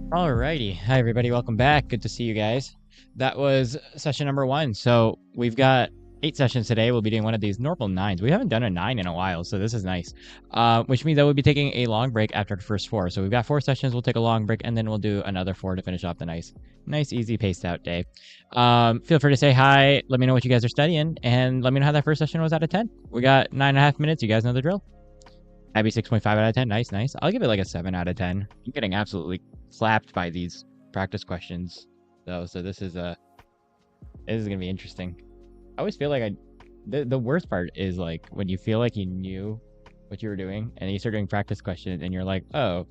Alrighty. Hi, everybody. Welcome back. Good to see you guys. That was session number 1. So we've got 8 sessions today. We'll be doing one of these normal 9s. We haven't done a 9 in a while, so this is nice. Which means I will be taking a long break after the first 4. So we've got 4 sessions. We'll take a long break, and then we'll do another 4 to finish off the nice, easy, paced out day. Feel free to say hi. Let me know what you guys are studying, and let me know how that first session was out of 10. We got 9.5 minutes. You guys know the drill. Abby 6.5 out of 10. Nice, nice. I'll give it like a 7 out of 10. I'm getting absolutely slapped by these practice questions, though. So this is gonna be interesting. I always feel like the worst part is like when you feel like you knew what you were doing, and you start doing practice questions, and you're like, oh,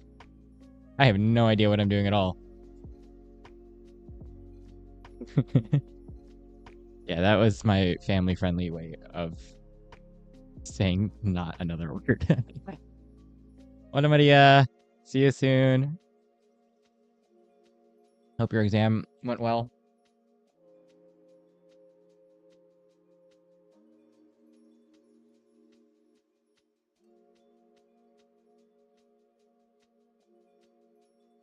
I have no idea what I'm doing at all. Yeah, that was my family-friendly way of saying not another word. Hola, Maria. See you soon. Hope your exam went well.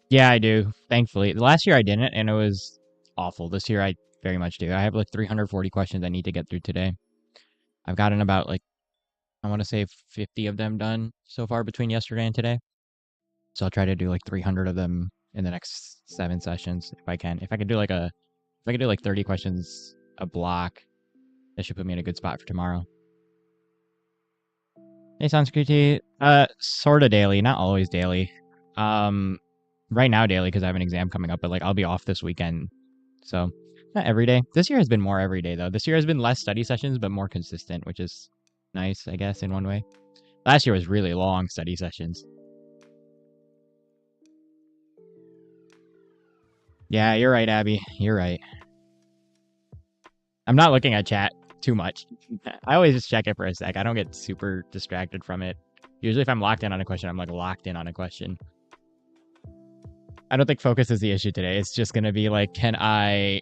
Yeah, I do. Thankfully. Last year I didn't, and it was awful. This year I very much do. I have like 340 questions I need to get through today. I've gotten about like, I want to say 50 of them done so far between yesterday and today. So I'll try to do like 300 of them in the next 7 sessions if I can. If I could do like 30 questions a block, that should put me in a good spot for tomorrow. Hey, Sanskriti. Sort of daily, not always daily. Right now daily because I have an exam coming up, but like I'll be off this weekend, so not every day. This year has been more every day though. This year has been less study sessions, but more consistent, which is nice, I guess, in one way. Last year was really long study sessions. Yeah, you're right, Abby. You're right. I'm not looking at chat too much. I always just check it for a sec. I don't get super distracted from it. Usually if I'm locked in on a question, I'm like locked in on a question. I don't think focus is the issue today. It's just going to be like, can I...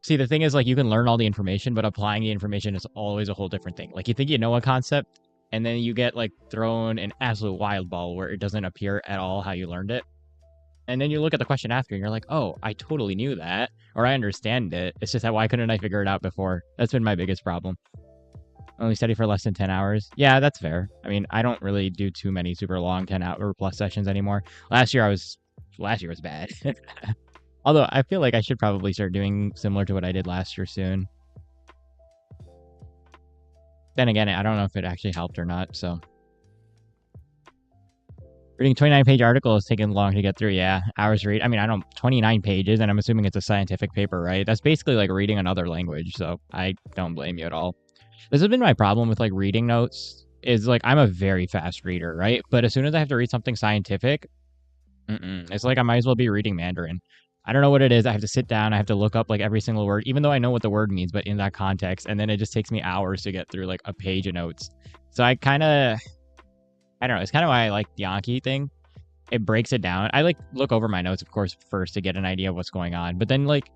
See, the thing is, like, you can learn all the information, but applying the information is always a whole different thing. Like, you think you know a concept, and then you get, like, thrown an absolute wild ball where it doesn't appear at all how you learned it. And then you look at the question after, and you're like, oh, I totally knew that, or I understand it. It's just that, why couldn't I figure it out before? That's been my biggest problem. Only study for less than 10 hours. Yeah, that's fair. I mean, I don't really do too many super long 10-hour plus sessions anymore. Last year was bad. Although I feel like I should probably start doing similar to what I did last year soon. Then again, I don't know if it actually helped or not, so. Reading 29-page article is taking long to get through. Yeah, hours read. I mean, I don't 29 pages, and I'm assuming it's a scientific paper, right? That's basically like reading another language, so I don't blame you at all. This has been my problem with like reading notes, is like I'm a very fast reader, right? But as soon as I have to read something scientific, it's like I might as well be reading Mandarin. I don't know what it is. I have to sit down. I have to look up like every single word, even though I know what the word means, but in that context. And then it just takes me hours to get through like a page of notes. So I don't know. It's kind of why I like the Anki thing. It breaks it down. I like look over my notes, of course, first to get an idea of what's going on. But then like,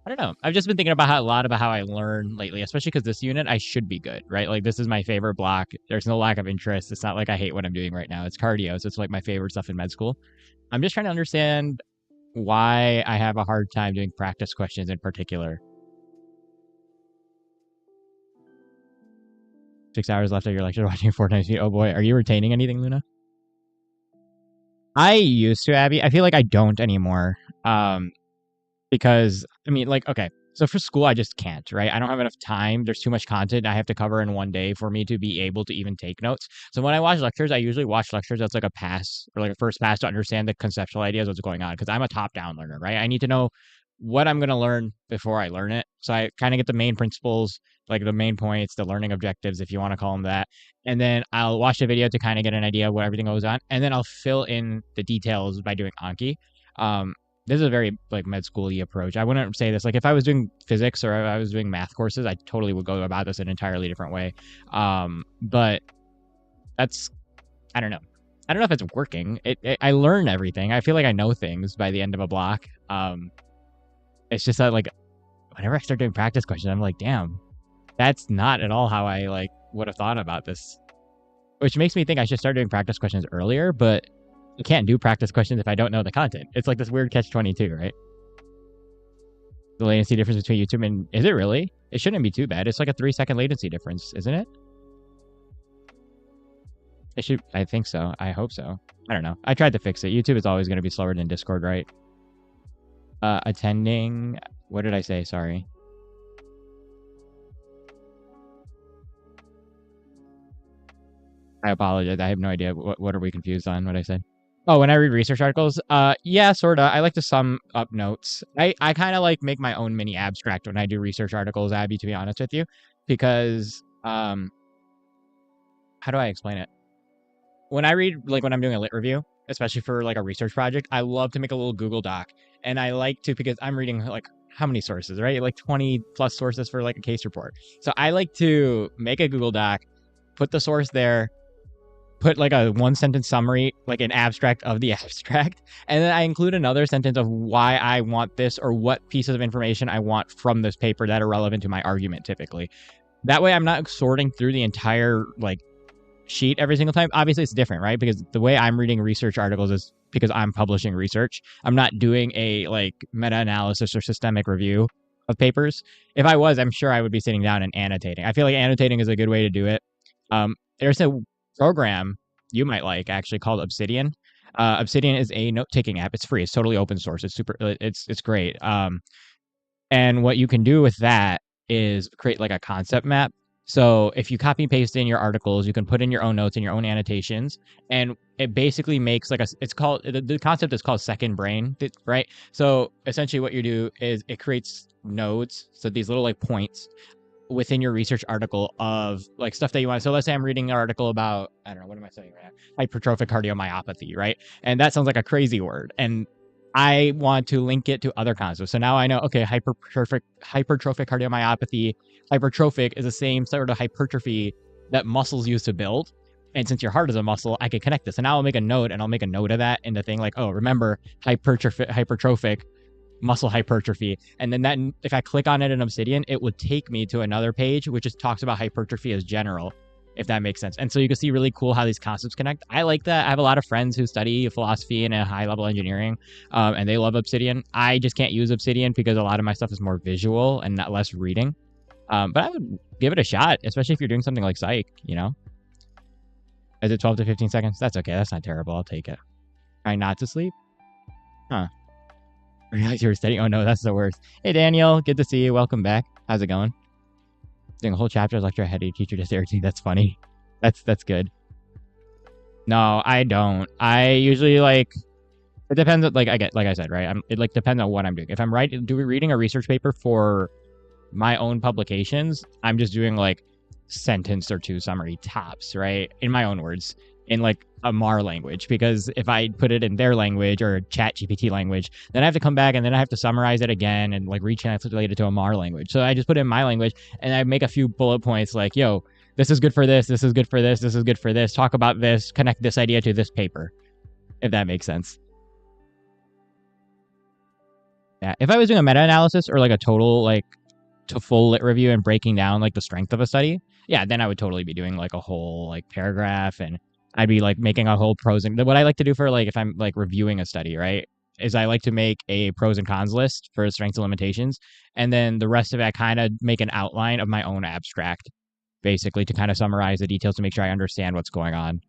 I don't know. I've just been thinking about a lot about how I learn lately, especially because this unit, I should be good, right? Like this is my favorite block. There's no lack of interest. It's not like I hate what I'm doing right now. It's cardio. So it's like my favorite stuff in med school. I'm just trying to understand why I have a hard time doing practice questions in particular. 6 hours left of your lecture watching 4 times speed. Oh boy, are you retaining anything, Luna? I used to, Abby. I feel like I don't anymore. Because I mean, like, okay, so for school, I just can't, right? I don't have enough time. There's too much content I have to cover in one day for me to be able to even take notes. So when I watch lectures, I usually watch lectures that's like a pass or like a first pass to understand the conceptual ideas, what's going on. Because I'm a top-down learner, right? I need to know what I'm going to learn before I learn it. So I kind of get the main principles, like the main points, the learning objectives, if you want to call them that. And then I'll watch the video to kind of get an idea of what everything goes on. And then I'll fill in the details by doing Anki. This is a very like med school-y approach. I wouldn't say this like if I was doing physics or I was doing math courses, I totally would go about this an entirely different way. But that's I don't know. I don't know if it's working. I learn everything. I feel like I know things by the end of a block. It's just that like whenever I start doing practice questions, I'm like, damn, that's not at all how I like would have thought about this. Which makes me think I should start doing practice questions earlier, but I can't do practice questions if I don't know the content. It's like this weird catch-22, right? The latency difference between YouTube and... Is it really? It shouldn't be too bad. It's like a 3-second latency difference, isn't it? It should... I think so. I hope so. I don't know. I tried to fix it. YouTube is always going to be slower than Discord, right? Attending... What did I say? Sorry. I apologize. I have no idea. What are we confused on? What I said? Oh, when I read research articles, yeah, sorta. I like to sum up notes. I kind of like make my own mini abstract when I do research articles, Abby, to be honest with you, because how do I explain it? When I read, like when I'm doing a lit review, especially for like a research project, I love to make a little Google Doc, and I like to, because I'm reading like how many sources, right? Like 20 plus sources for like a case report. So I like to make a Google Doc, put the source there, put like a 1-sentence summary, like an abstract of the abstract, and then I include another sentence of why I want this or what pieces of information I want from this paper that are relevant to my argument typically. That way I'm not sorting through the entire like sheet every single time. Obviously it's different, right? Because the way I'm reading research articles is because I'm publishing research. I'm not doing a like meta-analysis or systemic review of papers. If I was, I'm sure I would be sitting down and annotating. I feel like annotating is a good way to do it. There's a program you might like actually called Obsidian. Obsidian is a note-taking app. It's free. It's totally open source. It's super. It's great. And what you can do with that is create like a concept map. So if you copy and paste in your articles, you can put in your own notes and your own annotations, and it basically makes like a. It's called the concept is called second brain, right? So essentially, what you do is it creates nodes. So these little like points within your research article of like stuff that you want. So let's say I'm reading an article about, I don't know, what am I saying right now? Hypertrophic cardiomyopathy, right? And that sounds like a crazy word. And I want to link it to other concepts. So now I know, okay, hypertrophic cardiomyopathy. Hypertrophic is the same sort of hypertrophy that muscles use to build. And since your heart is a muscle, I can connect this. And now I'll make a note, and I'll make a note of that in the thing like, oh, remember hypertrophic muscle hypertrophy. And then that, if I click on it in Obsidian, it would take me to another page which just talks about hypertrophy as general, if that makes sense. And so you can see really cool how these concepts connect. I like that. I have a lot of friends who study philosophy and a high level engineering, and they love Obsidian. I just can't use Obsidian because a lot of my stuff is more visual and not less reading. But I would give it a shot, especially if you're doing something like psych, you know? Is it 12 to 15 seconds? That's okay. That's not terrible. I'll take it. Try not to sleep? Huh. I realized you were studying. Oh no, that's the worst. Hey Daniel, good to see you. Welcome back. How's it going? Doing a whole chapter of lecture ahead of your teacher just irritating. That's funny. That's good. No, I don't. I usually like, it depends. Like I said, right? It like depends on what I'm doing. If I'm reading a research paper for my own publications, I'm just doing like sentence or two summary tops, right? In my own words, in like a MAR language, because if I put it in their language or chat GPT language, then I have to come back and then I have to summarize it again and like retranslate it to a MAR language. So I just put it in my language and I make a few bullet points like, yo, this is good for this, this is good for this, this is good for this, talk about this, connect this idea to this paper, if that makes sense. Yeah, if I was doing a meta-analysis or like a total like to full lit review and breaking down like the strength of a study, yeah, then I would totally be doing like a whole like paragraph, and I'd be like making a whole pros and what I like to do for like if I'm like reviewing a study, right, is I like to make a pros and cons list for strengths and limitations, and then the rest of it I kind of make an outline of my own abstract, basically to kind of summarize the details to make sure I understand what's going on.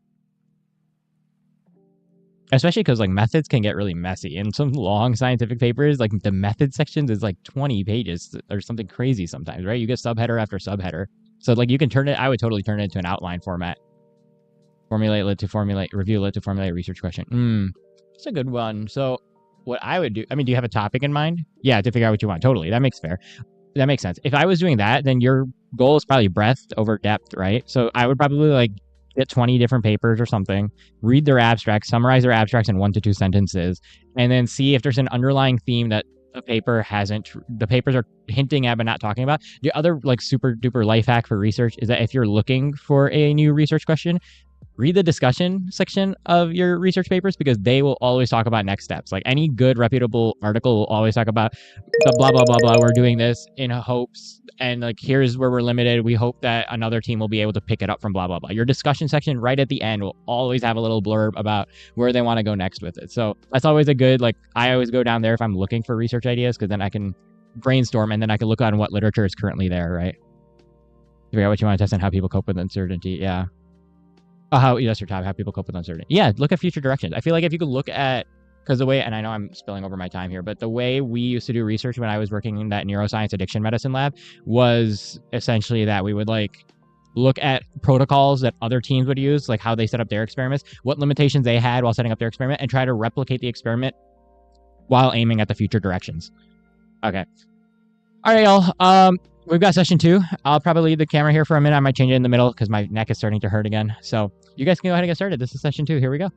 Especially because like methods can get really messy. In some long scientific papers, like the method sections is like 20 pages or something crazy sometimes, right? You get subheader after subheader. So like you can turn it, I would totally turn it into an outline format. Formulate lit to formulate, review lit to formulate a research question. That's a good one. So what I would do, I mean, do you have a topic in mind? Yeah, to figure out what you want. Totally. That makes sense. If I was doing that, then your goal is probably breadth over depth, right? So I would probably like get 20 different papers or something, read their abstracts, summarize their abstracts in 1 to 2 sentences, and then see if there's an underlying theme that the papers are hinting at but not talking about. The other like super duper life hack for research is that if you're looking for a new research question, read the discussion section of your research papers because they will always talk about next steps. Like any good reputable article will always talk about the blah blah blah blah. We're doing this in hopes, and like here's where we're limited. We hope that another team will be able to pick it up from blah blah blah. Your discussion section right at the end will always have a little blurb about where they want to go next with it. So that's always a good, like, I always go down there if I'm looking for research ideas because then I can brainstorm and then I can look on what literature is currently there, right? Figure out what you want to test and how people cope with uncertainty. Yeah. Oh, how that's your top. How people cope with uncertainty. Yeah, look at future directions. I feel like if you could look at, because the way, and I know I'm spilling over my time here, but the way we used to do research when I was working in that neuroscience addiction medicine lab was essentially that we would like look at protocols that other teams would use, like how they set up their experiments, what limitations they had while setting up their experiment, and try to replicate the experiment while aiming at the future directions. Okay. All right, y'all. We've got session 2. I'll probably leave the camera here for a minute. I might change it in the middle because my neck is starting to hurt again. So you guys can go ahead and get started. This is session 2. Here we go.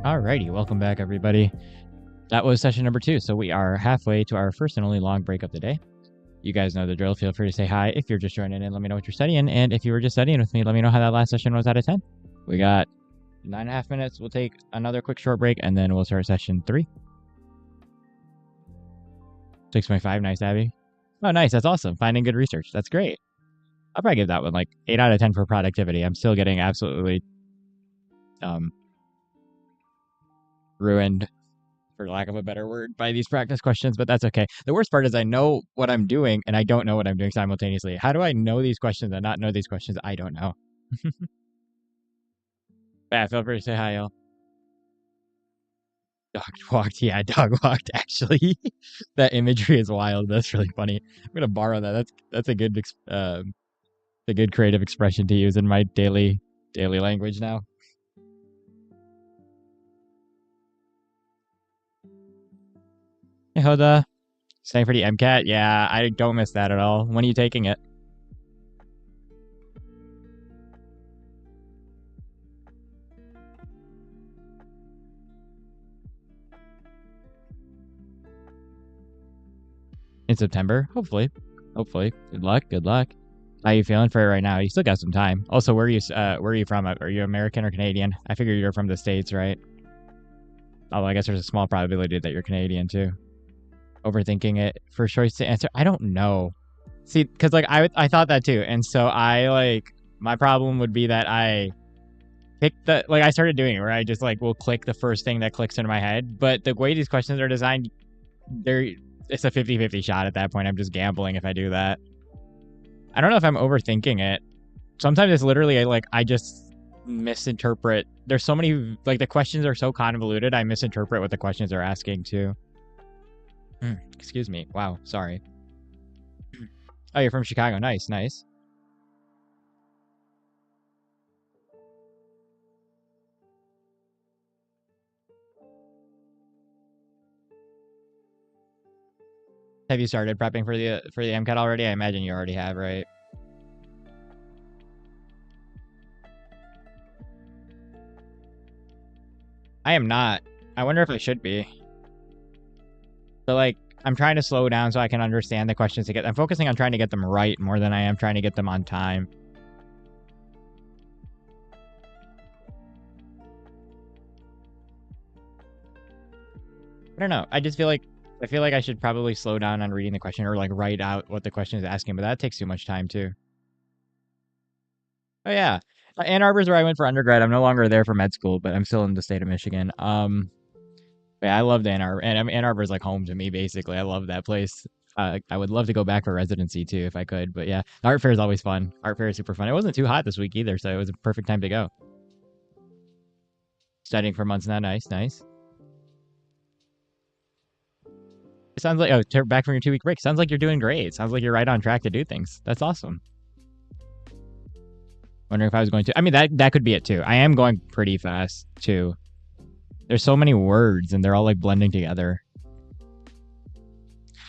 Alrighty, welcome back, everybody. That was session number 2, so we are halfway to our first and only long break of the day. You guys know the drill. Feel free to say hi if you're just joining in. Let me know what you're studying, and if you were just studying with me, let me know how that last session was out of 10. We got 9.5 minutes. We'll take another quick short break, and then we'll start session 3. 6.5, nice, Abby. Oh, nice, that's awesome. Finding good research, that's great. I'll probably give that one like 8 out of 10 for productivity. I'm still getting absolutely ruined, for lack of a better word, by these practice questions, but that's okay. The worst part is I know what I'm doing, and I don't know what I'm doing simultaneously. How do I know these questions and not know these questions? I don't know. Yeah, feel free to say hi, y'all. Dog walked, yeah, dog walked, actually. That imagery is wild. That's really funny. I'm gonna borrow that. That's a good creative expression to use in my daily language now. Hey, Hoda. Staying for the MCAT? Yeah, I don't miss that at all. When are you taking it? In September? Hopefully. Good luck. How you feeling for it right now? You still got some time. Also, where are you from? Are you American or Canadian? I figure you're from the States, right? Although I guess there's a small probability that you're Canadian too. Overthinking it for choice to answer. I don't know. See, because like I thought that too, and so my problem would be that I picked I started doing it where I just will click the first thing that clicks into my head. But the way these questions are designed, it's a 50-50 shot at that point. I'm just gambling if I do that. I don't know if I'm overthinking it. Sometimes it's literally I just misinterpret. There's so many the questions are so convoluted. I misinterpret what the questions are asking too. Excuse me. Wow. Sorry. Oh, you're from Chicago. Nice. Have you started prepping for the MCAT already? I imagine you already have, right? I am not. I wonder if I should be. But I'm trying to slow down so I can understand the questions to get. I'm focusing on trying to get them right more than I am trying to get them on time. I don't know. I just feel like I should probably slow down on reading the question or write out what the question is asking, but that takes too much time too. Oh yeah, Ann Arbor's where I went for undergrad. I'm no longer there for med school, but I'm still in the state of Michigan. Yeah, I loved Ann Arbor, and Ann Arbor is home to me basically. I love that place. I would love to go back for residency too if I could, but yeah, the art fair is always fun. Art fair is super fun. It wasn't too hot this week either, so it was a perfect time to go. Studying for months now. Nice. It sounds like back from your 2-week break. Sounds like you're doing great. Sounds like you're right on track to do things. That's awesome. Wondering if I was going to. I mean, that could be it too. I am going pretty fast too. There's so many words and they're all blending together.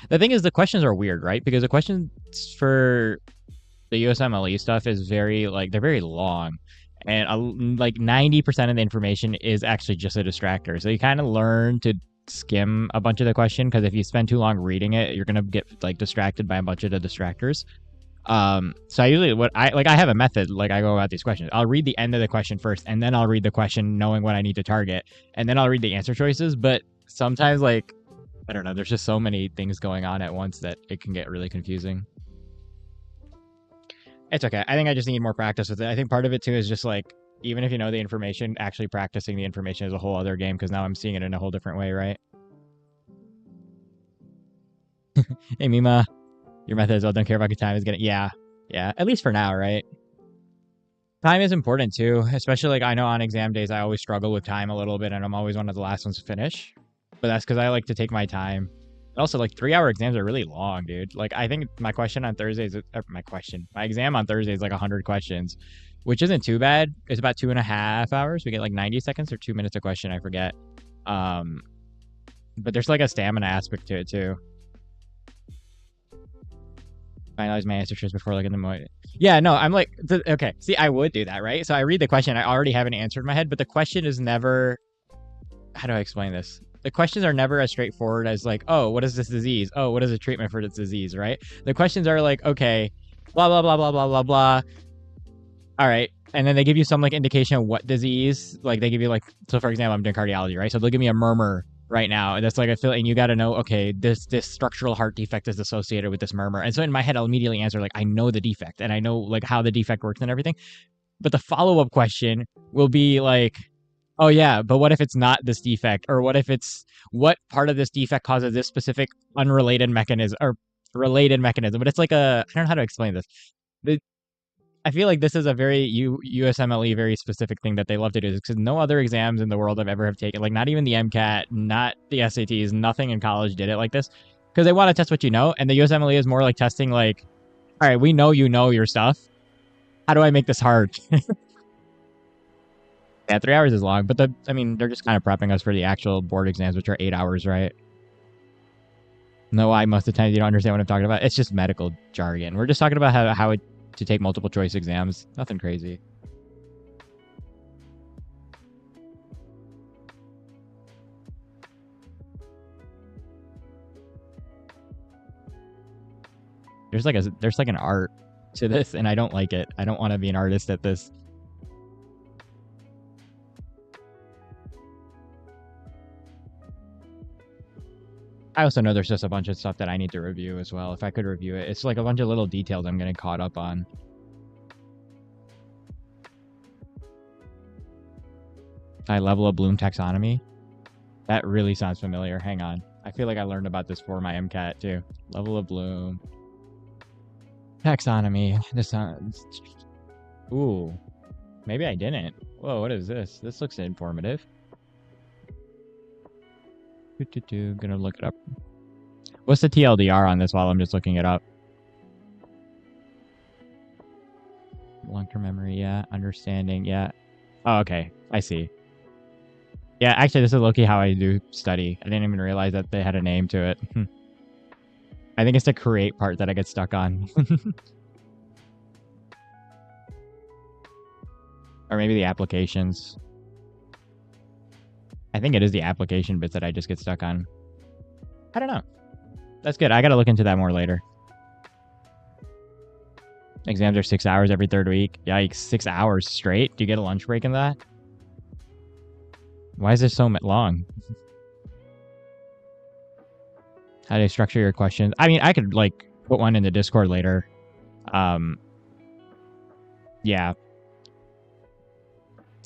The thing is, the questions are weird, right? Because the questions for the USMLE stuff is very they're very long, and 90% of the information is actually just a distractor. So you kind of learn to skim a bunch of the question, because if you spend too long reading it, you're gonna get distracted by a bunch of the distractors. So I usually I have a method I go about these questions. I'll read the end of the question first, and then I'll read the question knowing what I need to target, and then I'll read the answer choices. But sometimes I don't know, there's just so many things going on at once that it can get really confusing. It's okay. I think I just need more practice with it. I think part of it too is just even if you know the information, actually practicing the information is a whole other game, because now I'm seeing it in a whole different way, right? Hey, Mima. Your method as well. Don't care about good time is getting. Yeah. At least for now, right? Time is important too, especially I know on exam days I always struggle with time a little bit, and I'm always one of the last ones to finish. But that's because I like to take my time. And also, 3-hour exams are really long, dude. I think my question on Thursdays, my exam on Thursday is 100 questions, which isn't too bad. It's about 2.5 hours. We get 90 seconds or 2 minutes a question. I forget. But there's a stamina aspect to it too. Finalize my answer choice before looking at the Yeah, no, I'm okay. See, I would do that, right? So I read the question. I already have an answer in my head, but the question is never how do I explain this? The questions are never as straightforward as like, oh, what is this disease? Oh, what is the treatment for this disease, right? The questions are like, okay, blah, blah, blah, blah, blah, blah, blah. All right. And then they give you some like indication of what disease. Like they give you like, so for example, I'm doing cardiology, right? So they'll give me a murmur right now. And that's like, I feel, and you got to know, okay, this structural heart defect is associated with this murmur. And so in my head, I'll immediately answer like, I know the defect and I know like how the defect works and everything. But the follow-up question will be like, oh yeah, but what if it's not this defect? Or what if it's, what part of this defect causes this specific unrelated mechanism or related mechanism? But it's like I don't know how to explain this. I feel like this is a very USMLE, very specific thing that they love to do, because no other exams in the world I've ever have taken, like not even the MCAT, not the SATs, nothing in college did it like this, because they want to test what you know, and the USMLE is more like testing like, all right, we know you know your stuff. How do I make this hard? Yeah, 3 hours is long, but I mean, they're just kind of prepping us for the actual board exams, which are 8 hours, right? No, most of the time you don't understand what I'm talking about. It's just medical jargon. We're just talking about how to take multiple choice exams. Nothing crazy. There's like an art to this, and I don't like it. I don't want to be an artist at this. I also know there's just a bunch of stuff that I need to review as well. If I could review it, it's like a bunch of little details I'm getting caught up on. High level of Bloom taxonomy. That really sounds familiar. Hang on. I feel like I learned about this for my MCAT too. Level of Bloom. Taxonomy. This sounds... Ooh. Maybe I didn't. Whoa, what is this? This looks informative. Gonna look it up. What's the TLDR on this while I'm just looking it up? Long-term memory, yeah. Understanding, yeah. Oh, okay. I see. Yeah, actually, this is low-key how I do study. I didn't even realize that they had a name to it. I think it's the create part that I get stuck on. Or maybe the applications. I think it is the application bits that I just get stuck on. I don't know. That's good. I gotta look into that more later. Exams are 6 hours every third week. Yikes, 6 hours straight? Do you get a lunch break in that? Why is this so long? How do you structure your questions? I mean, I could like put one in the Discord later. Yeah.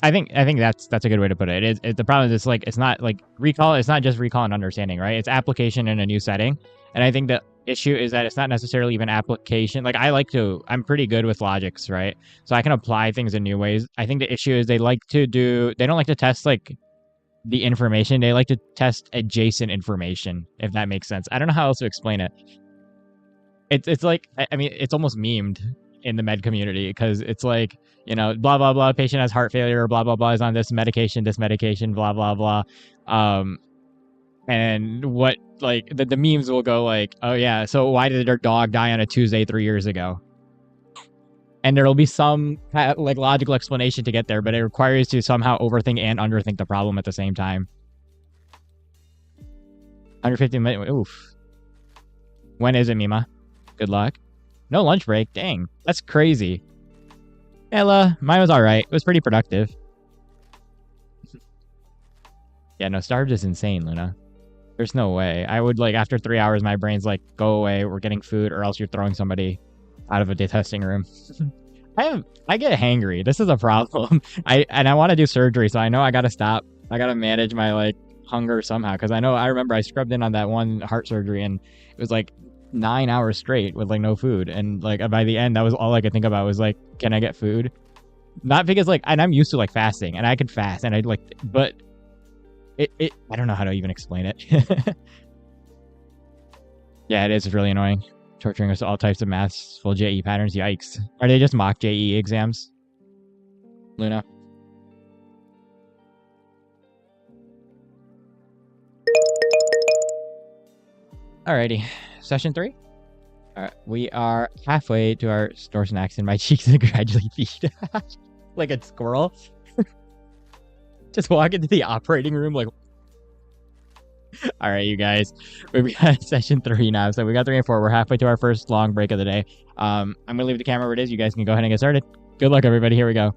I think that's a good way to put it. The problem is it's not like recall. It's not just recall and understanding, right? It's application in a new setting. And I think the issue is that it's not necessarily even application. Like I'm pretty good with logics, right? So I can apply things in new ways. I think the issue is they don't like to test like the information. They like to test adjacent information, if that makes sense. I don't know how else to explain it. It's like, I mean, it's almost memed in the med community, because it's like, you know, blah, blah, blah, patient has heart failure, blah, blah, blah, is on this medication, blah, blah, blah. And what, like, the memes will go like, oh yeah, so why did their dog die on a Tuesday 3 years ago? And there'll be some like logical explanation to get there, but it requires you to somehow overthink and underthink the problem at the same time. 150 minutes, oof. When is it, Mima? Good luck. No lunch break, dang, that's crazy. Ella, mine was all right. It was pretty productive. Yeah, no, starved is insane, Luna. There's no way. I would, like, after 3 hours, my brain's like, go away, we're getting food, or else you're throwing somebody out of a testing room. I get hangry. This is a problem. I want to do surgery, so I know I gotta stop. I gotta manage my, like, hunger somehow, because I remember I scrubbed in on that one heart surgery, and it was, like, 9 hours straight with like no food, and like by the end that was all I could think about was like, can I get food? Not because like, and I'm used to like fasting, and I could fast, and I'd like, but it I don't know how to even explain it. Yeah, it is really annoying. Torturing us to all types of maths, full JE patterns. Yikes. Are they just mock JE exams, Luna? Alrighty. Session 3? All right, we are halfway to our store snacks, and my cheeks are gradually feed. Like a squirrel. Just walk into the operating room like, All right, you guys. We've got session 3 now. So we got 3 and 4. We're halfway to our first long break of the day. I'm going to leave the camera where it is. You guys can go ahead and get started. Good luck, everybody. Here we go.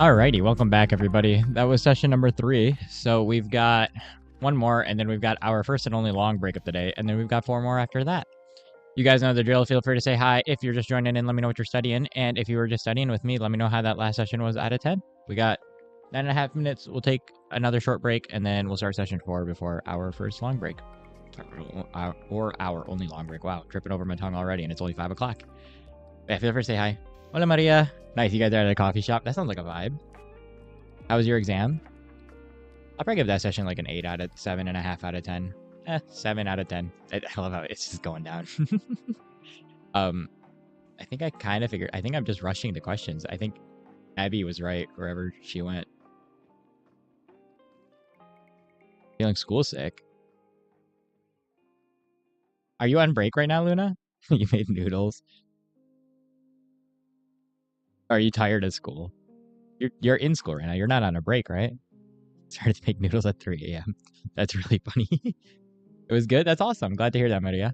Alrighty, welcome back, everybody. That was session number 3. So we've got one more, and then we've got our first and only long break of the day, and then we've got 4 more after that. You guys know the drill. Feel free to say hi. If you're just joining in, let me know what you're studying. And if you were just studying with me, let me know how that last session was out of 10. We got 9.5 minutes. We'll take another short break, and then we'll start session 4 before our first long break. Or our only long break. Wow, tripping over my tongue already, and it's only 5 o'clock. Yeah, feel free to say hi. Hola, Maria. Nice, you guys are at a coffee shop. That sounds like a vibe. How was your exam? I'll probably give that session like an 8 out of 7.5 out of 10. 7 out of 10. I love how it's just going down. I think I kind of figured. I think I'm just rushing the questions. I think Abby was right wherever she went. Feeling school sick. Are you on break right now, Luna? You made noodles. Are you tired of school? You're in school right now. You're not on a break, right? Started to make noodles at 3 a.m. That's really funny. It was good. That's awesome. Glad to hear that, Maria.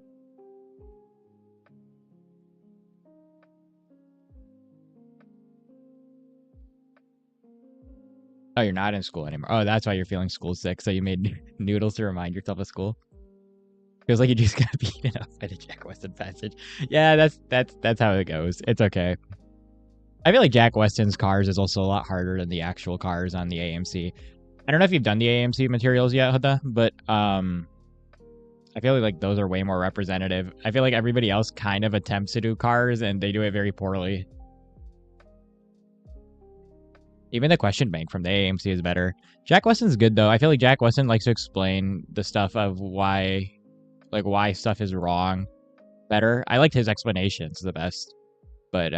Oh, you're not in school anymore. Oh, that's why you're feeling school sick. So you made noodles to remind yourself of school. Feels like you just got beaten up by the Jack Weston passage. Yeah, that's how it goes. It's okay. I feel like Jack Weston's cars is also a lot harder than the actual cars on the AMC. I don't know if you've done the AMC materials yet, Huda, but I feel like those are way more representative. I feel like everybody else kind of attempts to do cars and they do it very poorly. Even the question bank from the AMC is better. Jack Weston's good though. I feel like Jack Weston likes to explain the stuff of why stuff is wrong better. I liked his explanations the best. But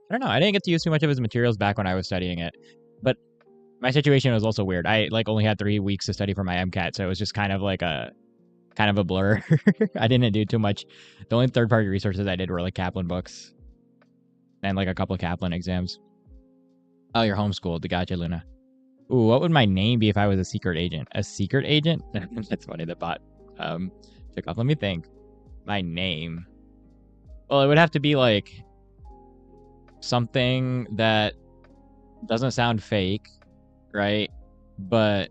I don't know. I didn't get to use too much of his materials back when I was studying it. But my situation was also weird. I only had 3 weeks to study for my MCAT, so it was just kind of a blur. I didn't do too much. The only third-party resources I did were like Kaplan books and like a couple of Kaplan exams. Oh, you're homeschooled. Gotcha, Luna. Ooh, what would my name be if I was a secret agent? A secret agent? That's funny. The bot took off. Let me think. My name. Well, it would have to be like something that doesn't sound fake, right? But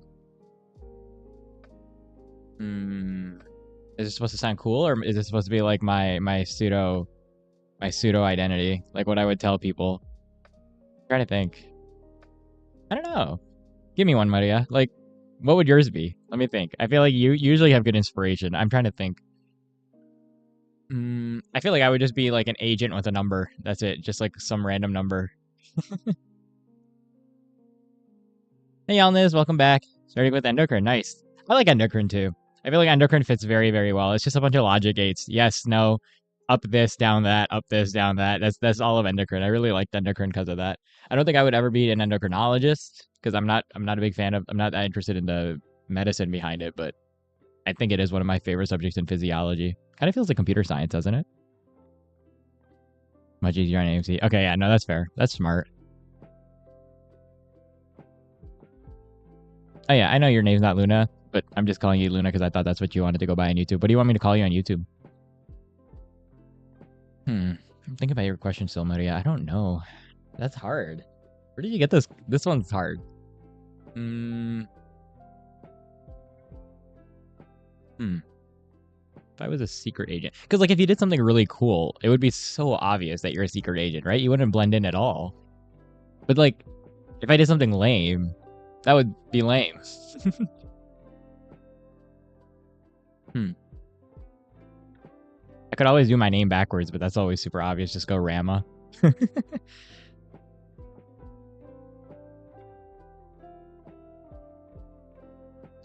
is it supposed to sound cool, or is it supposed to be like my pseudo identity, like what I would tell people? I'm trying to think. I don't know. Give me one, Maria. Like, what would yours be? Let me think. I feel like you usually have good inspiration. I'm trying to think. I feel like I would just be like an agent with a number. That's it. Just like some random number. Hey, Alniz, welcome back. Starting with endocrine. Nice. I like endocrine too. I feel like endocrine fits very, very well. It's just a bunch of logic gates. Yes, no, up this, down that, up this, down that. That's all of endocrine. I really liked endocrine because of that. I don't think I would ever be an endocrinologist because I'm not a big fan of. I'm not that interested in the medicine behind it, but I think it is one of my favorite subjects in physiology. Kind of feels like computer science, doesn't it? Much easier on AMC. Okay, yeah, no, that's fair. That's smart. Oh yeah, I know your name's not Luna, but I'm just calling you Luna because I thought that's what you wanted to go by on YouTube. What do you want me to call you on YouTube? I'm thinking about your question still, Maria. I don't know. That's hard. Where did you get this? This one's hard. If I was a secret agent. Because, like, if you did something really cool, it would be so obvious that you're a secret agent, right? You wouldn't blend in at all. But, like, if I did something lame, that would be lame. I could always do my name backwards, but that's always super obvious. Just go Rama.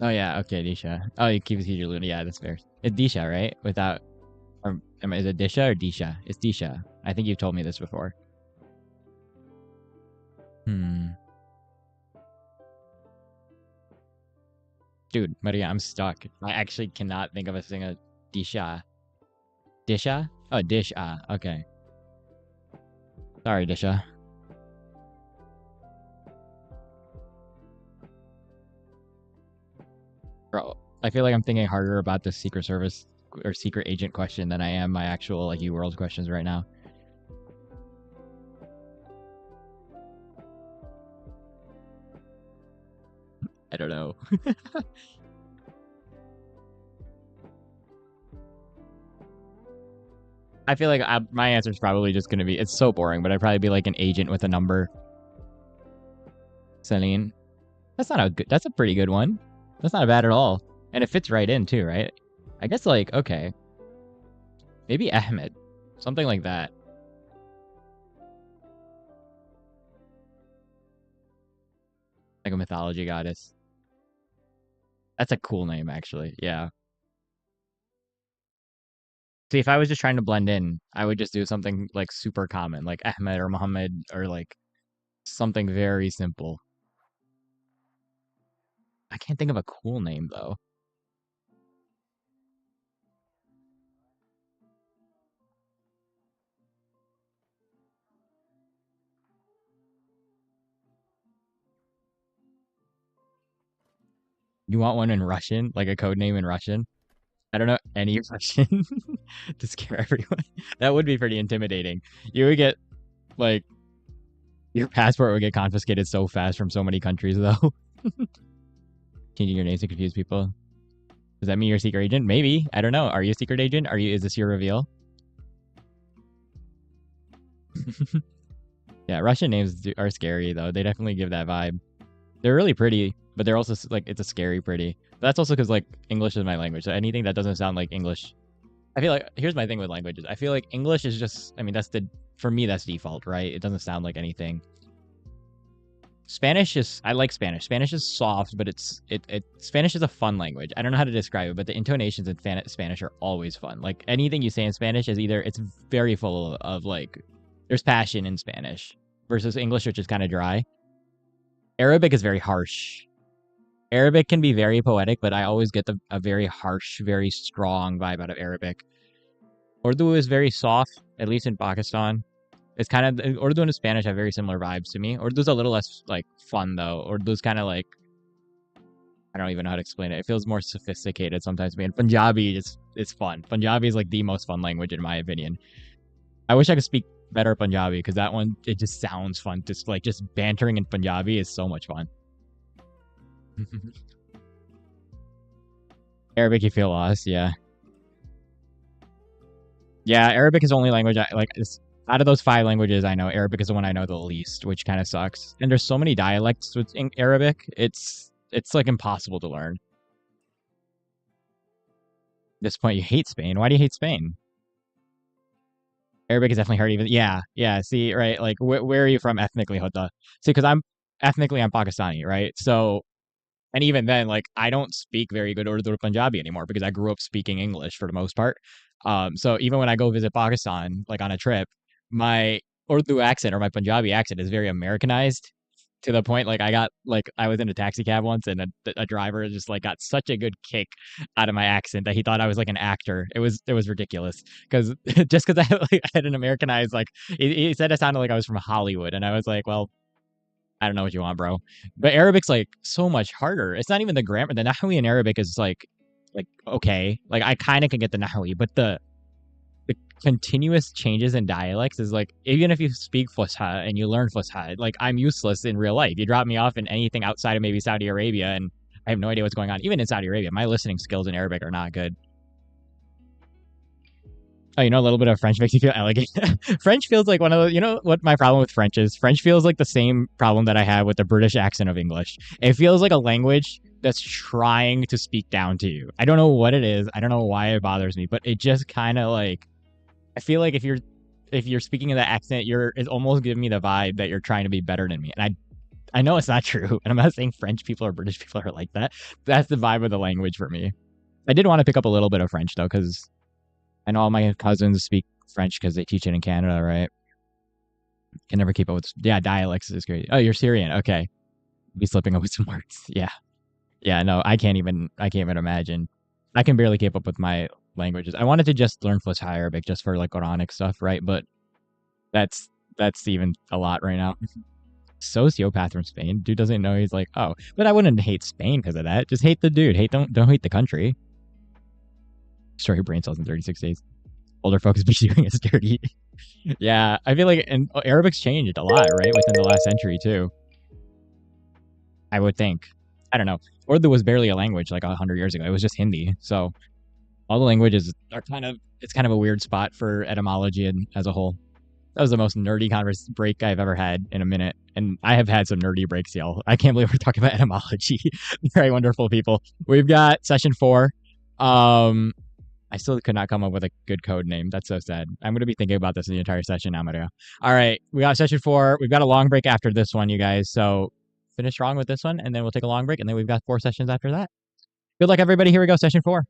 Oh, yeah. Okay, Disha. Oh, you keep your Luna. Yeah, that's fair. It's Disha, right? Without... Or is it Disha or Disha? It's Disha. I think you've told me this before. Dude, Maria, I'm stuck. I actually cannot think of a single Disha. Disha? Oh, Disha. Okay. Sorry, Disha. Bro, I feel like I'm thinking harder about the Secret Service or Secret Agent question than I am my actual, like, UWorld questions right now. I don't know. I feel like my answer is probably just going to be, it's so boring, but I'd probably be like an agent with a number. Celine. That's not a good, that's a pretty good one. That's not bad at all. And it fits right in too, right? I guess like, okay. Maybe Ahmed. Something like that. Like a mythology goddess. That's a cool name, actually. Yeah. See, if I was just trying to blend in, I would just do something like super common, like Ahmed or Muhammad, or like something very simple. I can't think of a cool name though. You want one in Russian, like a code name in Russian? I don't know any Russian to scare everyone. That would be pretty intimidating. You would get like your passport would get confiscated so fast from so many countries, though. Changing your name to confuse people. Does that mean you're a secret agent? Maybe. I don't know. Are you a secret agent? Are you? Is this your reveal? Yeah, Russian names are scary though. They definitely give that vibe. They're really pretty, but they're also like it's a scary pretty. But that's also because like English is my language. So anything that doesn't sound like English, I feel like here's my thing with languages. I feel like English is just. I mean, that's the for me that's default, right? It doesn't sound like anything. Spanish is I like Spanish. Spanish is soft, but it Spanish is a fun language. I don't know how to describe it, but the intonations in Spanish are always fun. Like anything you say in Spanish is either it's very full of like there's passion in Spanish versus English, which is kind of dry. Arabic is very harsh. Arabic can be very poetic, but I always get a very harsh, very strong vibe out of Arabic. Urdu is very soft, at least in Pakistan. It's kind of Urdu and Spanish have very similar vibes to me. Urdu's a little less like fun though. Urdu's kind of like I don't even know how to explain it. It feels more sophisticated sometimes to me. And Punjabi is it's fun. Punjabi is like the most fun language in my opinion. I wish I could speak better Punjabi because that one it just sounds fun. Just like just bantering in Punjabi is so much fun. Arabic, you feel lost, yeah. Yeah, Arabic is the only language I like. Out of those five languages I know, Arabic is the one I know the least, which kind of sucks. And there's so many dialects with Arabic, it's like impossible to learn. At this point, you hate Spain. Why do you hate Spain? Arabic is definitely hard. Even yeah. See, right? Like, where are you from ethnically, Hota? See, because I'm Pakistani, right? So and even then, like I don't speak very good Urdu or Punjabi anymore because I grew up speaking English for the most part. So even when I go visit Pakistan, like on a trip, my Urdu accent or my Punjabi accent is very Americanized to the point like I was in a taxi cab once and a driver just like got such a good kick out of my accent that he thought I was like an actor. It was ridiculous because just because I had an Americanized like he said it sounded like I was from Hollywood and I was like, well, I don't know what you want, bro. But Arabic's like so much harder. It's not even the grammar. The Nahwi in Arabic is like okay. Like I kind of can get the Nahwi, but the continuous changes in dialects is like even if you speak Fusha and you learn Fusha, like I'm useless in real life. You drop me off in anything outside of maybe Saudi Arabia and I have no idea what's going on. Even in Saudi Arabia, my listening skills in Arabic are not good. Oh, a little bit of French makes you feel elegant. French feels like one of the, what my problem with French is? French feels like the same problem that I have with the British accent of English. It feels like a language that's trying to speak down to you. I don't know what it is. I don't know why it bothers me, but it just kind of like, I feel like if you're speaking in that accent, it's almost giving me the vibe that you're trying to be better than me. And I know it's not true. And I'm not saying French people or British people are like that. That's the vibe of the language for me. I did want to pick up a little bit of French though, because I know all my cousins speak French because they teach it in Canada, right? Can never keep up with. Yeah, dialects is great. Oh, you're Syrian. Okay, be slipping up with some words. Yeah, yeah. No, I can't even imagine. I can barely keep up with my languages. I wanted to just learn Fusha Arabic just for like Quranic stuff, right? But that's even a lot right now. Sociopath from Spain. Dude doesn't know he's like, oh, but I wouldn't hate Spain because of that. Just hate the dude. Don't hate the country. Destroy your brain cells in 36 days. Older folks be doing us dirty. Yeah, I feel like and Arabic's changed a lot, right? Within the last century too. I would think. I don't know. Urdu was barely a language like 100 years ago. It was just Hindi. So all the languages are it's kind of a weird spot for etymology and as a whole. That was the most nerdy break I've ever had in a minute. And I have had some nerdy breaks, y'all. I can't believe we're talking about etymology. Very wonderful people. We've got session 4. I still could not come up with a good code name. That's so sad. I'm going to be thinking about this the entire session now, Mario. All right. We got session 4. We've got a long break after this one, you guys. So finish strong with this one, and then we'll take a long break, and then we've got 4 sessions after that. Good luck, everybody. Here we go. Session 4.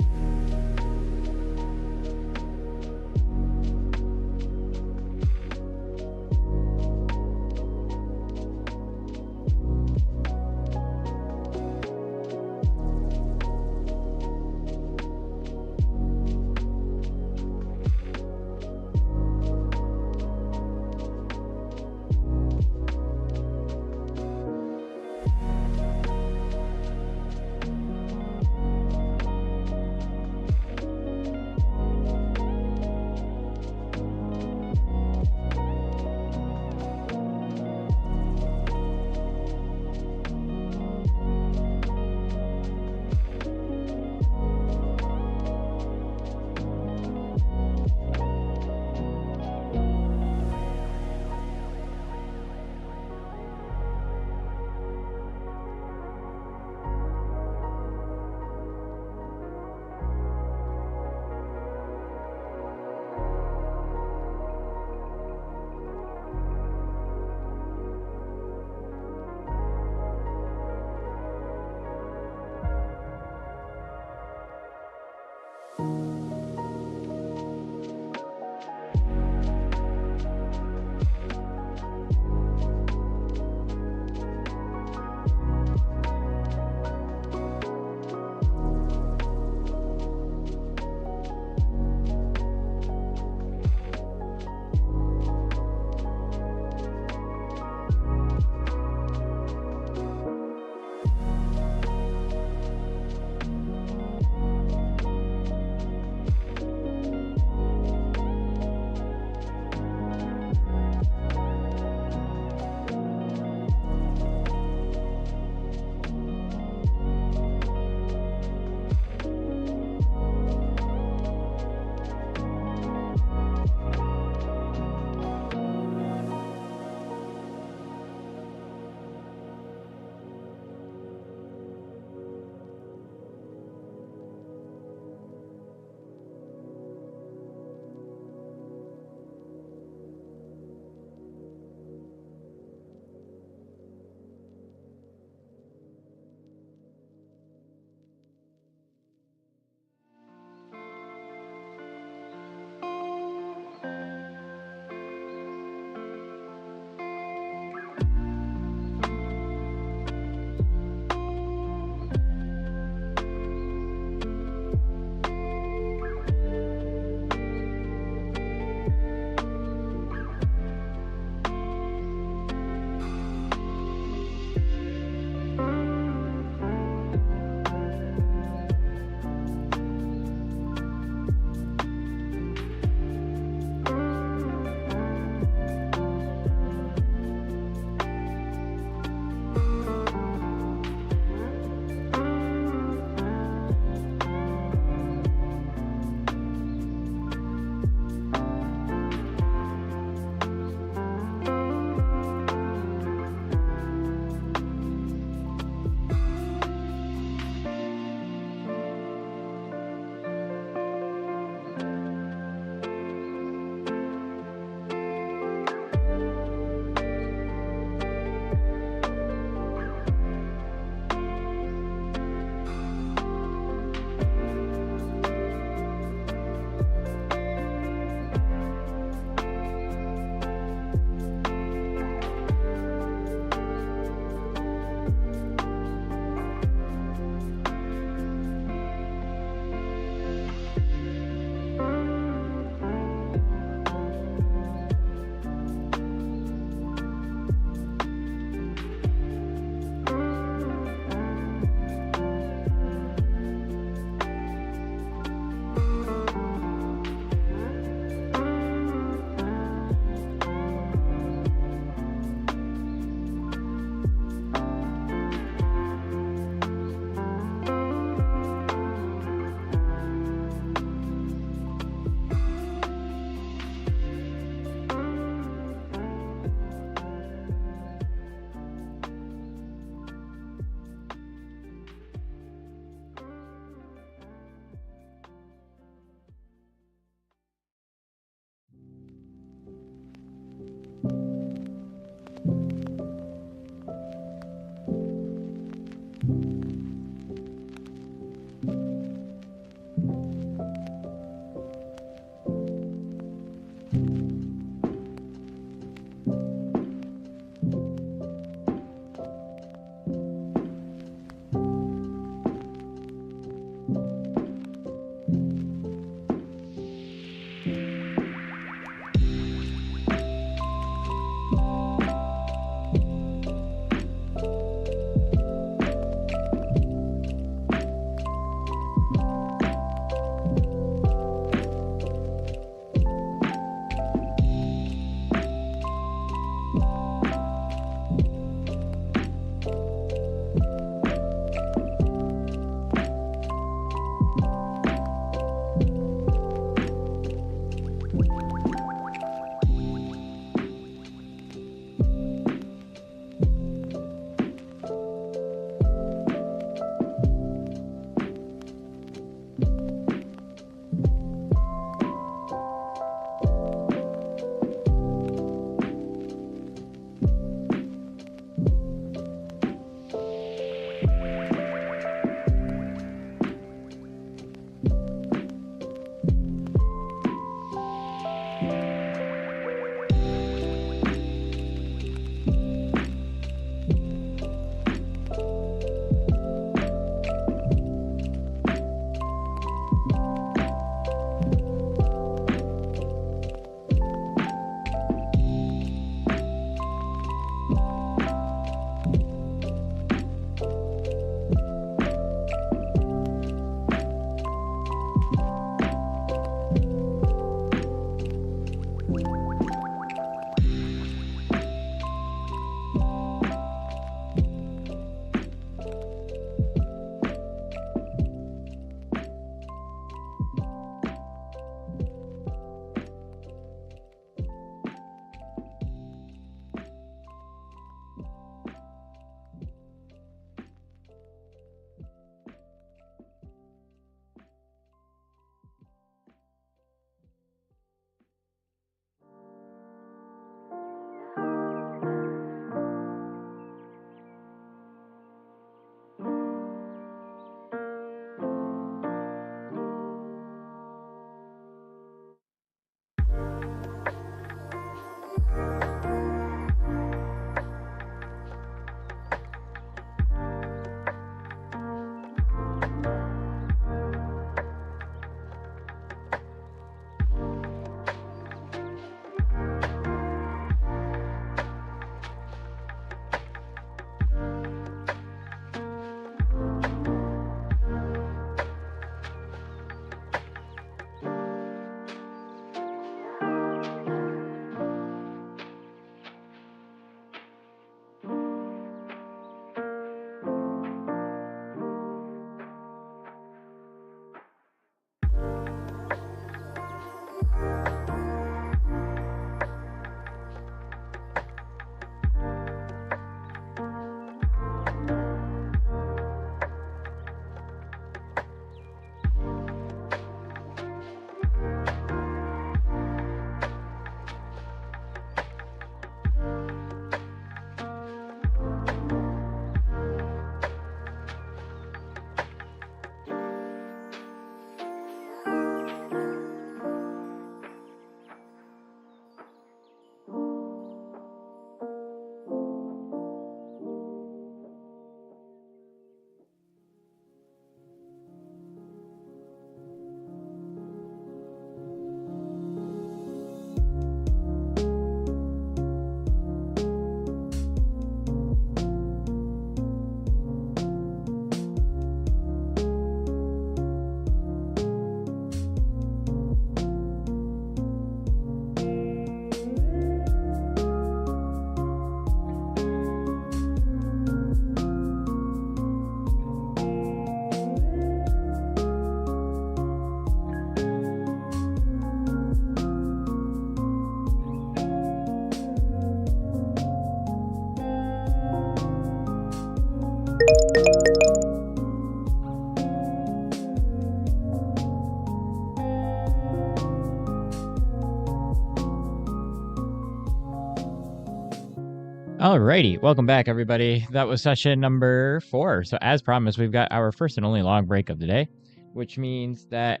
Alrighty, welcome back, everybody. That was session number 4. So, as promised, we've got our first and only long break of the day, which means that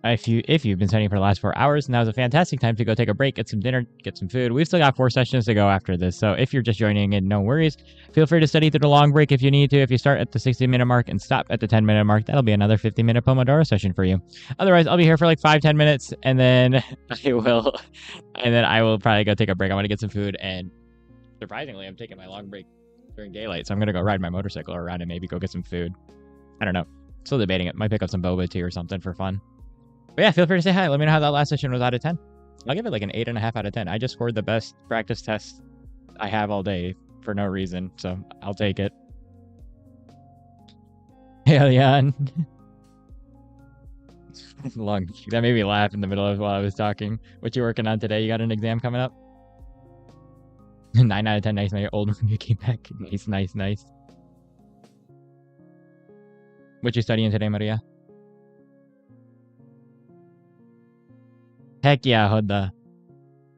if you've been studying for the last 4 hours, now's a fantastic time to go take a break, get some dinner, get some food. We've still got 4 sessions to go after this, so if you're just joining in, no worries. Feel free to study through the long break if you need to. If you start at the 60-minute mark and stop at the 10-minute mark, that'll be another 50-minute Pomodoro session for you. Otherwise, I'll be here for like 5-10 minutes, and then I will probably go take a break. I want to get some food, and surprisingly, I'm taking my long break during daylight, so I'm gonna go ride my motorcycle around and maybe go get some food. I don't know. Still debating it. Might pick up some boba tea or something for fun. But yeah, feel free to say hi. Let me know how that last session was out of 10. I'll give it like an 8.5 out of 10. I just scored the best practice test I have all day for no reason, so I'll take it. Hell yeah. Long. That made me laugh in the middle of while I was talking. What you working on today? You got an exam coming up? 9 out of 10. Nice. My old review came back. Nice. What you studying today, Maria? Heck yeah, Hoda.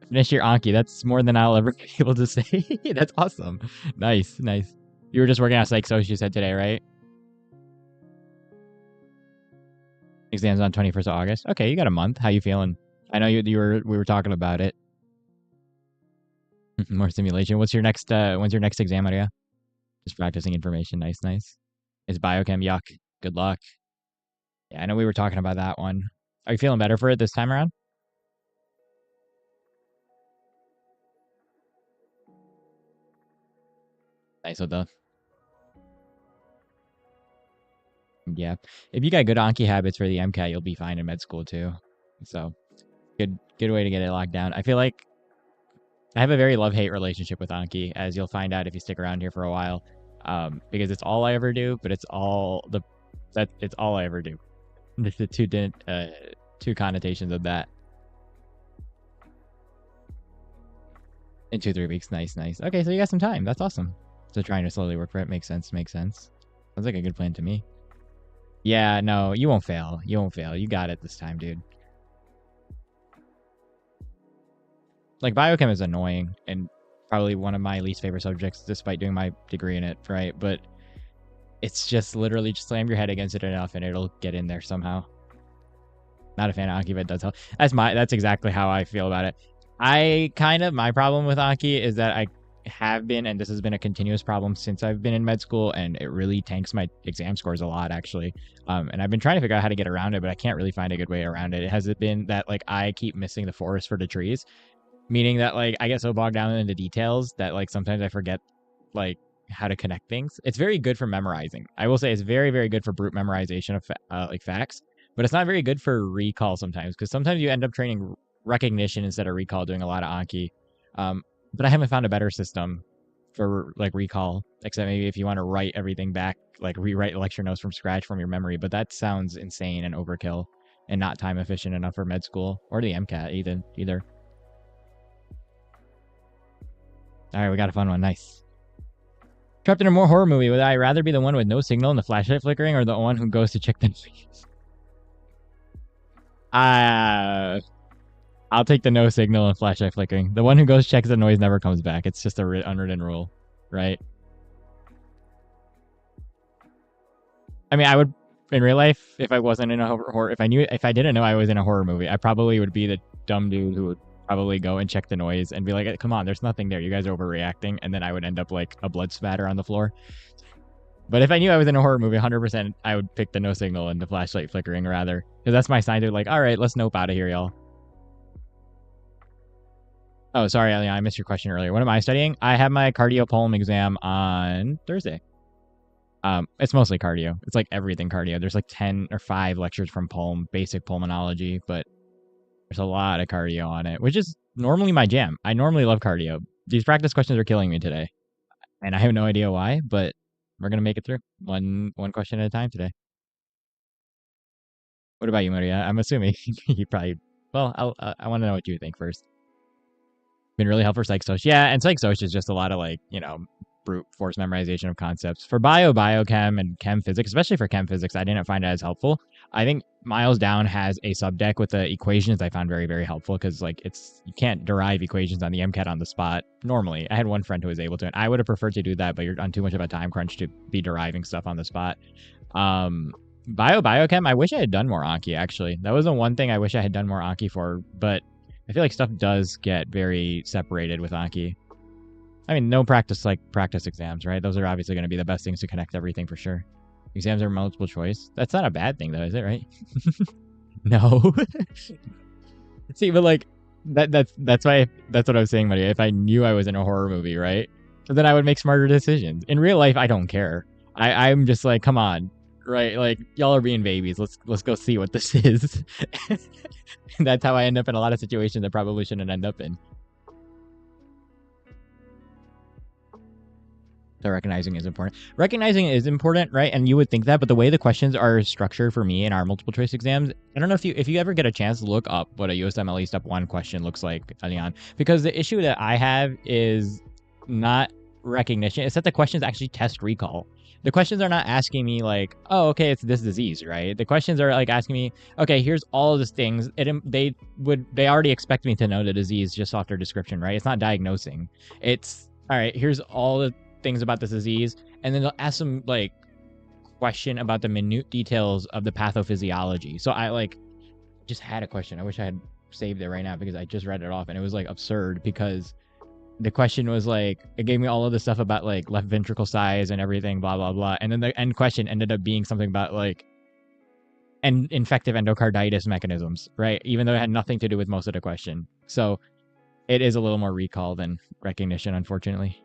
Finish your Anki. That's more than I'll ever be able to say. That's awesome. Nice. You were just working on Psych Social, you said today, right? Exams on 21st of August. Okay, you got a month. How you feeling? I know we were talking about it. More simulation. When's your next exam, Maria? Just practicing information. Nice. Is biochem yuck? Good luck. Yeah, I know we were talking about that one. Are you feeling better for it this time around? Nice with the. Yeah. If you got good Anki habits for the MCAT, you'll be fine in med school too. So good way to get it locked down. I feel like I have a very love-hate relationship with Anki, as you'll find out if you stick around here for a while. Because it's all I ever do, but it's all I ever do. There's the two connotations of that. In 2-3 weeks. Nice. Okay, so you got some time. That's awesome. So trying to slowly work for it makes sense. Sounds like a good plan to me. Yeah, no, you won't fail. You got it this time, dude. Like, biochem is annoying and probably one of my least favorite subjects, despite doing my degree in it, right? But it's just literally just slam your head against it enough and it'll get in there somehow. Not a fan of Anki, but it does help. That's exactly how I feel about it. My problem with Anki is that I have been, and this has been a continuous problem since I've been in med school, and it really tanks my exam scores a lot, actually. And I've been trying to figure out how to get around it, but I can't really find a good way around it. Has it been that, like, I keep missing the forest for the trees? Meaning that, like, I get so bogged down in the details that, like, sometimes I forget, like, how to connect things. It's very good for memorizing. I will say it's very, very good for brute memorization of, like, facts, but it's not very good for recall sometimes, because sometimes you end up training recognition instead of recall, doing a lot of Anki. But I haven't found a better system for, like, recall, except maybe if you want to write everything back, like rewrite lecture notes from scratch from your memory. But that sounds insane and overkill and not time efficient enough for med school or the MCAT either. All right, we got a fun one. Nice. Trapped in a more horror movie, would I rather be the one with no signal and the flashlight flickering, or the one who goes to check the noise? I'll take the no signal and flashlight flickering. The one who goes checks the noise never comes back. It's just a unwritten rule, right? I mean, I would, in real life, if I wasn't in a horror, if I didn't know I was in a horror movie, I probably would be the dumb dude who would probably go and check the noise and be like, come on, there's nothing there. You guys are overreacting. And then I would end up like a blood spatter on the floor. But if I knew I was in a horror movie, 100%, I would pick the no signal and the flashlight flickering rather. Because that's my sign to, like, all right, let's nope out of here, y'all. Oh, sorry, Alien, I missed your question earlier. What am I studying? I have my cardio pulm exam on Thursday. It's mostly cardio. It's like everything cardio. There's like 10 or 5 lectures from pulm, basic pulmonology, but there's a lot of cardio on it, which is normally my jam. I normally love cardio. These practice questions are killing me today, and I have no idea why, but we're gonna make it through one question at a time today. What about you, Maria? I'm assuming you probably. Well, I want to know what you think first. Been really helpful for Psych Social. Yeah, and Psych Social is just a lot of, like, brute force memorization of concepts. For biochem, and chem physics, especially for chem physics, I didn't find it as helpful. I think Miles Down has a subdeck with the equations I found very, very helpful because like you can't derive equations on the MCAT on the spot normally. I had one friend who was able to, and I would have preferred to do that, but you're on too much of a time crunch to be deriving stuff on the spot. Biochem, I wish I had done more Anki, actually. That was the one thing I wish I had done more Anki for, but I feel like stuff does get very separated with Anki. I mean, no practice like practice exams, right? Those are obviously going to be the best things to connect everything for sure. Exams are multiple choice. That's not a bad thing, though, is it, right? No. See, but like, that's why, that's what I was saying, buddy. If I knew I was in a horror movie, right? Then I would make smarter decisions. In real life, I don't care. I'm just like, come on, right? Like, y'all are being babies. Let's go see what this is. And that's how I end up in a lot of situations I probably shouldn't end up in. So recognizing is important. Recognizing is important, right? And you would think that, but the way the questions are structured for me in our multiple choice exams, I don't know if you ever get a chance to look up what a USMLE Step 1 question looks like, Leon. Because the issue that I have is not recognition. It's that the questions actually test recall. The questions are not asking me like, oh, okay, it's this disease, right? The questions are like asking me, okay, here's all of these things. They already expect me to know the disease just off their description, right? It's not diagnosing. It's, all right, here's all the things about this disease, and then they'll ask some like question about the minute details of the pathophysiology. So I like just had a question. I wish I had saved it right now because I just read it off and it was like absurd because the question was like, it gave me all of the stuff about like left ventricle size and everything, blah, blah, blah. And then the end question ended up being something about like infective endocarditis mechanisms, right? Even though it had nothing to do with most of the question. So it is a little more recall than recognition, unfortunately.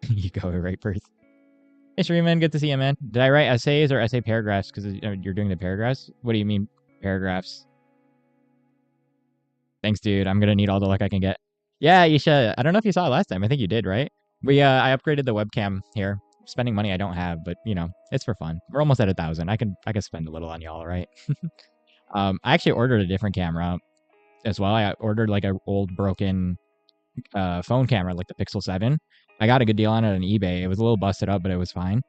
You go right first. Hey, Shreeman, good to see you, man. Did I write essays or essay paragraphs? Because you're doing the paragraphs? What do you mean, paragraphs? Thanks, dude. I'm going to need all the luck I can get. Yeah, Isha, I don't know if you saw it last time. I think you did, right? I upgraded the webcam here. Spending money I don't have, but, you know, it's for fun. We're almost at 1,000. I can spend a little on y'all, right? I actually ordered a different camera as well. I ordered, like, an old broken phone camera, like the Pixel 7. I got a good deal on it on eBay. It was a little busted up, but it was fine.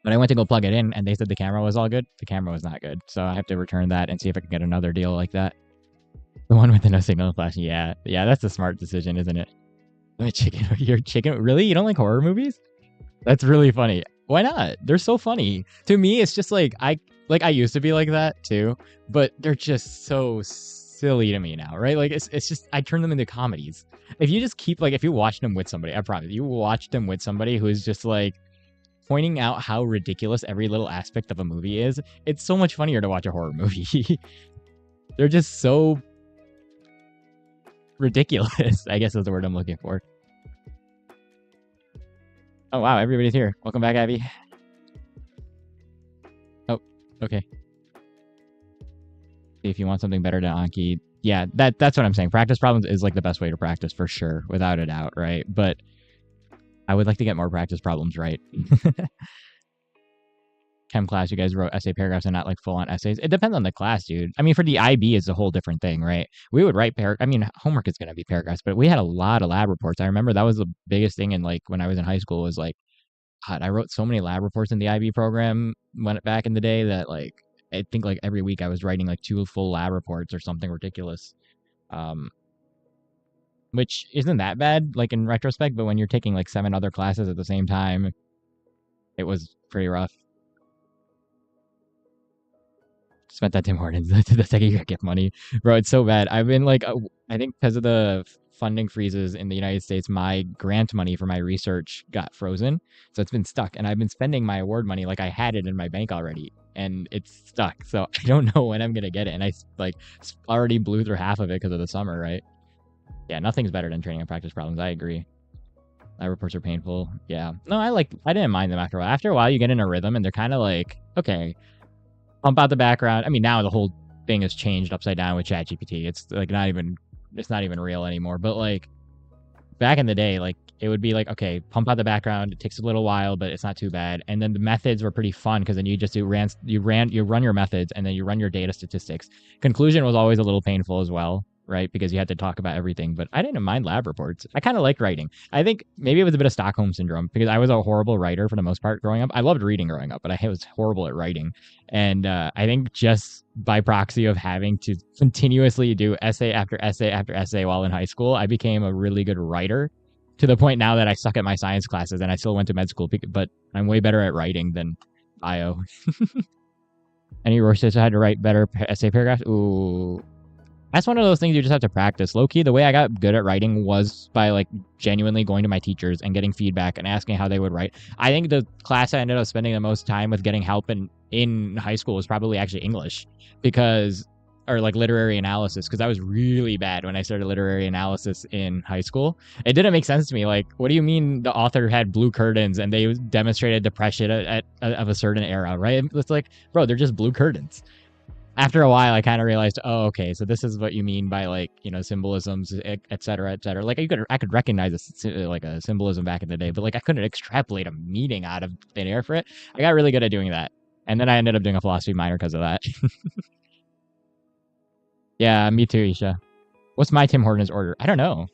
But I went to go plug it in, and they said the camera was all good. The camera was not good. So I have to return that and see if I can get another deal like that. The one with the no signal flashing. Yeah, that's a smart decision, isn't it? Your chicken? Really? You don't like horror movies? That's really funny. Why not? They're so funny. To me, it's just like, I used to be like that too, but they're just so silly to me now, right? Like, it's just, I turn them into comedies. If you just keep, like, if you watch them with somebody, I promise, you watch them with somebody who is just, like, pointing out how ridiculous every little aspect of a movie is, it's so much funnier to watch a horror movie. They're just so ridiculous, I guess is the word I'm looking for. Oh, wow, everybody's here. Welcome back, Abby. Oh, okay. If you want something better than Anki, yeah, that's what I'm saying. Practice problems is like the best way to practice for sure, without a doubt, right? But I would like to get more practice problems right. Chem class, you guys wrote essay paragraphs and not like full-on essays. It depends on the class, dude. I mean, for the IB, it's a whole different thing, right? We would write homework is going to be paragraphs, but we had a lot of lab reports. I remember that was the biggest thing in like when I was in high school was like, God, I wrote so many lab reports in the IB program back in the day that like, I think like every week I was writing like 2 full lab reports or something ridiculous. Which isn't that bad, like in retrospect, but when you're taking like 7 other classes at the same time, it was pretty rough. Spent that Tim Hortons. The second you get money, bro, it's so bad. I've been like, I think because of the funding freezes in the United States, my grant money for my research got frozen, so it's been stuck. And I've been spending my award money like I had it in my bank already, and it's stuck. So I don't know when I'm gonna get it. And I like already blew through half of it because of the summer, right? Yeah, nothing's better than training and practice problems. I agree. Lab reports are painful. Yeah, no, I didn't mind them after a while. After a while, you get in a rhythm, and they're kind of like, okay. Pump out the background. I mean, now the whole thing has changed upside down with ChatGPT. It's like it's not even real anymore. But like back in the day, like it would be like, okay, pump out the background. It takes a little while, but it's not too bad. And then the methods were pretty fun because then you just you run your methods and then you run your data statistics. Conclusion was always a little painful as well. right? Because you had to talk about everything, but I didn't mind lab reports. I kind of liked writing. I think maybe it was a bit of Stockholm syndrome because I was a horrible writer for the most part growing up. I loved reading growing up, but I was horrible at writing. And I think just by proxy of having to continuously do essay after essay after essay while in high school, I became a really good writer to the point now that I suck at my science classes and I still went to med school, but I'm way better at writing than bio. Any research I had to write better essay paragraphs? Ooh, that's one of those things you just have to practice. Low key, the way I got good at writing was by like genuinely going to my teachers and getting feedback and asking how they would write. I think the class I ended up spending the most time with getting help in high school was probably actually English or like literary analysis, because I was really bad when I started literary analysis in high school. It didn't make sense to me. Like, what do you mean the author had blue curtains and they demonstrated depression of a certain era, right? It's like, bro, they're just blue curtains. After a while, I kind of realized, oh, okay, so this is what you mean by like, symbolisms, et cetera, et cetera. Like I could recognize a symbolism back in the day, but like I couldn't extrapolate a meaning out of thin air for it. I got really good at doing that, and then I ended up doing a philosophy minor because of that. Yeah, me too, Isha. What's my Tim Hortons order? I don't know.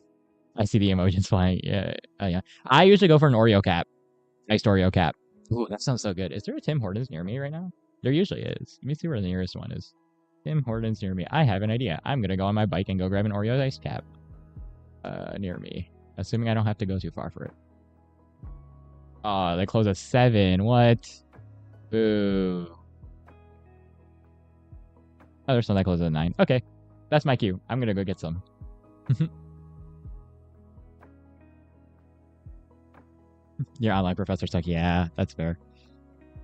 I see the emojis flying. Yeah, yeah. I usually go for an Oreo cap, iced Oreo cap. Ooh, that sounds so good. Is there a Tim Hortons near me right now? There usually is. Let me see where the nearest one is. Tim Hortons near me. I have an idea. I'm going to go on my bike and go grab an Oreo ice cap near me. Assuming I don't have to go too far for it. Oh, they close at 7. What? Boo. Oh, there's some that closes at 9. Okay. That's my cue. I'm going to go get some. Your online professor's like, yeah, that's fair.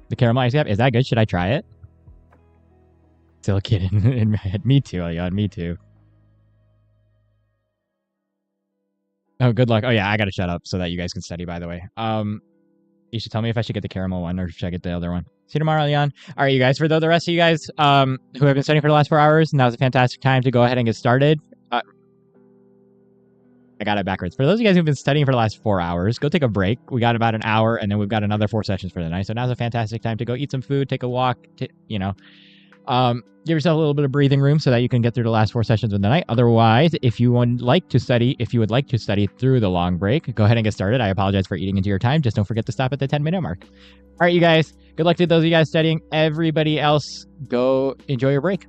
The caramel ice cap, is that good? Should I try it? Still kidding in my head. Me too, Leon. Me too. Oh, good luck. Oh yeah, I gotta shut up so that you guys can study, by the way. You should tell me if I should get the caramel one or should I get the other one. See you tomorrow, Leon. All right, you guys, for the rest of you guys who have been studying for the last 4 hours, now's a fantastic time to go ahead and get started. I got it backwards. For those of you guys who've been studying for the last 4 hours, go take a break. We got about an hour, and then we've got another 4 sessions for the night. So now's a fantastic time to go eat some food, take a walk, give yourself a little bit of breathing room so that you can get through the last 4 sessions of the night. Otherwise, if you would like to study through the long break, go ahead and get started. I apologize for eating into your time. Just don't forget to stop at the 10-minute mark. All right, you guys. Good luck to those of you guys studying. Everybody else, go enjoy your break.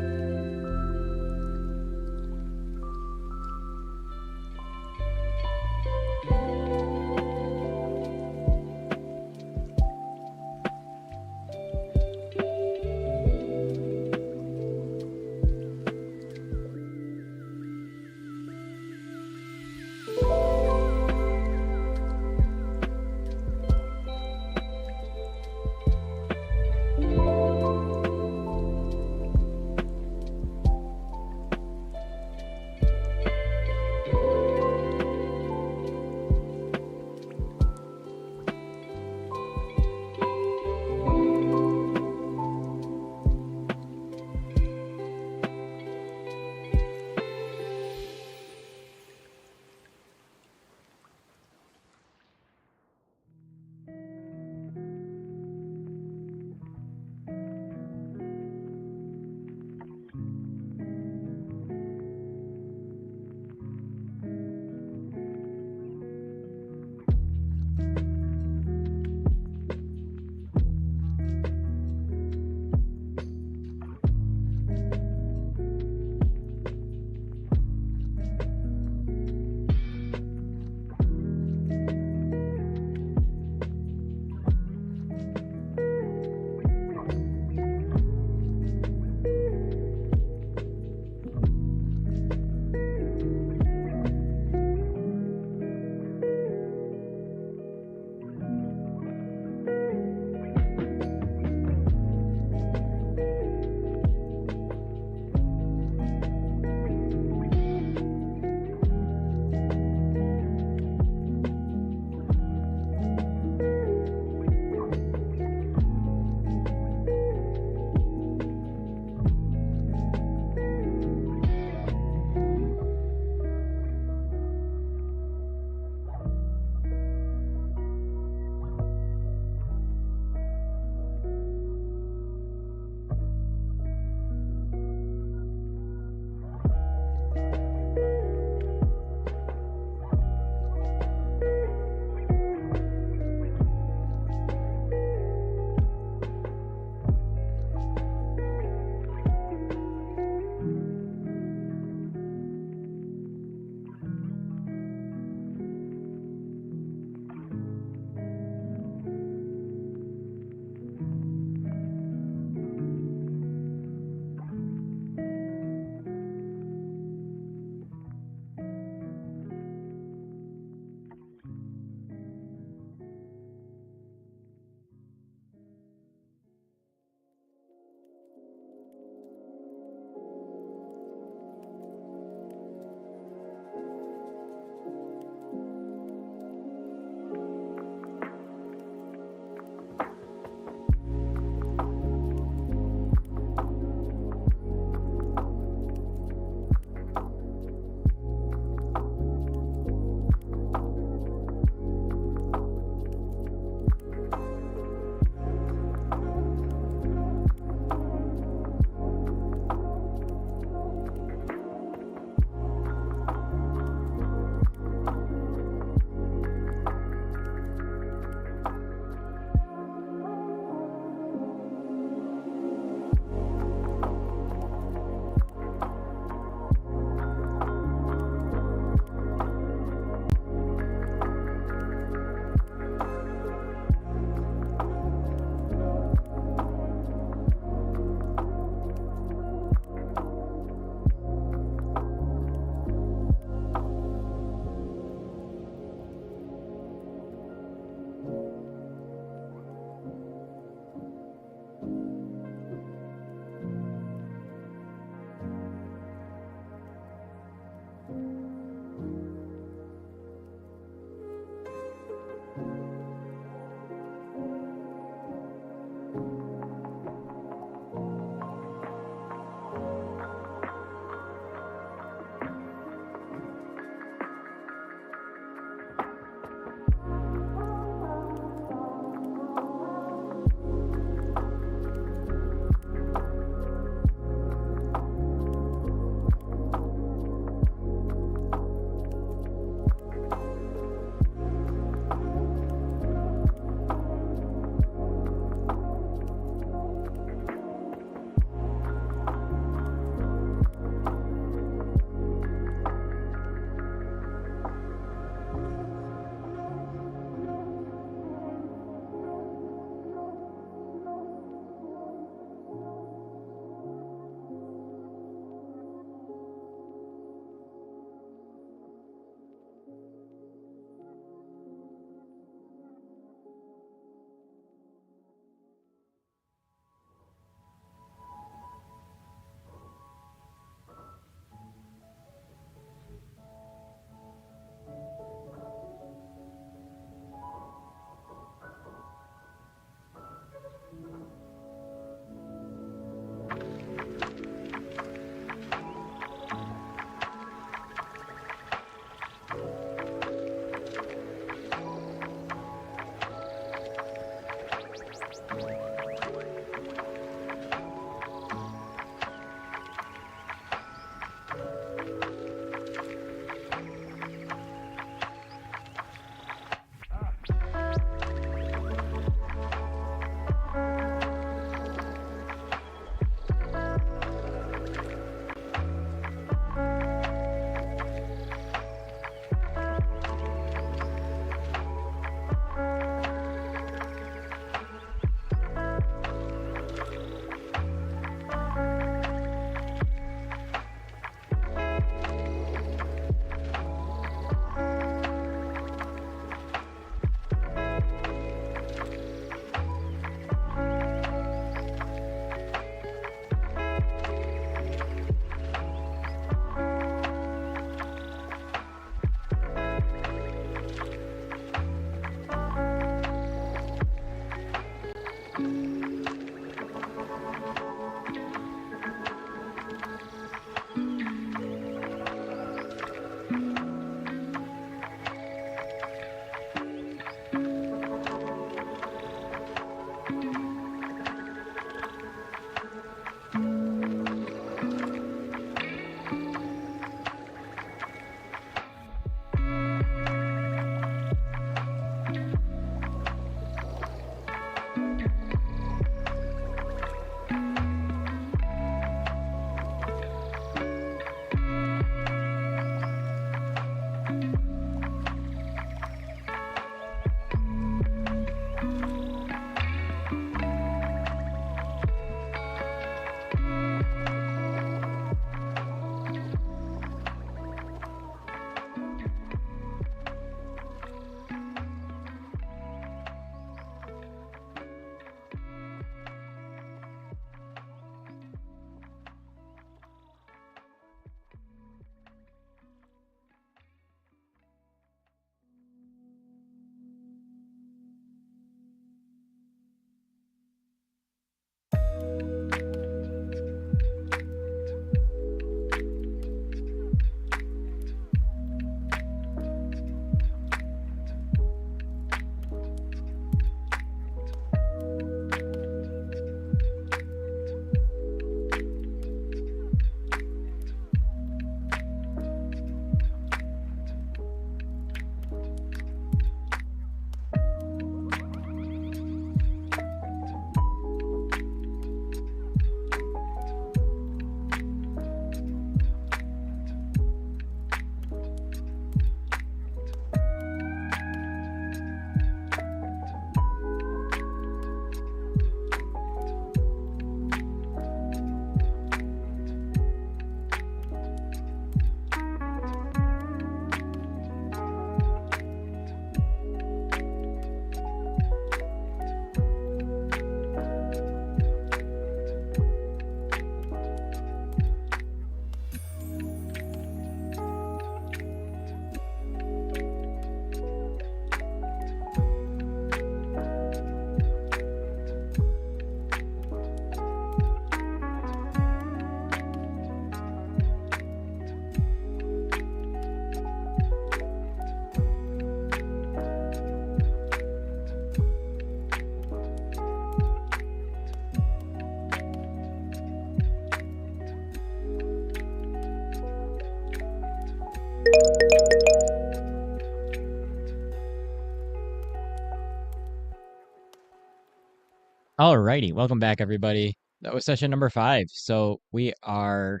Alrighty, welcome back, everybody. That was session number 5. So we are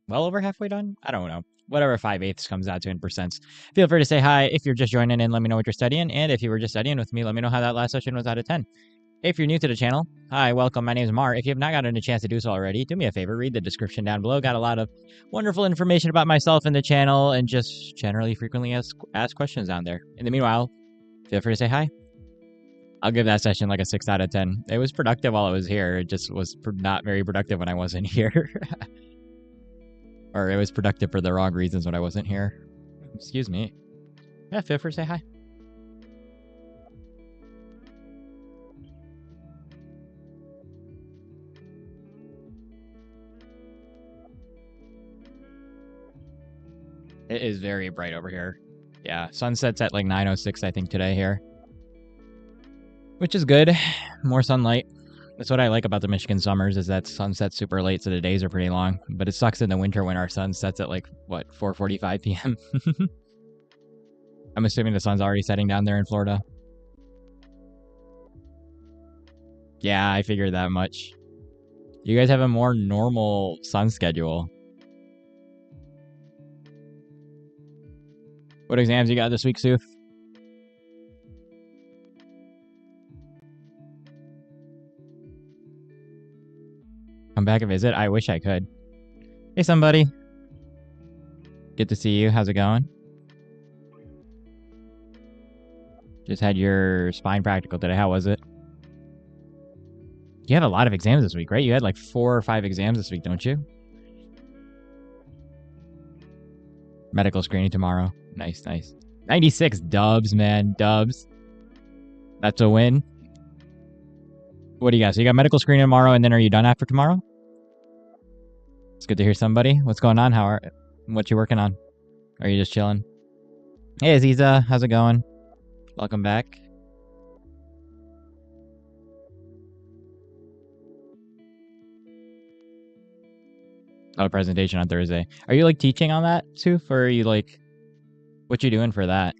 well over halfway done. I don't know. Whatever 5/8 comes out to in percents. Feel free to say hi if you're just joining in. Let me know what you're studying, and if you were just studying with me, let me know how that last session was out of 10. If you're new to the channel, hi, welcome. My name is Mar. If you have not gotten a chance to do so already, do me a favor, read the description down below. Got a lot of wonderful information about myself and the channel, and just generally frequently ask questions down there. In the meanwhile, feel free to say hi. I'll give that session like a 6 out of 10. It was productive while I was here. It just was not very productive when I wasn't here. Or it was productive for the wrong reasons when I wasn't here. Excuse me. Yeah, feel free to say hi. It is very bright over here. Yeah, sunset's at like 9:06, I think, today here. Which is good. More sunlight. That's what I like about the Michigan summers, is that sunset's super late, so the days are pretty long. But it sucks in the winter when our sun sets at like, what, 4:45 p.m.? I'm assuming the sun's already setting down there in Florida. Yeah, I figured that much. You guys have a more normal sun schedule. What exams you got this week, Soof? Come back and visit? I wish I could. Hey, somebody. Good to see you. How's it going? Just had your spine practical today. How was it? You have a lot of exams this week, right? You had like 4 or 5 exams this week, don't you? Medical screening tomorrow. Nice, nice. 96 dubs, man. Dubs. That's a win. What do you got? So you got medical screening tomorrow, and then are you done after tomorrow? It's good to hear somebody. What's going on? What you working on? Are you just chilling? Hey, Aziza. How's it going? Welcome back. a presentation on Thursday. Are you like teaching on that, Suf, or are you like, what you doing for that?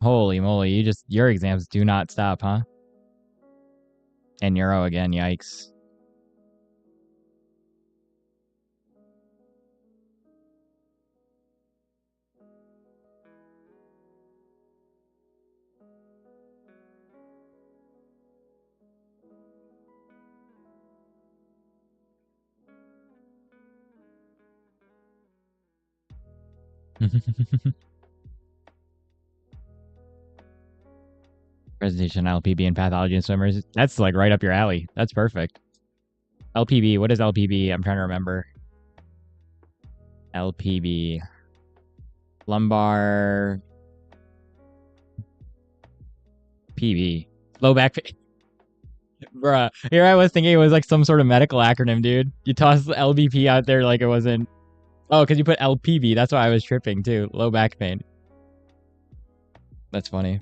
Holy moly, your exams do not stop, huh? And Neuro again, yikes. Presentation LPB and pathology and swimmers. That's like right up your alley. That's perfect. LPB, what is LPB? I'm trying to remember. LPB. Lumbar PB. Low back pain. Bruh. Here I was thinking it was like some sort of medical acronym, dude. You tossed LBP out there like it wasn't. Oh, because you put LPB. That's why I was tripping too. Low back pain. That's funny.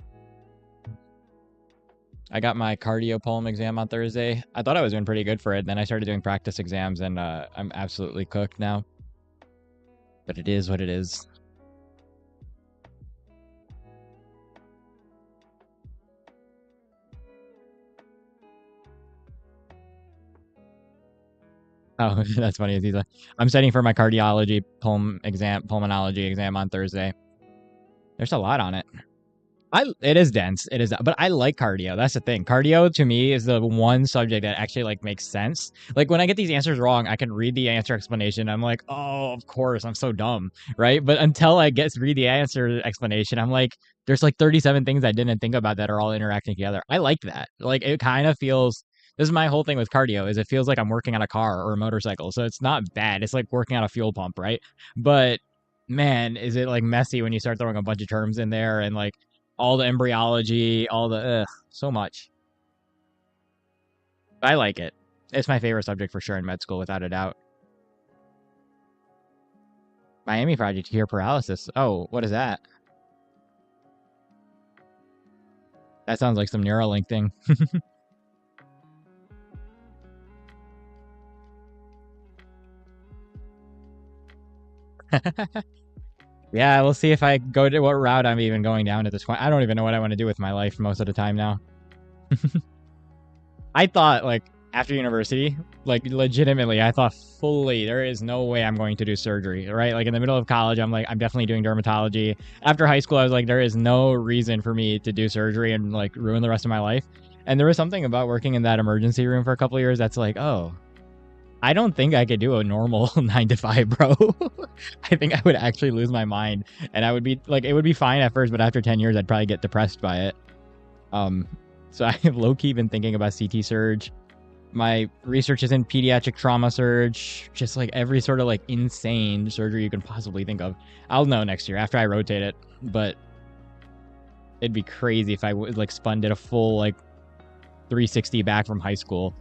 I got my cardio poem exam on Thursday. I thought I was doing pretty good for it. Then I started doing practice exams and I'm absolutely cooked now. But it is what it is. Oh, that's funny. Aziza. I'm studying for my cardiology pulmonology exam on Thursday. There's a lot on it. It is dense. It is, but I like cardio. That's the thing. Cardio to me is the one subject that actually like makes sense. Like when I get these answers wrong, I can read the answer explanation. I'm like, oh, of course, I'm so dumb, right? But until I read the answer explanation, I'm like, there's like 37 things I didn't think about that are all interacting together. I like that. Like it kind of feels. This is my whole thing with cardio is it feels like I'm working on a car or a motorcycle. So it's not bad. It's like working on a fuel pump, right? But man, is it like messy when you start throwing a bunch of terms in there and like all the embryology, all the so much. I like it. It's my favorite subject for sure in med school, without a doubt. Miami Project, hear paralysis. Oh, what is that? That sounds like some Neuralink thing. Yeah, we'll see if I go to what route I'm even going down at this point. I don't even know what I want to do with my life most of the time now. I thought like after university, like legitimately, I thought fully there is no way I'm going to do surgery, right? Like in the middle of college, I'm like, I'm definitely doing dermatology. After high school, I was like, there is no reason for me to do surgery and like ruin the rest of my life. And there was something about working in that emergency room for a couple of years that's like, oh, I don't think I could do a normal 9 to 5, bro. I think I would actually lose my mind and I would be like, it would be fine at first, but after 10 years, I'd probably get depressed by it. Um, so I have low-key been thinking about CT surge. My research is in pediatric trauma surge, just like every sort of like insane surgery you can possibly think of. I'll know next year after I rotate it, but it'd be crazy if I would like did a full like 360 back from high school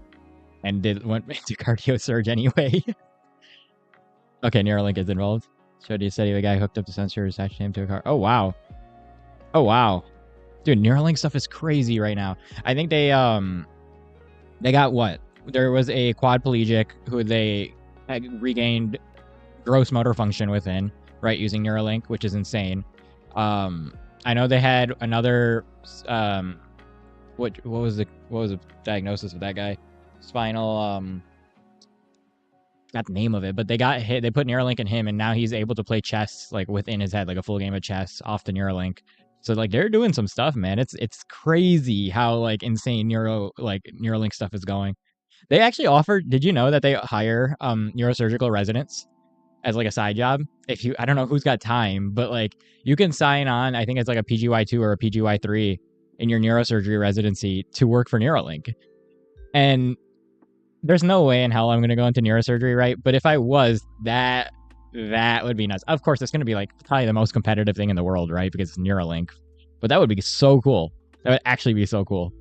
and went into cardio surge anyway. Okay, Neuralink is involved. Showed you a study of a guy hooked up the sensor, attached him to a car. Oh wow. Oh wow. Dude, Neuralink stuff is crazy right now. I think they got what? There was a quadplegic who they regained gross motor function within, right, using Neuralink, which is insane. I know they had another what was the diagnosis of that guy? Spinal got the name of it, but they got hit. They put Neuralink in him, and now he's able to play chess like within his head, like a full game of chess off the Neuralink. So like they're doing some stuff, man. It's crazy how like insane Neuralink stuff is going. They actually offered. Did you know that they hire neurosurgical residents as like a side job? If you, I don't know who's got time, but like you can sign on. I think it's like a PGY2 or a PGY3 in your neurosurgery residency to work for Neuralink. And there's no way in hell I'm going to go into neurosurgery, right? But if I was, that would be nuts. Of course, it's going to be like probably the most competitive thing in the world, right? Because it's Neuralink. But that would be so cool. That would actually be so cool.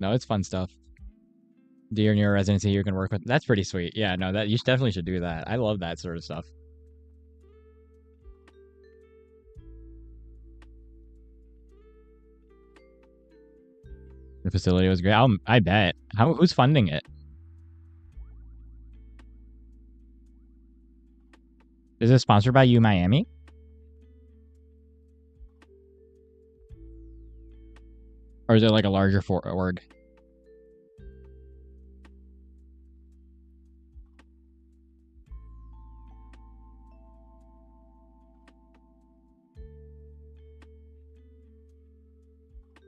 No, it's fun stuff. Do your neuro residency you can work with. That's pretty sweet. Yeah, no, that you definitely should do that. I love that sort of stuff. The facility was great. I bet. Who's funding it? Is it sponsored by U Miami? Or is it like a larger org?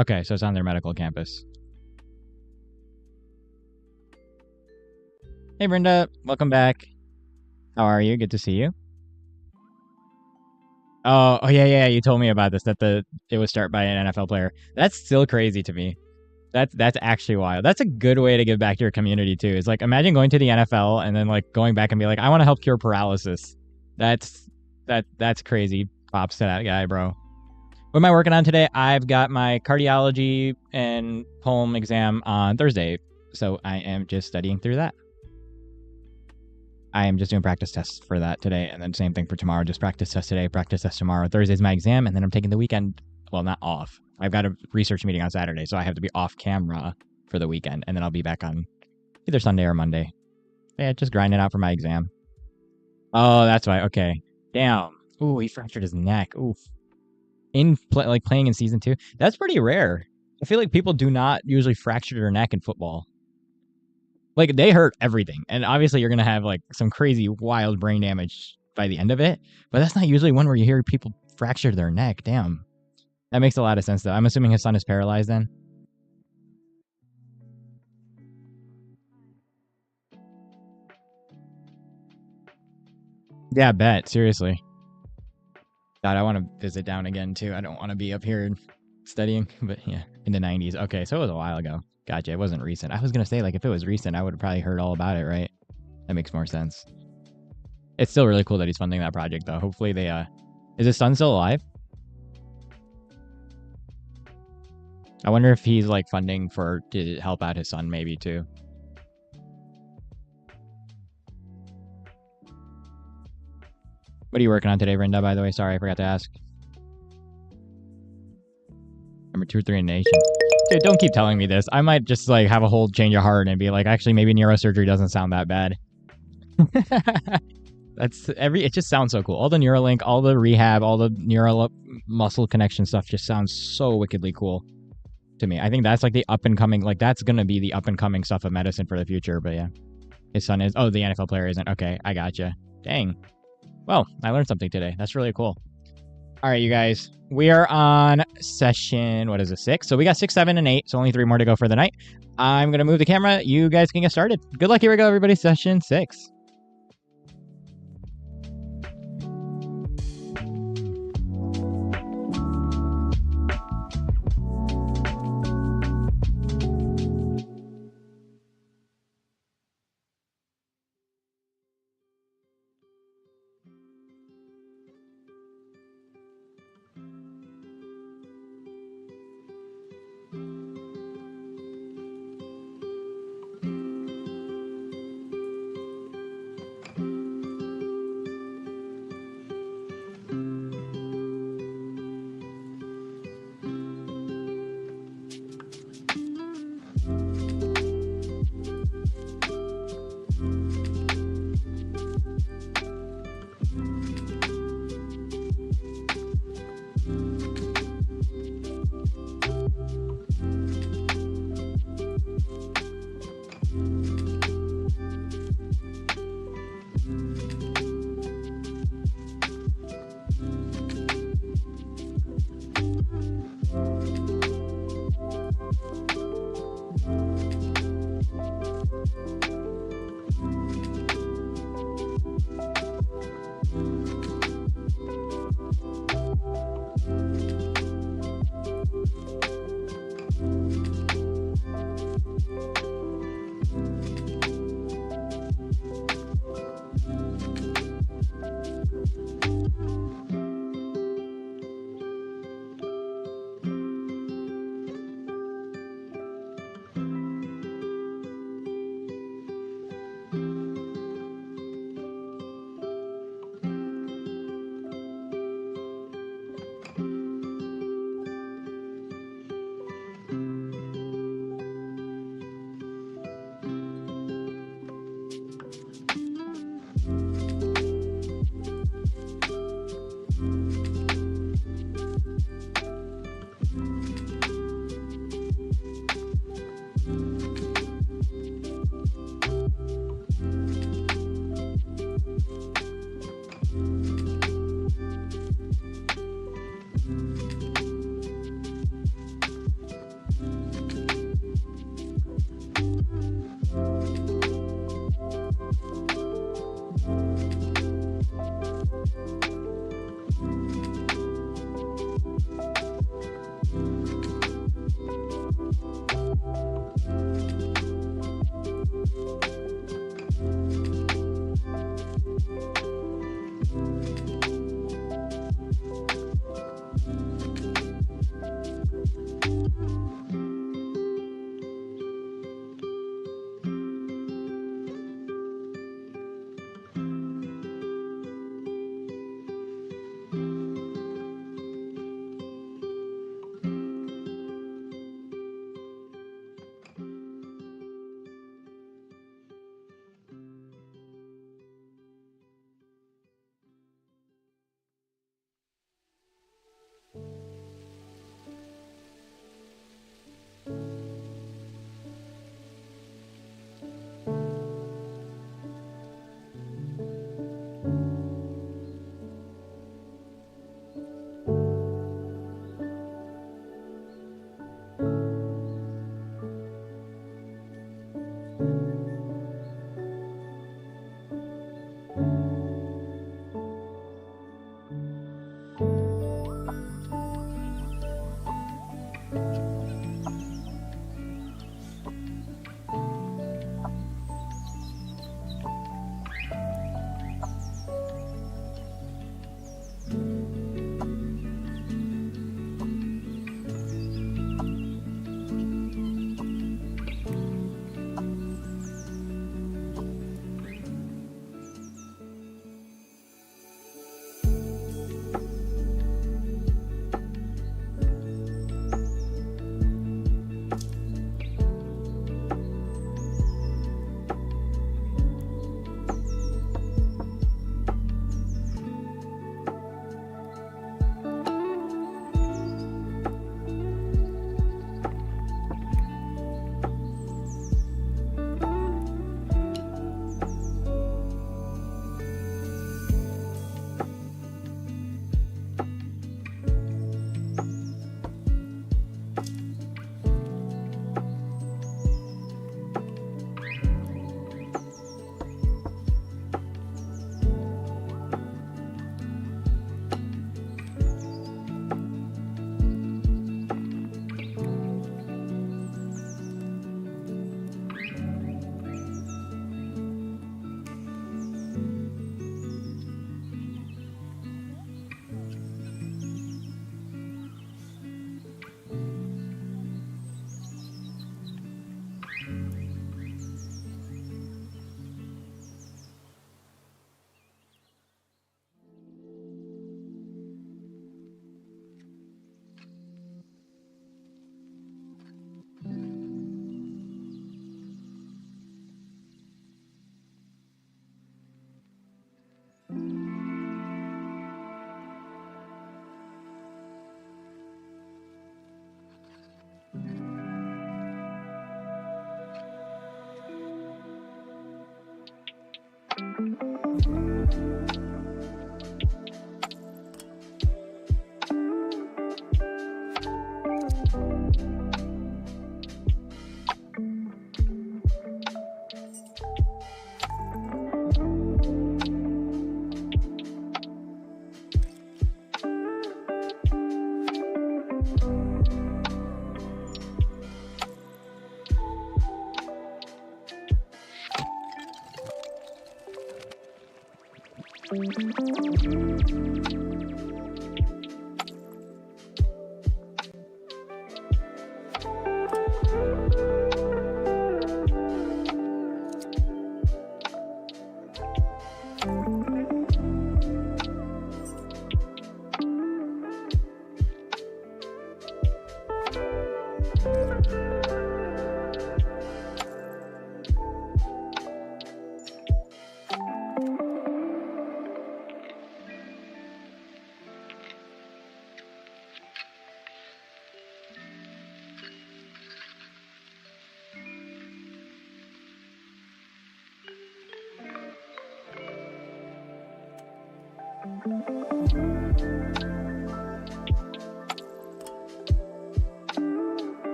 Okay, so it's on their medical campus. Hey, Brenda. Welcome back. How are you? Good to see you. Oh yeah. You told me about this, that it was start by an NFL player. That's still crazy to me. That's actually wild. That's a good way to give back to your community too. It's like, imagine going to the NFL and then like going back and be like, I want to help cure paralysis. That's crazy. Props to that guy, bro. What am I working on today? I've got my cardiology and poem exam on Thursday, so I am just studying through that. I am just doing practice tests for that today, and then same thing for tomorrow. Just practice test today, practice test tomorrow. Thursday's my exam, and then I'm taking the weekend. Well, not off. I've got a research meeting on Saturday, so I have to be off camera for the weekend, and then I'll be back on either Sunday or Monday. Yeah, just grinding out for my exam. Oh, that's why. Okay. Damn. Ooh, he fractured his neck. Oof. Playing in season 2. That's pretty rare. I feel like people do not usually fracture their neck in football. Like, they hurt everything, and obviously you're gonna have like some crazy wild brain damage by the end of it, but that's not usually one where you hear people fracture their neck. Damn. That makes a lot of sense though. I'm assuming his son is paralyzed then. Yeah, I bet. Seriously. God, I want to visit down again too. I don't want to be up here studying, but yeah, in the 90s. Okay, so it was a while ago. Gotcha. It wasn't recent. I was gonna say, like, if it was recent, I would have probably heard all about it, right? That makes more sense. It's still really cool that he's funding that project though. Hopefully they is his son still alive? I wonder if he's like funding to help out his son maybe too. What are you working on today, Brenda, by the way? Sorry, I forgot to ask. Number 2 or 3 in the nation. Dude, don't keep telling me this. I might just like have a whole change of heart and be like, actually, maybe neurosurgery doesn't sound that bad. It just sounds so cool. All the Neuralink, all the rehab, all the neural muscle connection stuff just sounds so wickedly cool to me. I think that's like the up and coming, like that's going to be the up and coming stuff of medicine for the future. But yeah, his son is, oh, the NFL player isn't. Okay, I gotcha. Dang. Well, I learned something today. That's really cool. All right, you guys, we are on session, what is it, 6? So we got 6, 7, and 8, so only 3 more to go for the night. I'm going to move the camera. You guys can get started. Good luck. Here we go, everybody. Session 6.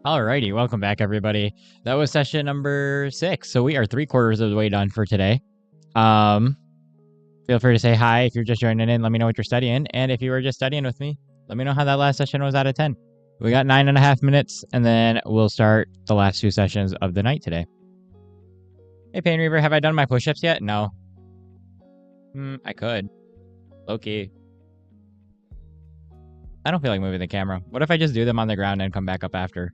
Alrighty, welcome back, everybody. That was session number 6, so we are 3/4 of the way done for today. Feel free to say hi if you're just joining in. Let me know what you're studying, and if you were just studying with me, let me know how that last session was out of 10. We got 9.5 minutes, and then we'll start the last 2 sessions of the night today. Hey, Pain Reaver, have I done my push-ups yet? No. I could. Loki. I don't feel like moving the camera. What if I just do them on the ground and come back up after?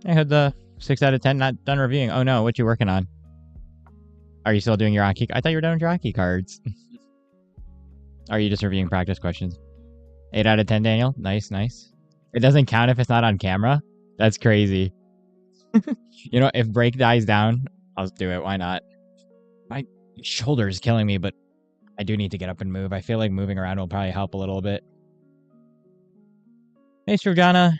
I had the 6 out of 10 not done reviewing. Oh no, what you working on? Are you still doing your Anki? I thought you were done with your Anki cards. Are you just reviewing practice questions? 8 out of 10, Daniel. Nice, nice. It doesn't count if it's not on camera? That's crazy. You know, if break dies down, I'll do it. Why not? My shoulder is killing me, but I do need to get up and move. I feel like moving around will probably help a little bit. Hey, Strujana.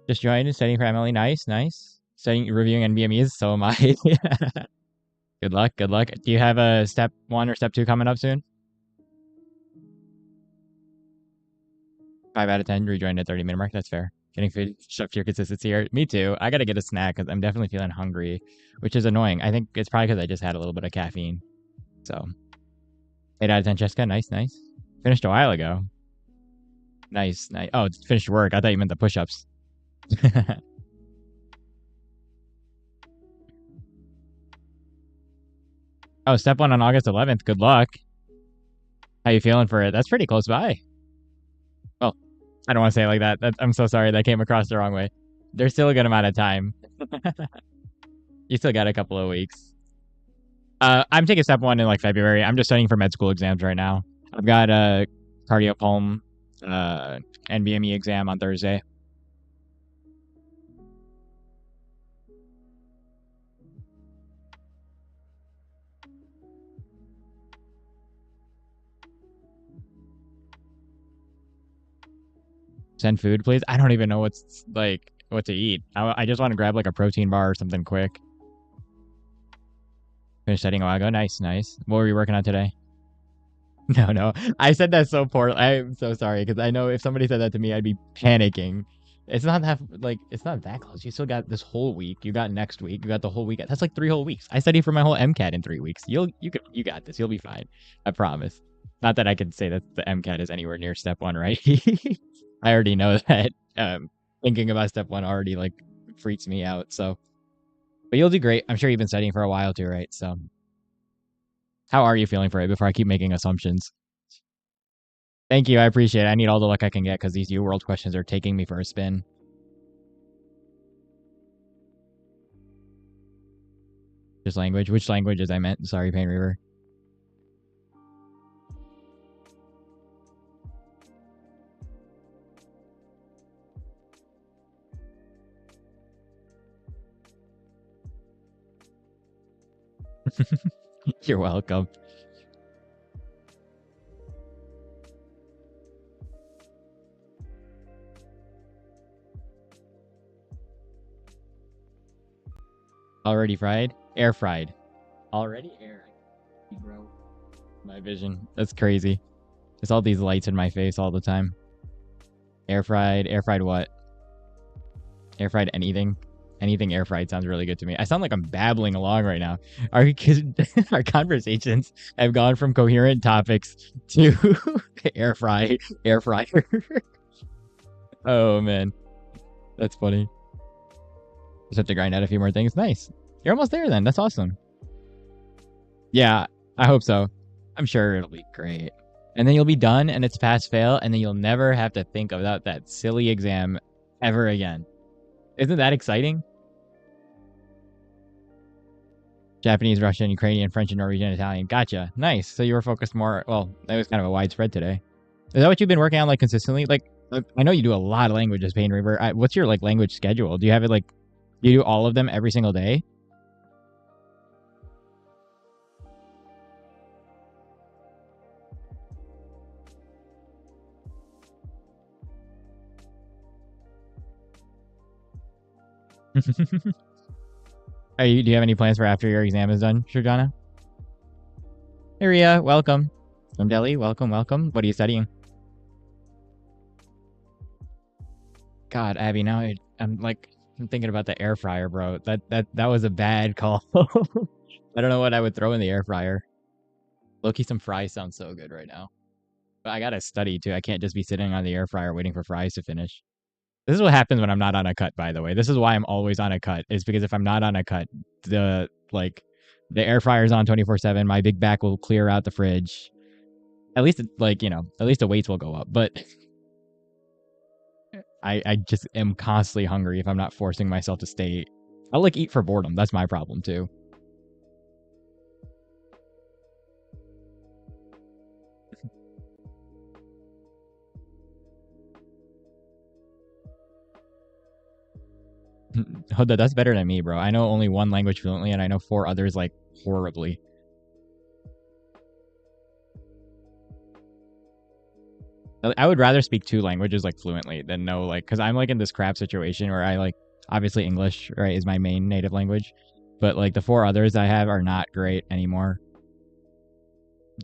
Just joined, studying for Emily. Nice, nice. Studying, reviewing NBMEs, so am I. Good luck, good luck. Do you have a step 1 or step 2 coming up soon? 5 out of 10, rejoined at 30-minute mark. That's fair. Getting food up to your consistency here. Me too. I gotta get a snack because I'm definitely feeling hungry, which is annoying. I think it's probably because I just had a little bit of caffeine. So, 8 out of 10, Jessica. Nice, nice. Finished a while ago. Nice, nice. Oh, it's finished work. I thought you meant the push-ups. Oh, step 1 on August 11th. Good luck. How you feeling for it? That's pretty close by. Well, I don't want to say it like that. I'm so sorry. That came across the wrong way. There's still a good amount of time. You still got a couple of weeks. I'm taking step 1 in like February. I'm just studying for med school exams right now. I've got a cardiopulm NBME exam on Thursday. Send food, please. I don't even know what to eat. I just want to grab like a protein bar or something quick. Finished studying a while ago. Nice, nice. What were you working on today? No. I said that so poorly. I'm so sorry because I know if somebody said that to me, I'd be panicking. It's not that close. You still got this whole week. You got next week. You got the whole week. That's like 3 whole weeks. I studied for my whole MCAT in 3 weeks. You got this. You'll be fine. I promise. Not that I could say that the MCAT is anywhere near step 1, right? I already know that. Thinking about step 1 already like freaks me out. So, but you'll do great. I'm sure you've been studying for a while too, right? So, how are you feeling for it before I keep making assumptions? Thank you. I appreciate it. I need all the luck I can get because these U World questions are taking me for a spin. Just language. Which languages I meant? Sorry, Pain Reaver. You're welcome. Already fried? Air fried. Already air. Bro. My vision. That's crazy. There's all these lights in my face all the time. Air fried. Air fried what? Air fried anything? Anything air fried sounds really good to me. I sound like I'm babbling along right now. Our conversations have gone from coherent topics to air fryer. Oh man, that's funny. Just have to grind out a few more things. Nice. You're almost there then. That's awesome. Yeah, I hope so. I'm sure it'll be great. And then you'll be done and it's pass fail, and then you'll never have to think about that silly exam ever again. Isn't that exciting? Japanese, Russian, Ukrainian, French, and Norwegian, Italian. Gotcha. Nice. So you were focused more. Well, that was kind of a widespread today. Is that what you've been working on like consistently? Like, I know you do a lot of languages, Pain Reaver. What's your like language schedule? Do you have it like, do you do all of them every single day? Do you have any plans for after your exam is done, Shurjana? Hey, Ria, welcome. From Delhi, welcome, welcome. What are you studying? God, Abby, now I'm thinking about the air fryer, bro. That was a bad call. I don't know what I would throw in the air fryer. Loki, some fries sounds so good right now. But I gotta study too. I can't just be sitting on the air fryer waiting for fries to finish. This is what happens when I'm not on a cut, by the way. This is why I'm always on a cut, is because if I'm not on a cut, the the air fryer's on 24/7. My big back will clear out the fridge. At least at least the weights will go up. But I just am constantly hungry if I'm not forcing myself to stay. I'll eat for boredom. That's my problem too. Hoda, that's better than me, bro. I know only one language fluently, and I know 4 others horribly. I would rather speak 2 languages fluently than know because I'm in this crap situation where I obviously English, right, is my main native language, but the 4 others I have are not great anymore.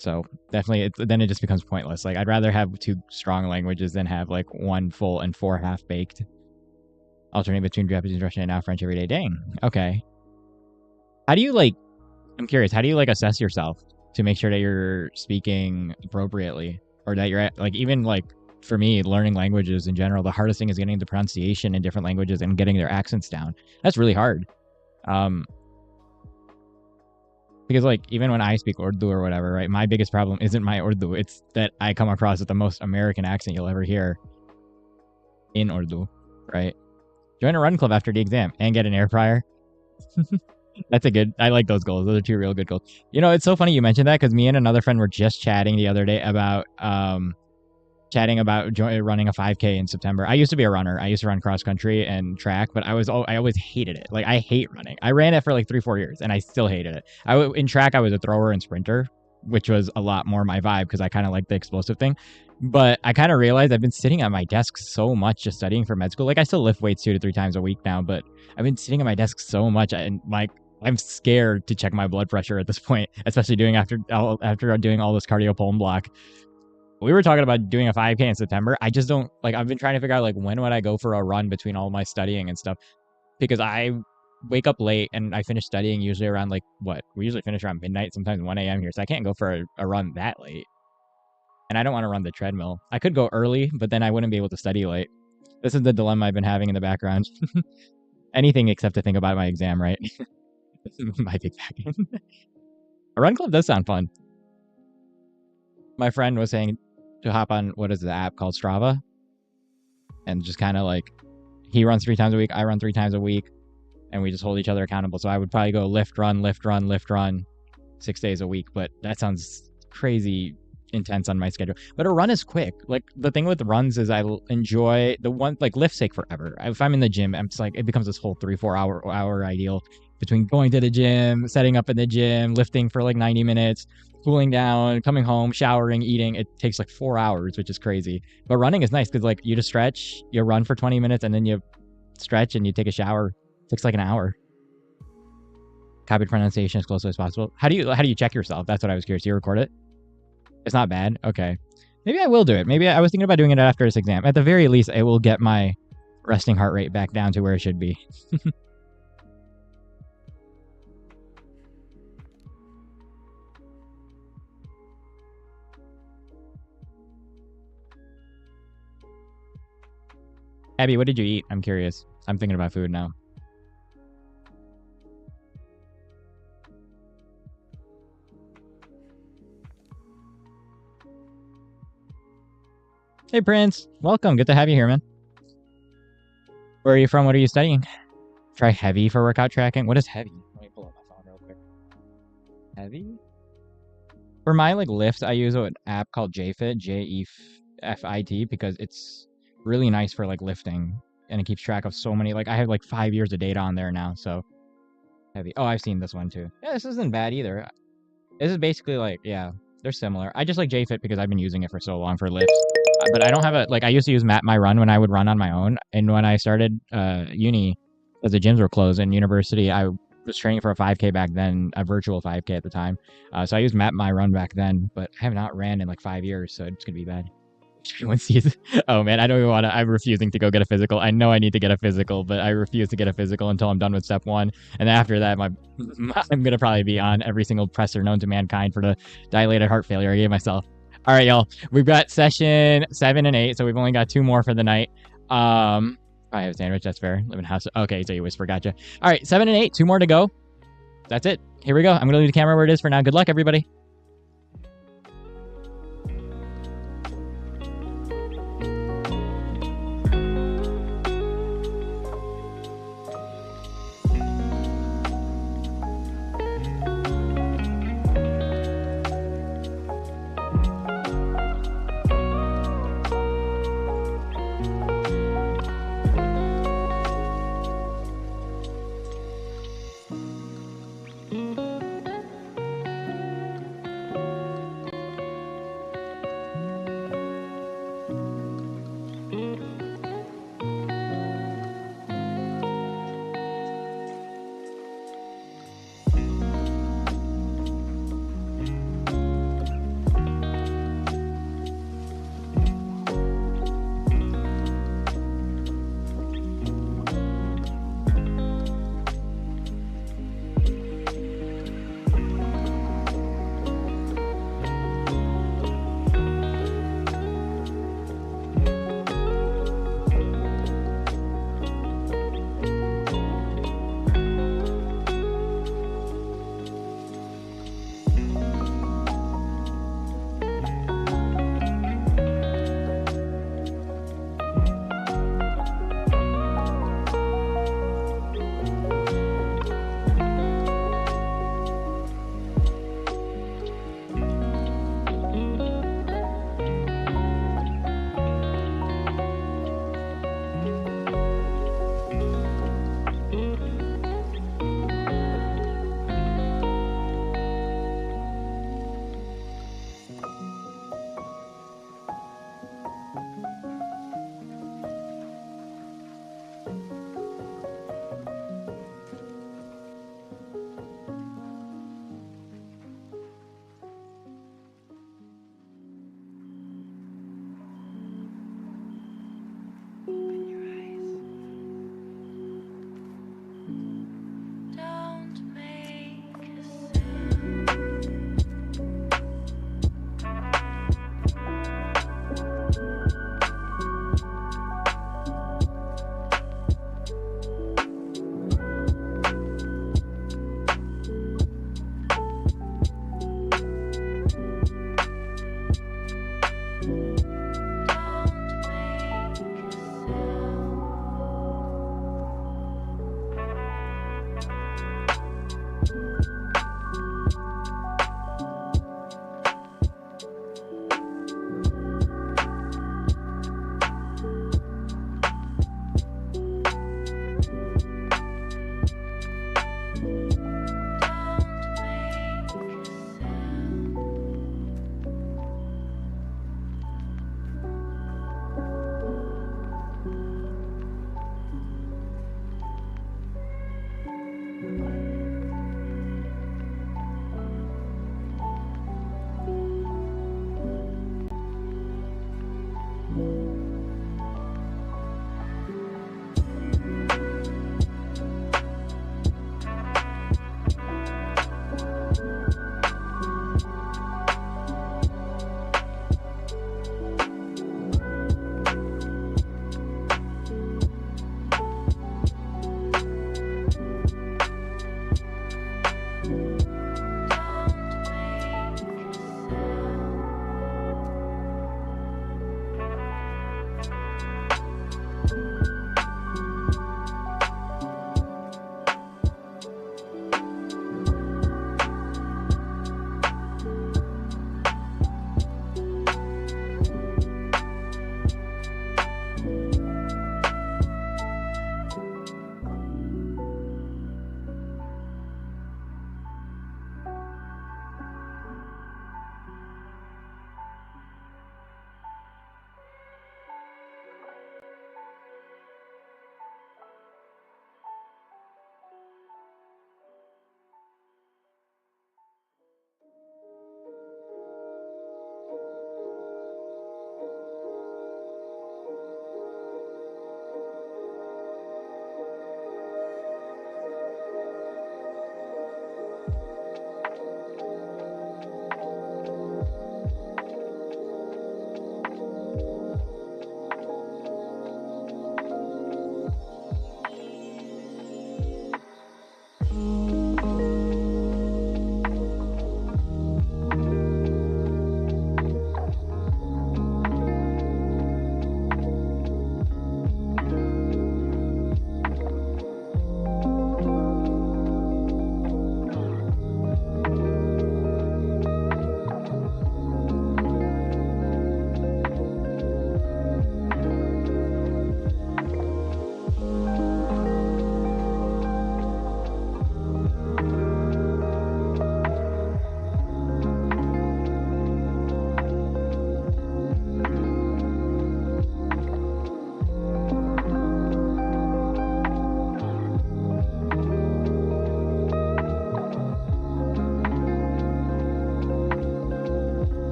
So definitely, then it just becomes pointless. I'd rather have 2 strong languages than have 1 full and 4 half baked. Alternate between Japanese, Russian, and now French every day. Dang. Okay. How do you I'm curious. How do you assess yourself to make sure that you're speaking appropriately, or that you're even for me, learning languages in general, the hardest thing is getting the pronunciation in different languages and getting their accents down. That's really hard. Because even when I speak Urdu or whatever, right, my biggest problem isn't my Urdu. It's that I come across with the most American accent you'll ever hear in Urdu, right? Join a run club after the exam and get an air fryer. I like those goals. Those are 2 real good goals. It's so funny you mentioned that because me and another friend were just chatting the other day about running a 5K in September. I used to be a runner. I used to run cross country and track, but I always hated it. I hate running. I ran it for 3-4 years and I still hated it. In track, I was a thrower and sprinter, which was a lot more my vibe because I kind of like the explosive thing. But I kind of realized I've been sitting at my desk so much just studying for med school. I still lift weights 2 to 3 times a week now, but I've been sitting at my desk so much and I'm scared to check my blood pressure at this point, especially after doing all this cardio pulm block. We were talking about doing a 5K in September. I just don't I've been trying to figure out when would I go for a run between all my studying and stuff, because I wake up late and I finish studying usually around we usually finish around midnight, sometimes 1 a.m. here, so I can't go for a run that late. And I don't want to run the treadmill. I could go early, but then I wouldn't be able to study late. This is the dilemma I've been having in the background. Anything except to think about my exam, right? My big back. A run club does sound fun. My friend was saying to hop on, what is the app called, Strava? And just kind of he runs 3 times a week, I run 3 times a week, and we just hold each other accountable. So I would probably go lift, run, 6 days a week, but that sounds crazy intense on my schedule. But a run is quick. The thing with runs is I enjoy the one, lifts take forever. If I'm in the gym, I'm just it becomes this whole 3-4 hour ideal between going to the gym, setting up in the gym, lifting for 90 minutes, cooling down, coming home, showering, eating. It takes 4 hours, which is crazy. But running is nice because you just stretch, you run for 20 minutes, and then you stretch and you take a shower. It takes an hour. Copied pronunciation as close as possible. How do you check yourself? That's what I was curious. Do you record it? It's not bad. Okay. Maybe I will do it. Maybe I was thinking about doing it after this exam. At the very least, it will get my resting heart rate back down to where it should be. Abby, what did you eat? I'm curious. I'm thinking about food now. Hey, Prince. Welcome. Good to have you here, man. Where are you from? What are you studying? Try heavy for workout tracking. What is heavy? Let me pull up my phone real quick. Heavy? For my lift, I use an app called JFit, JEFIT, because it's really nice for lifting, and it keeps track of so many. I have 5 years of data on there now. So heavy. Oh, I've seen this one too. Yeah, this isn't bad either. This is basically yeah, they're similar. I just like JFit because I've been using it for so long for lifts. But I don't have I used to use Map My Run when I would run on my own, and when I started uni, because the gyms were closed in university, I was training for a 5K back then, a virtual 5K at the time. So I used Map My Run back then, but I have not ran in like 5 years, so it's gonna be bad. Everyone sees. Oh man, I don't even want to. I'm refusing to go get a physical. I know I need to get a physical, but I refuse to get a physical until I'm done with step 1. And then after that, I'm gonna probably be on every single pressor known to mankind for the dilated heart failure I gave myself. All right, y'all. We've got session 7 and 8, so we've only got 2 more for the night. I have a sandwich. That's fair. Live in a house. Okay, so you whisper. Gotcha. All right, 7 and 8. 2 more to go. That's it. Here we go. I'm gonna leave the camera where it is for now. Good luck, everybody.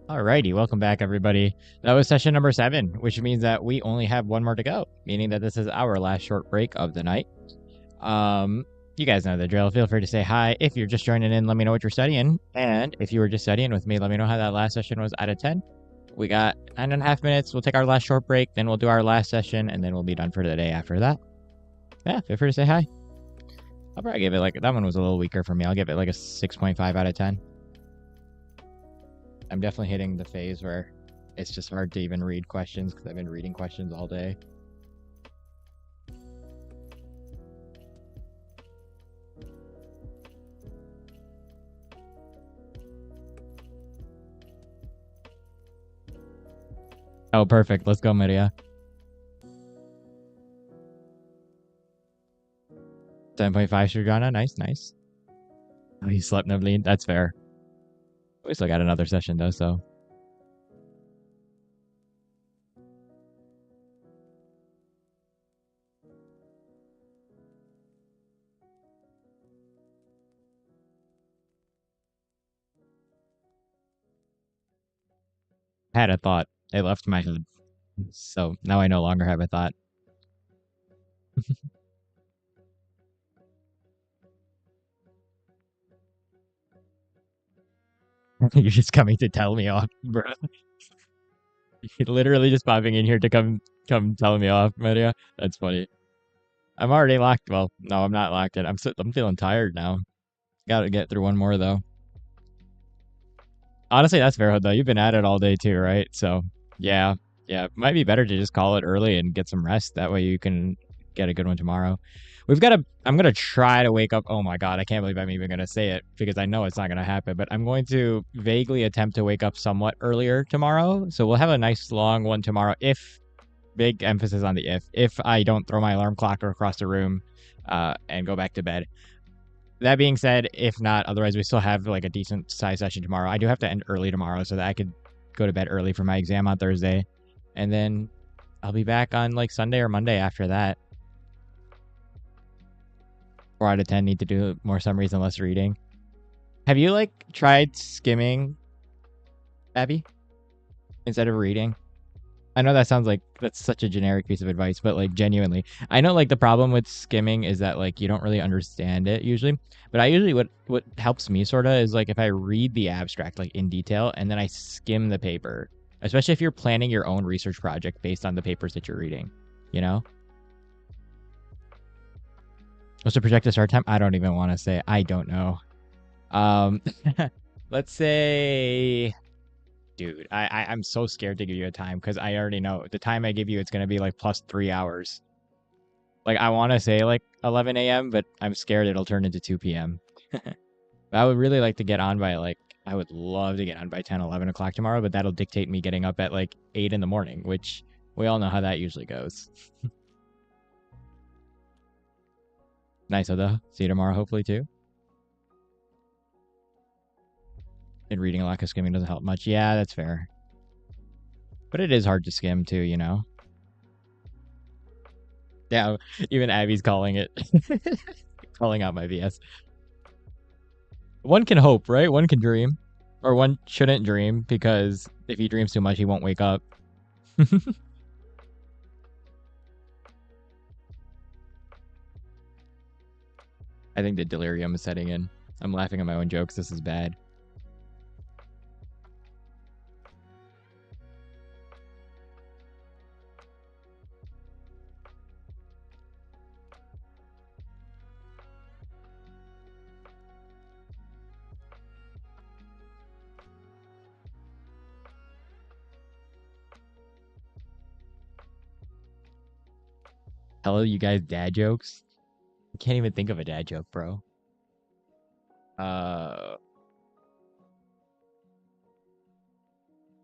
Alrighty, welcome back, everybody. That was session number 7, which means that we only have one more to go, meaning that this is our last short break of the night. You guys know the drill. Feel free to say hi. If you're just joining in, let me know what you're studying. And if you were just studying with me, let me know how that last session was out of 10. We got 9.5 minutes. We'll take our last short break, then we'll do our last session, and then we'll be done for the day after that. Yeah, feel free to say hi. I'll probably give it like, that one was a little weaker for me. I'll give it like a 6.5 out of 10. I'm definitely hitting the phase where it's just hard to even read questions because I've been reading questions all day. Oh, perfect. Let's go, Maria. 10.5 Shudrana. Nice, nice. Oh, you slept, Navleen. That's fair. We still got another session, though, so. I had a thought. It left my head. So now I no longer have a thought. You're just coming to tell me off, bro. You're literally just popping in here to come tell me off, Maria. That's funny. I'm already locked. Well, no, I'm not locked in. I'm feeling tired now. Got to get through one more though. Honestly, that's fair, though. You've been at it all day too, right? So yeah, might be better to just call it early and get some rest. That way you can get a good one tomorrow. I'm gonna try to wake up. Oh my god, I can't believe I'm even gonna say it because I know it's not gonna happen. But I'm going to vaguely attempt to wake up somewhat earlier tomorrow. So we'll have a nice long one tomorrow. If big emphasis on the if I don't throw my alarm clock across the room, and go back to bed. That being said, if not, otherwise we still have like a decent size session tomorrow. I do have to end early tomorrow so that I could go to bed early for my exam on Thursday. And then I'll be back on like Sunday or Monday after that. 4 out of 10 need to do more summaries and less reading. Have you like tried skimming, Abby, instead of reading? I know that sounds like that's such a generic piece of advice, but like genuinely, I know like the problem with skimming is that like you don't really understand it usually. But I usually what helps me sort of is like if I read the abstract like in detail and then I skim the paper, especially if you're planning your own research project based on the papers that you're reading, you know? What's the projected start time? I don't even want to say. I don't know. Um, let's say, dude, I'm so scared to give you a time because I already know the time I give you, it's gonna be like plus 3 hours. Like I want to say like 11 a.m., but I'm scared it'll turn into 2 p.m. I would really like to get on by like I would love to get on by 10, 11 o'clock tomorrow, but that'll dictate me getting up at like 8 in the morning, which we all know how that usually goes. Nice though. See you tomorrow, hopefully too. And reading a lot of skimming doesn't help much. Yeah, that's fair. But it is hard to skim too, you know? Yeah, even Abby's calling it. Calling out my VS. One can hope, right? One can dream. Or one shouldn't dream because if he dreams too much, he won't wake up. I think the delirium is setting in. I'm laughing at my own jokes. This is bad. Hello, you guys, dad jokes? I can't even think of a dad joke, bro. Uh,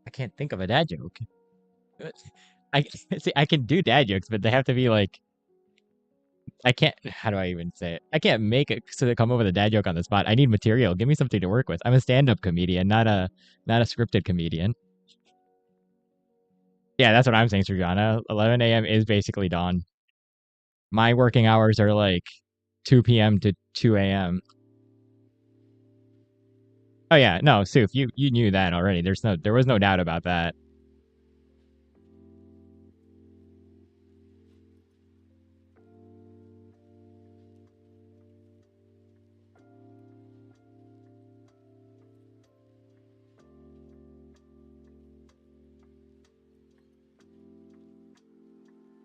I can't think of a dad joke. I see. I can do dad jokes, but they have to be like I can't. How do I even say it? I can't make it so they come up with a dad joke on the spot. I need material. Give me something to work with. I'm a stand-up comedian, not a scripted comedian. Yeah, that's what I'm saying, Sujana. 11 a.m. is basically dawn. My working hours are like 2 p.m. to 2 a.m. Oh yeah, no, Suf, you knew that already. There was no doubt about that.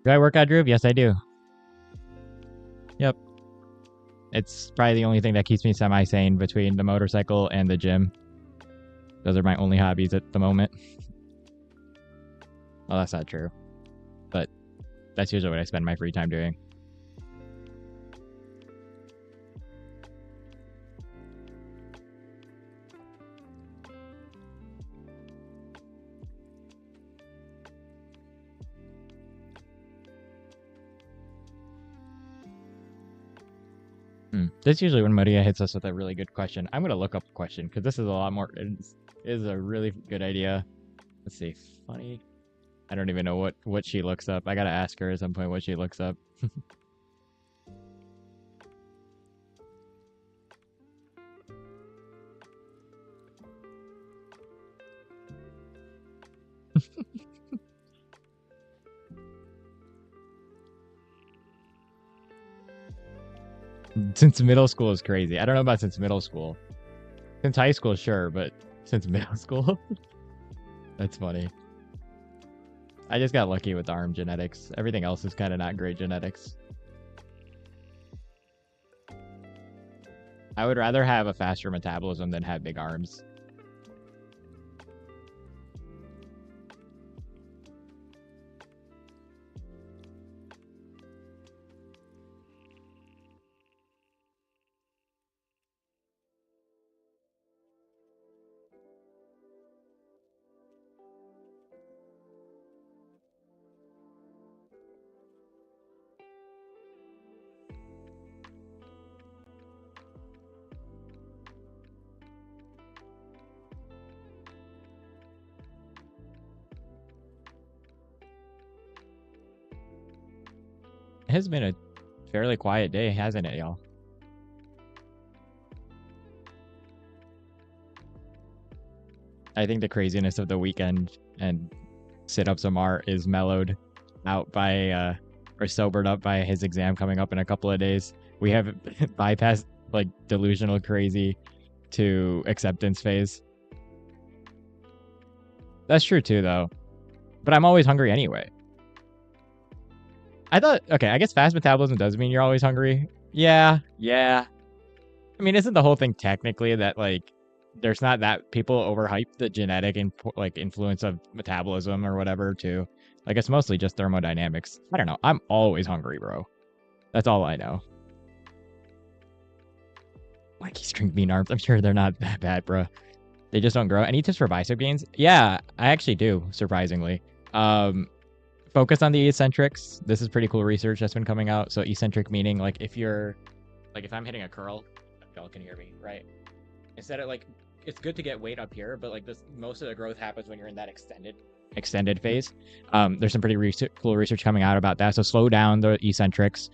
Do I work out, Drew? Yes, I do. Yep. It's probably the only thing that keeps me semi-sane between the motorcycle and the gym. Those are my only hobbies at the moment. Well, that's not true, but that's usually what I spend my free time doing. This is usually when Maria hits us with a really good question. I'm gonna look up a question because this is a lot more. Is a really good idea. Let's see. Funny. I don't even know what she looks up. I gotta ask her at some point what she looks up. Since middle school is crazy. I don't know about since middle school. Since high school, sure, but since middle school, that's funny. I just got lucky with arm genetics. Everything else is kind of not great genetics. I would rather have a faster metabolism than have big arms. It has been a fairly quiet day, hasn't it, y'all? I think the craziness of the weekend and sit-ups Amar is mellowed out by or sobered up by his exam coming up in a couple of days. We have bypassed like delusional crazy to acceptance phase. That's true too, though. But I'm always hungry anyway. I thought, okay, I guess fast metabolism does mean you're always hungry. Yeah. I mean, isn't the whole thing technically that like there's not that people overhype the genetic like influence of metabolism or whatever too? Like it's mostly just thermodynamics. I don't know. I'm always hungry, bro. That's all I know. Mikey string bean arms. I'm sure they're not that bad, bro. They just don't grow. Any tips for bicep gains? Yeah, I actually do, surprisingly. Focus on the eccentrics. This is pretty cool research that's been coming out. So eccentric meaning like if you're like if I'm hitting a curl, y'all can hear me, right? Instead of like it's good to get weight up here, but like this most of the growth happens when you're in that extended phase. There's some pretty cool research coming out about that. So slow down the eccentrics.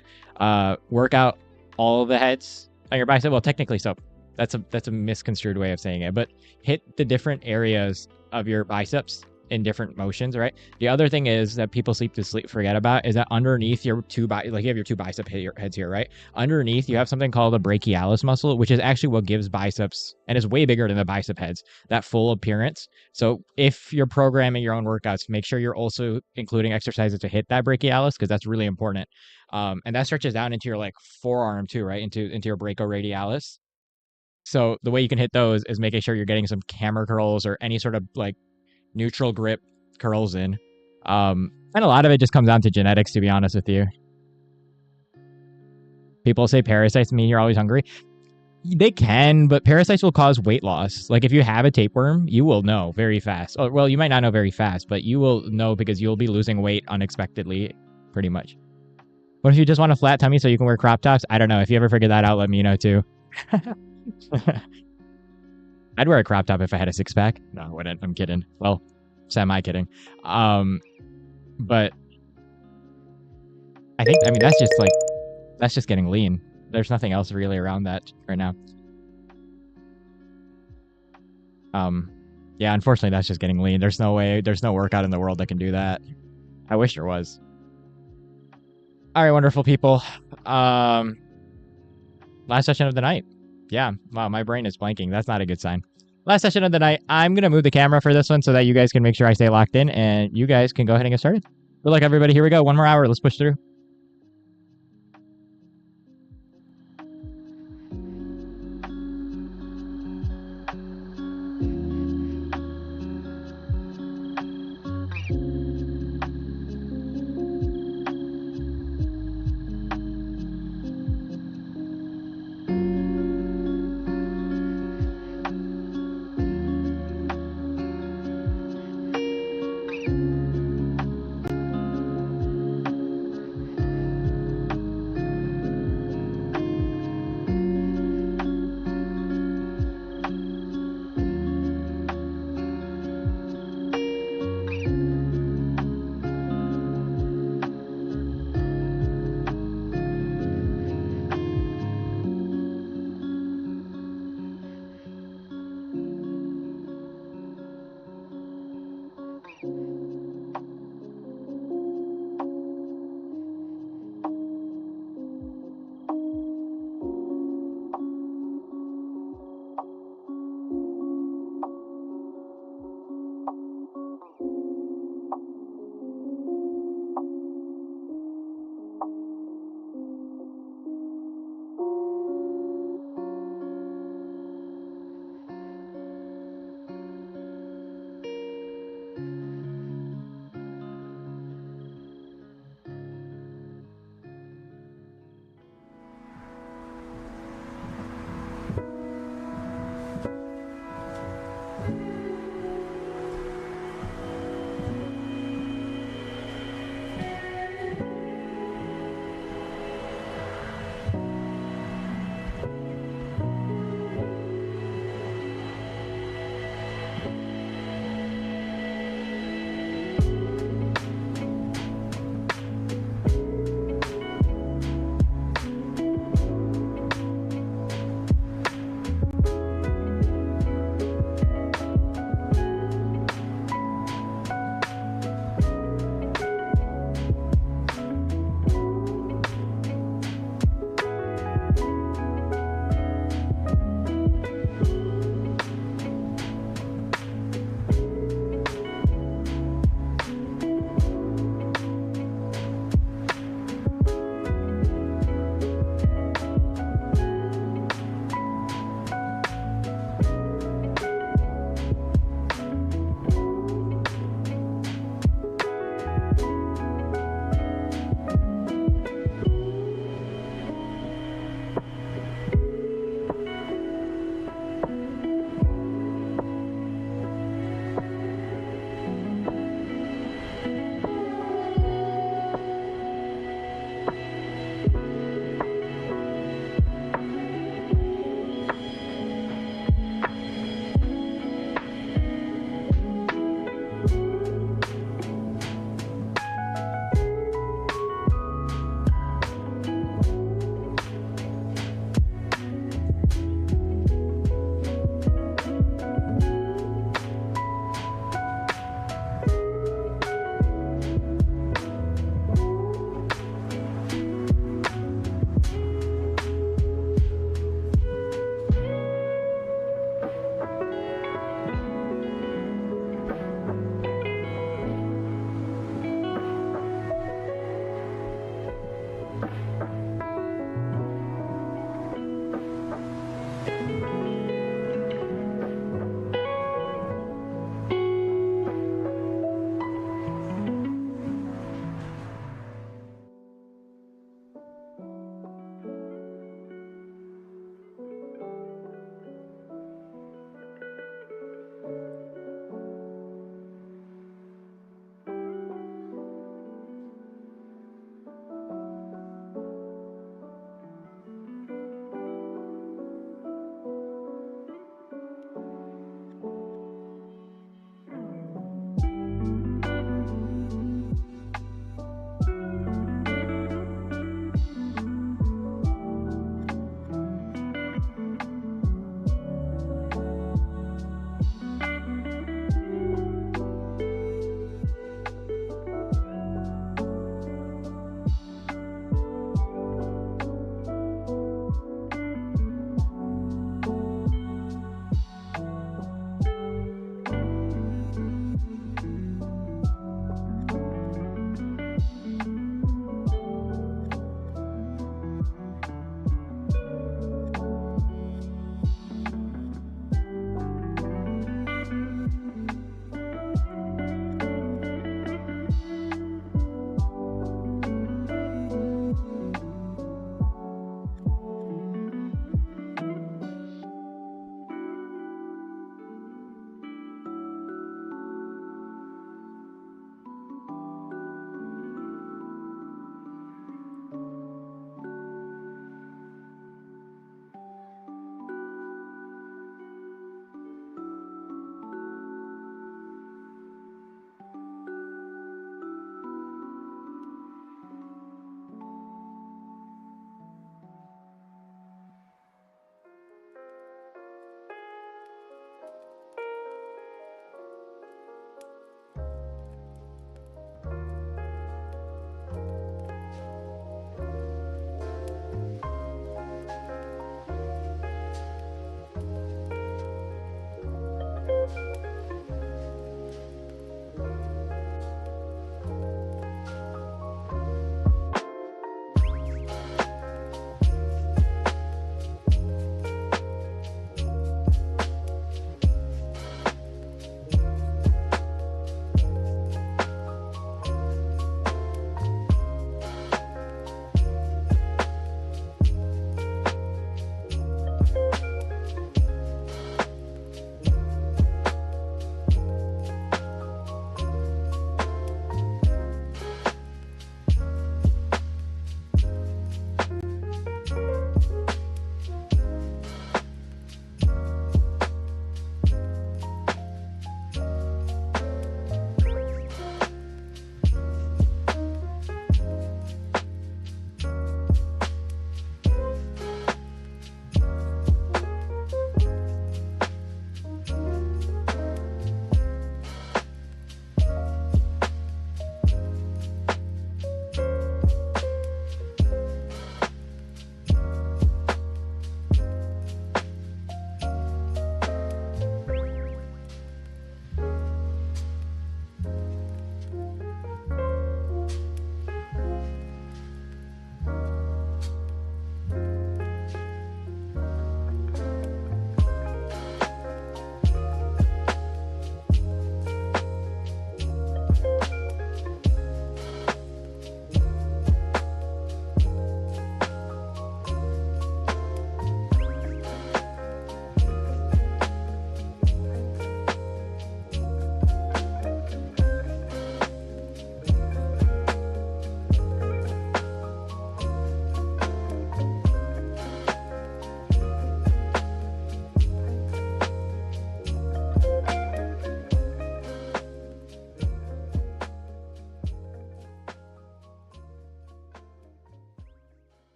Work out all the heads on your bicep. Well, technically, so that's a misconstrued way of saying it, but hit the different areas of your biceps in different motions, right? The other thing is that people forget about is that underneath your like you have your two bicep heads here, right? Underneath you have something called the brachialis muscle, which is actually what gives biceps, and is way bigger than the bicep heads, that full appearance. So if you're programming your own workouts, make sure you're also including exercises to hit that brachialis because that's really important. And that stretches down into your like forearm too, right? Into your brachoradialis. So the way you can hit those is making sure you're getting some camera curls or any sort of like neutral grip curls in. And a lot of it just comes down to genetics, to be honest with you. People say parasites mean you're always hungry. They can, but parasites will cause weight loss. Like if you have a tapeworm, you will know very fast. Oh, well, you might not know very fast, but you will know because you'll be losing weight unexpectedly, pretty much. What if you just want a flat tummy so you can wear crop tops? I don't know. If you ever figure that out, let me know too. I'd wear a crop top if I had a six pack. No, I wouldn't. I'm kidding. Well, semi kidding. But I mean, that's just getting lean. There's nothing else really around that right now. Yeah, unfortunately, that's just getting lean. There's no workout in the world that can do that. I wish there was. All right, wonderful people. Last session of the night. Yeah, wow, my brain is blanking. That's not a good sign. Last session of the night. I'm going to move the camera for this one so that you guys can make sure I stay locked in and you guys can go ahead and get started. Good luck, everybody. Here we go. One more hour. Let's push through.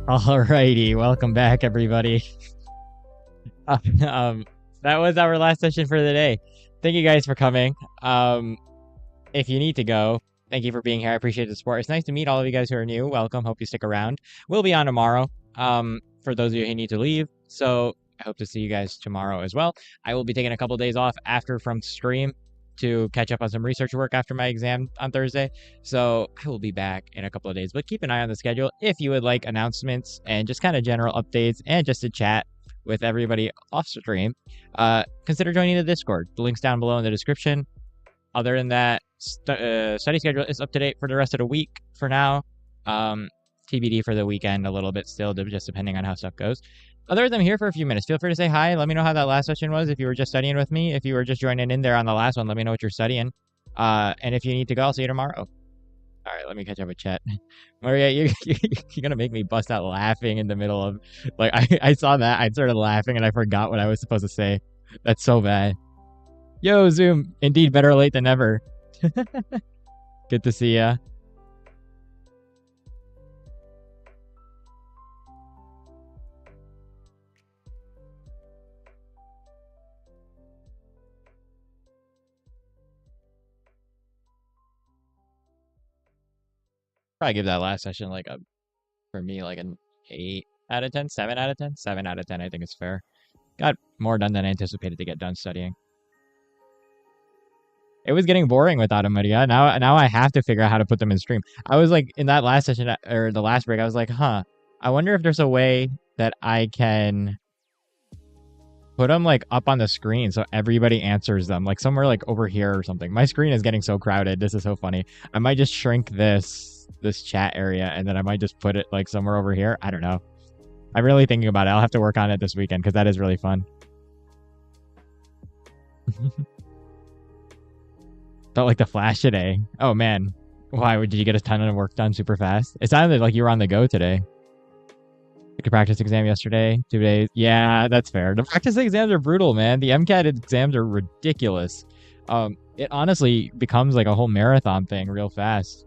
Alrighty, welcome back, everybody. um, that was our last session for the day. Thank you guys for coming. If you need to go, thank you for being here. I appreciate the support. It's nice to meet all of you guys who are new. Welcome. Hope you stick around. We'll be on tomorrow. For those of you who need to leave, so I hope to see you guys tomorrow as well. I will be taking a couple days off after from stream to catch up on some research work after my exam on Thursday. So I will be back in a couple of days, but keep an eye on the schedule if you would like announcements and just kind of general updates and just to chat with everybody off stream. Consider joining the Discord. The link's down below in the description. Other than that, study schedule is up to date for the rest of the week for now. TBD for the weekend a little bit still, just depending on how stuff goes. Otherwise, I'm here for a few minutes. Feel free to say hi. Let me know how that last session was. If you were just studying with me, if you were just joining in there on the last one, let me know what you're studying. And if you need to go, I'll see you tomorrow. All right, let me catch up with chat. Maria, you're going to make me bust out laughing in the middle of... Like, I saw that. I started laughing, and I forgot what I was supposed to say. That's so bad. Yo, Zoom. Indeed, better late than never. Good to see ya. Probably give that last session like a, for me, like an 8 out of 10, 7 out of 10, 7 out of 10. I think it's fair. Got more done than I anticipated to get done studying. It was getting boring without them, Maria. Now I have to figure out how to put them in stream. I was like, in that last session, or the last break, I was like, huh, I wonder if there's a way that I can put them like up on the screen so everybody answers them, like somewhere like over here or something. My screen is getting so crowded. This is so funny. I might just shrink this chat area and then I might just put it like somewhere over here. I don't know. I'm really thinking about it. I'll have to work on it this weekend because that is really fun. Felt like the Flash today. Oh man. Why did you get a ton of work done super fast? It sounded like you were on the go today. Took a practice exam yesterday, 2 days. Yeah, that's fair. The practice exams are brutal, man. The MCAT exams are ridiculous. It honestly becomes like a whole marathon thing real fast.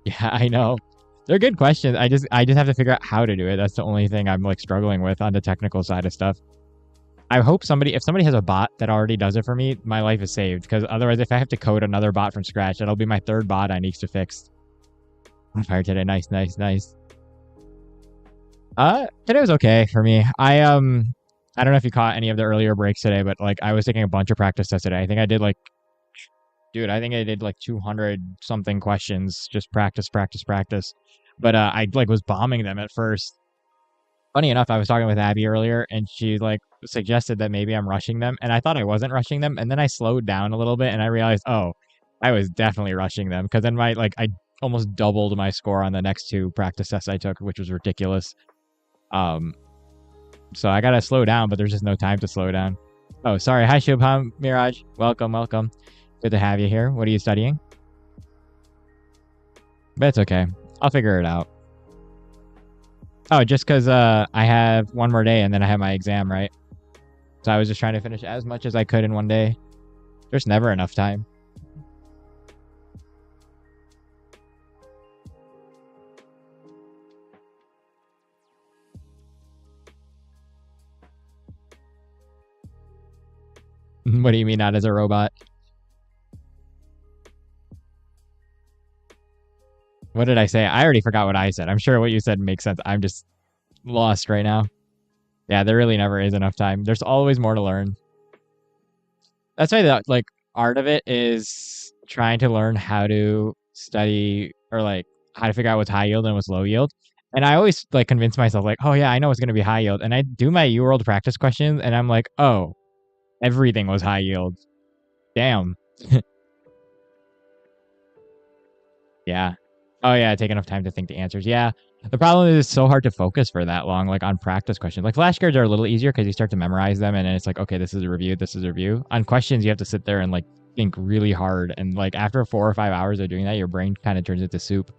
Yeah, I know. They're good questions. I just have to figure out how to do it. That's the only thing I'm like struggling with on the technical side of stuff. I hope if somebody has a bot that already does it for me, my life is saved. Because otherwise, if I have to code another bot from scratch, that'll be my third bot I need to fix. On fire today. Nice. Today was okay for me. I don't know if you caught any of the earlier breaks today, but like I was taking a bunch of practice tests today. I think I did like 200 something questions, just practice. But I like was bombing them at first. Funny enough, I was talking with Abby earlier and she like suggested that maybe I'm rushing them, and I thought I wasn't rushing them, and then I slowed down a little bit and I realized, oh, I was definitely rushing them, because then I almost doubled my score on the next 2 practice tests I took, which was ridiculous. So I gotta slow down, but there's just no time to slow down. Oh, sorry. Hi, Shubham, Miraj. Welcome. Good to have you here. What are you studying? But it's okay. I'll figure it out. Oh, just because I have one more day and then I have my exam, right? So I was just trying to finish as much as I could in one day. There's never enough time. What do you mean not as a robot? What did I say? I already forgot what I said. I'm sure what you said makes sense. I'm just lost right now. Yeah, there really never is enough time. There's always more to learn. That's why the like art of it is trying to learn how to study, or like how to figure out what's high yield and what's low yield. And I always like convince myself like, oh yeah, I know what's going to be high yield. And I do my UWorld practice questions and I'm like, oh, everything was high yield. Damn. Yeah. Oh yeah, take enough time to think the answers. Yeah. The problem is it's so hard to focus for that long, like on practice questions. Like flashcards are a little easier because you start to memorize them and then it's like, okay, this is a review. On questions, you have to sit there and like think really hard. And like after 4 or 5 hours of doing that, your brain kind of turns into soup.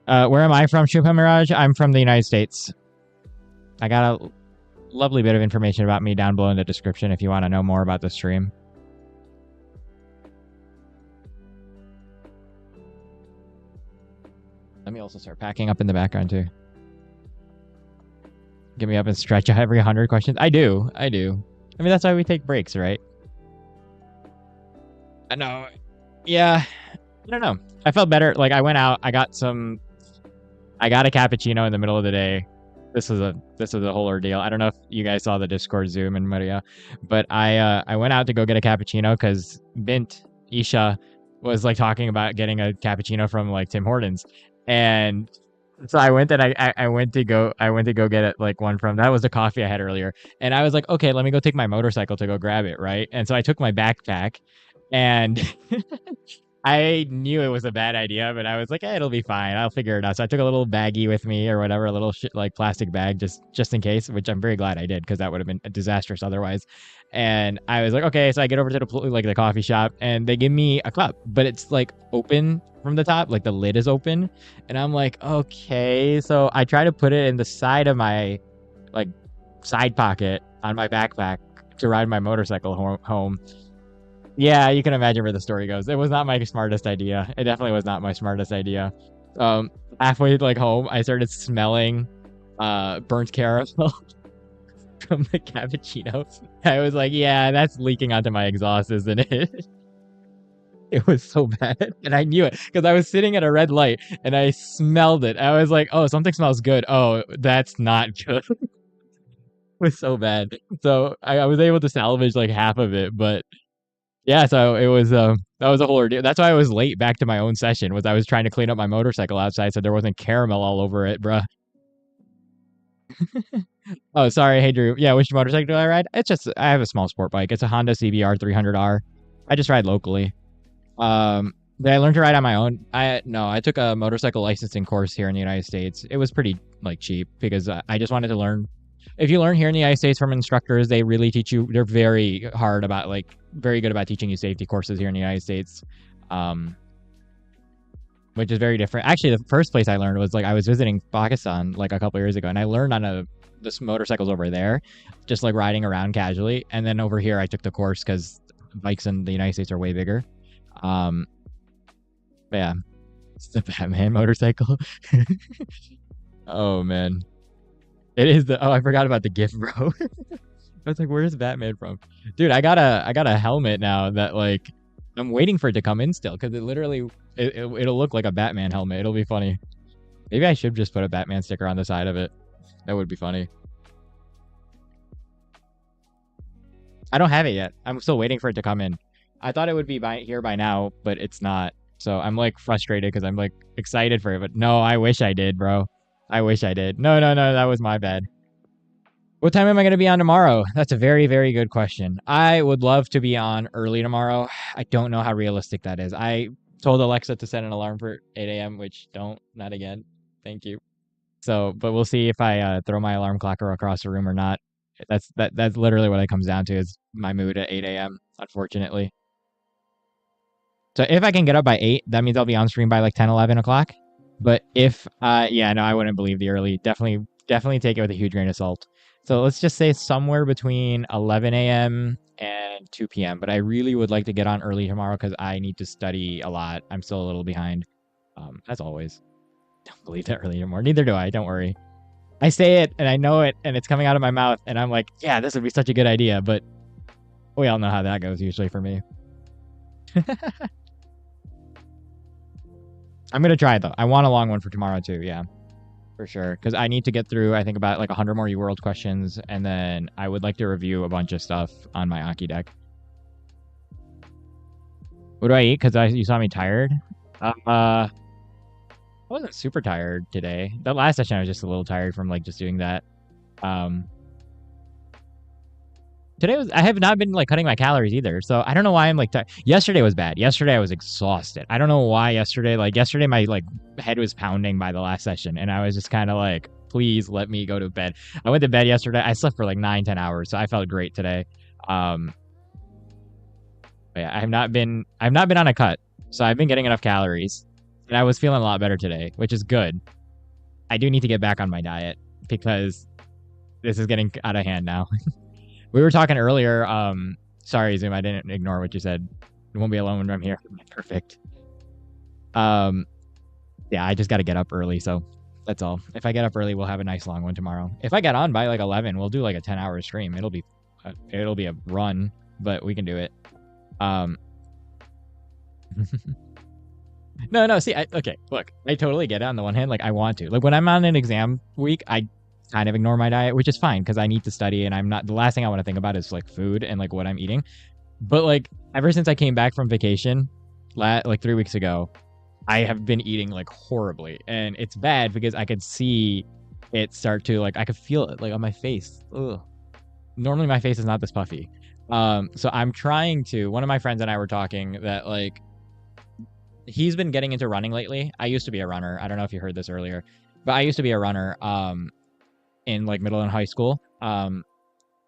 Where am I from, Shubha Mirage? I'm from the United States. I got a lovely bit of information about me down below in the description if you want to know more about the stream. Let me also start packing up in the background too. Get me up and stretch every 100 questions. I do. I mean, that's why we take breaks, right? I know. Yeah. I don't know. I felt better. Like, I went out. I got a cappuccino in the middle of the day. This was a whole ordeal. I don't know if you guys saw the Discord Zoom and Maria, but I went out to go get a cappuccino because Bint Isha was like talking about getting a cappuccino from like Tim Hortons, and so I went and I went to go get it, like one from that was the coffee I had earlier, and I was like, okay, let me go take my motorcycle to go grab it, right? And so I took my backpack, and I knew it was a bad idea, but I was like, it'll be fine. I'll figure it out. So I took a little baggie with me or whatever, a little like plastic bag, just in case, which I'm very glad I did because that would have been disastrous otherwise. And I was like, okay, so I get over to the coffee shop and they give me a cup, but it's like open from the top, like the lid is open, and I'm like, okay. So I try to put it in the side of my like side pocket on my backpack to ride my motorcycle home. Yeah, you can imagine where the story goes. It was not my smartest idea. It definitely was not my smartest idea. Halfway like home, I started smelling burnt caramel from the cappuccino. I was like, yeah, that's leaking onto my exhaust, isn't it? It was so bad. And I knew it because I was sitting at a red light and I smelled it. I was like, oh, something smells good. Oh, that's not good. It was so bad. So I was able to salvage like half of it, but yeah, so it was that was a whole ordeal. That's why I was late back to my own session. Was I was trying to clean up my motorcycle outside so there wasn't caramel all over it, bruh. Oh, sorry. Hey, Drew. Yeah, which motorcycle do I ride? It's just I have a small sport bike. It's a Honda CBR 300R. I just ride locally. Did I learn to ride on my own? I took a motorcycle licensing course here in the United States. It was pretty like cheap because I just wanted to learn. If you learn here in the United States from instructors, they really teach you. They're very hard about very good about teaching you safety courses here in the United States, which is very different. Actually, the first place I learned was like I was visiting Pakistan like a couple years ago, and I learned on this motorcycles over there, just like riding around casually. And then over here, I took the course because bikes in the United States are way bigger. But yeah, it's the Batman motorcycle. Oh man. It is I forgot about the gift, bro. I was like, where's Batman from? Dude, I got a helmet now that like I'm waiting for it to come in still because it literally it'll look like a Batman helmet. It'll be funny. Maybe I should just put a Batman sticker on the side of it. That would be funny. I don't have it yet. I'm still waiting for it to come in. I thought it would be here by now, but it's not. So I'm like frustrated because I'm like excited for it, but no, I wish I did, bro. I wish I did. No, that was my bad. What time am I going to be on tomorrow? That's a very, very good question. I would love to be on early tomorrow. I don't know how realistic that is. I told Alexa to set an alarm for 8 a.m., which not again. Thank you. So, but we'll see if I throw my alarm clock across the room or not. That's literally what it comes down to is my mood at 8 a.m., unfortunately. So if I can get up by 8, that means I'll be on stream by like 10, 11 o'clock. But if, yeah, no, I wouldn't believe the early. Definitely take it with a huge grain of salt. So let's just say somewhere between 11 a.m. and 2 p.m. But I really would like to get on early tomorrow because I need to study a lot. I'm still a little behind, as always. Don't believe that early anymore. Neither do I. Don't worry. I say it and I know it and it's coming out of my mouth and I'm like, yeah, this would be such a good idea. But we all know how that goes usually for me. I'm going to try it, though. I want a long one for tomorrow, too. Yeah, for sure. Because I need to get through, I think, about like 100 more UWorld questions. And then I would like to review a bunch of stuff on my Aki deck. What do I eat? Because you saw me tired. I wasn't super tired today. That last session, I was just a little tired from like just doing that. Today I have not been like cutting my calories either. So I don't know why I'm like tired. Yesterday was bad. Yesterday I was exhausted. I don't know why yesterday my like head was pounding by the last session and I was just kind of like, please let me go to bed. I went to bed yesterday. I slept for like 9-10 hours. So I felt great today. But yeah, I've not been on a cut. So I've been getting enough calories and I was feeling a lot better today, which is good. I do need to get back on my diet because this is getting out of hand now. We were talking earlier. Sorry, Zoom. I didn't ignore what you said. You won't be alone when I'm here. Perfect. Yeah, I just got to get up early, so that's all. If I get up early, we'll have a nice long one tomorrow. If I get on by like 11, we'll do like a 10-hour stream. It'll be a run, but we can do it. Um, no. See, okay. Look, I totally get it. On the one hand, like I want to. Like when I'm on an exam week, I kind of ignore my diet, which is fine because I need to study, and I'm not. The last thing I want to think about is like food and like what I'm eating. But like ever since I came back from vacation, like 3 weeks ago, I have been eating like horribly, and it's bad because I could see it start to like I could feel it like on my face. Ugh. Normally my face is not this puffy. So I'm trying to. One of my friends and I were talking that like he's been getting into running lately. I used to be a runner. I don't know if you heard this earlier, but I used to be a runner in like middle and high school. I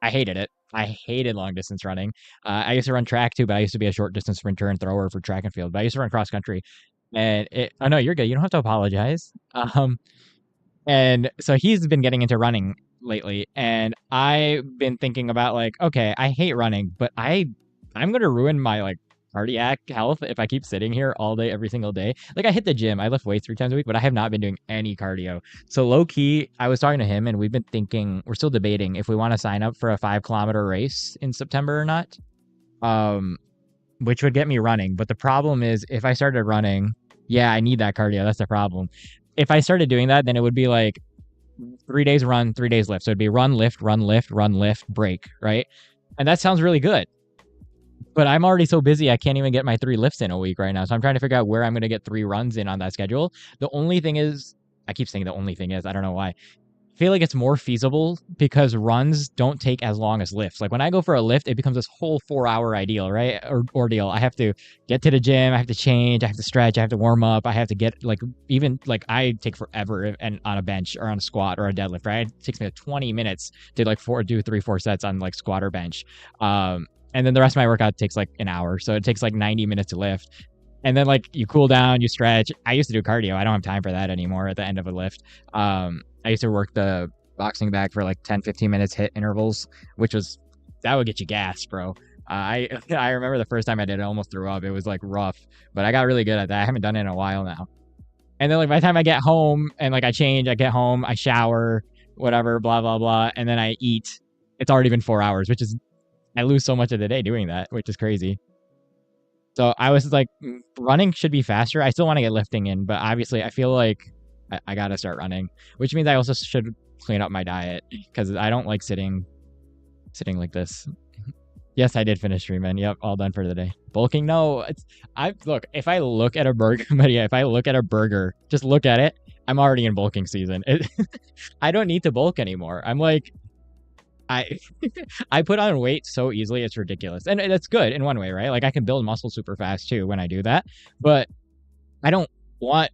hated it. I hated long distance running. I used to run track too, but I used to be a short distance sprinter and thrower for track and field. But I used to run cross country, and oh no, you're good. You don't have to apologize. And so he's been getting into running lately, and I've been thinking about like, okay, I hate running, but I'm gonna ruin my like cardiac health if I keep sitting here all day, every single day. Like I hit the gym, I lift weights 3 times a week, but I have not been doing any cardio. So low key, I was talking to him, and we've been thinking, we're still debating if we want to sign up for a 5 kilometer race in September or not. Which would get me running. But the problem is, if I started running, yeah, I need that cardio. That's the problem. If I started doing that, then it would be like 3 days run, 3 days lift. So it'd be run, lift, run, lift, run, lift, break, right? And that sounds really good. But I'm already so busy, I can't even get my 3 lifts in a week right now. So I'm trying to figure out where I'm going to get 3 runs in on that schedule. The only thing is, I keep saying the only thing is, I don't know why. I feel like it's more feasible because runs don't take as long as lifts. Like when I go for a lift, it becomes this whole 4-hour ideal, right? Or ordeal. I have to get to the gym, I have to change, I have to stretch, I have to warm up, I have to get like even like I take forever and on a bench or on a squat or a deadlift, right? It takes me like 20 minutes to like do 3-4 sets on like squat or bench. And then the rest of my workout takes like an hour. So it takes like 90 minutes to lift. And then like you cool down, you stretch. I used to do cardio. I don't have time for that anymore at the end of a lift. I used to work the boxing bag for like 10-15 minutes hit intervals, that would get you gassed, bro. I remember the first time I did it, I almost threw up. It was like rough, but I got really good at that. I haven't done it in a while now. And then like by the time I get home and like I change, I get home, I shower, whatever, blah, blah, blah. And then I eat. It's already been 4 hours, I lose so much of the day doing that, which is crazy. So I was like, running should be faster. I still want to get lifting in, but obviously I feel like I got to start running, which means I also should clean up my diet because I don't like sitting like this. Yes, I did finish streaming. Yep, all done for the day. Bulking? No, look, if I look at a burger, but yeah, if I look at a burger, just look at it, I'm already in bulking season. I don't need to bulk anymore. I'm like, I put on weight so easily, it's ridiculous. And that's good in one way, right? Like I can build muscle super fast too when I do that. But I don't want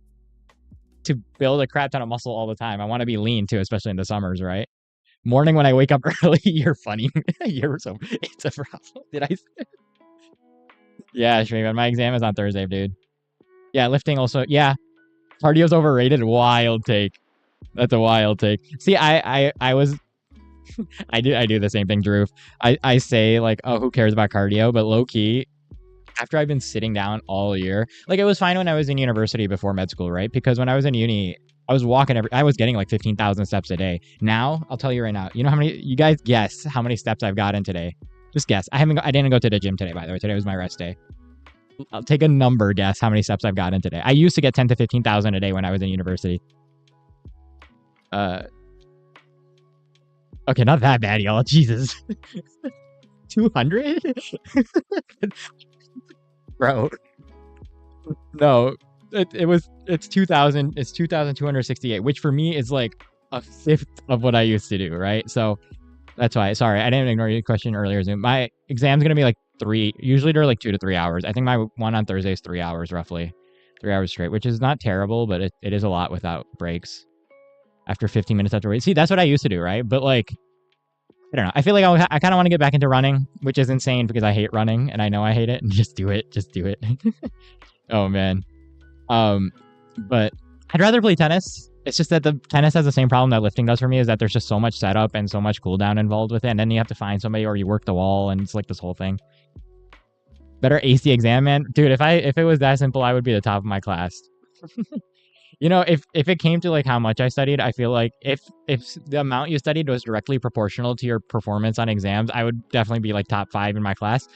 to build a crap ton of muscle all the time. I want to be lean too, especially in the summers, right? Morning when I wake up early, you're funny. It's a problem. Did I? Yeah, Shreeman, my exam is on Thursday, dude. Yeah, lifting also. Yeah, cardio's overrated. Wild take. That's a wild take. See, I was I do the same thing, Drew. I say like, oh, who cares about cardio? But low key, after I've been sitting down all year, like it was fine when I was in university before med school, right? Because when I was in uni, I was walking I was getting like 15,000 steps a day. Now, I'll tell you right now, you know how many, you guys guess how many steps I've gotten today? Just guess. I didn't go to the gym today, by the way. Today was my rest day. I'll take a number guess how many steps I've gotten today. I used to get 10 to 15,000 a day when I was in university. Okay, not that bad, y'all. Jesus. 200? Bro. No. It's 2,000. It's 2,268, which for me is like a fifth of what I used to do, right? So that's why. Sorry, I didn't ignore your question earlier, Zoom. My exam's going to be like 3. Usually they're like 2 to 3 hours. I think my one on Thursday is 3 hours roughly. 3 hours straight, which is not terrible, but it is a lot without breaks. After 15 minutes after wait. See, that's what I used to do, right? But like, I don't know. I feel like I kind of want to get back into running, which is insane because I hate running and I know I hate it. And just do it. Just do it. Oh, man. But I'd rather play tennis. It's just that the tennis has the same problem that lifting does for me, is that there's just so much setup and so much cooldown involved with it. And then you have to find somebody or you work the wall and it's like this whole thing. Better ace the exam, man. Dude, if it was that simple, I would be the top of my class. If it came to like how much I studied, I feel like if the amount you studied was directly proportional to your performance on exams, I would definitely be like top 5 in my class.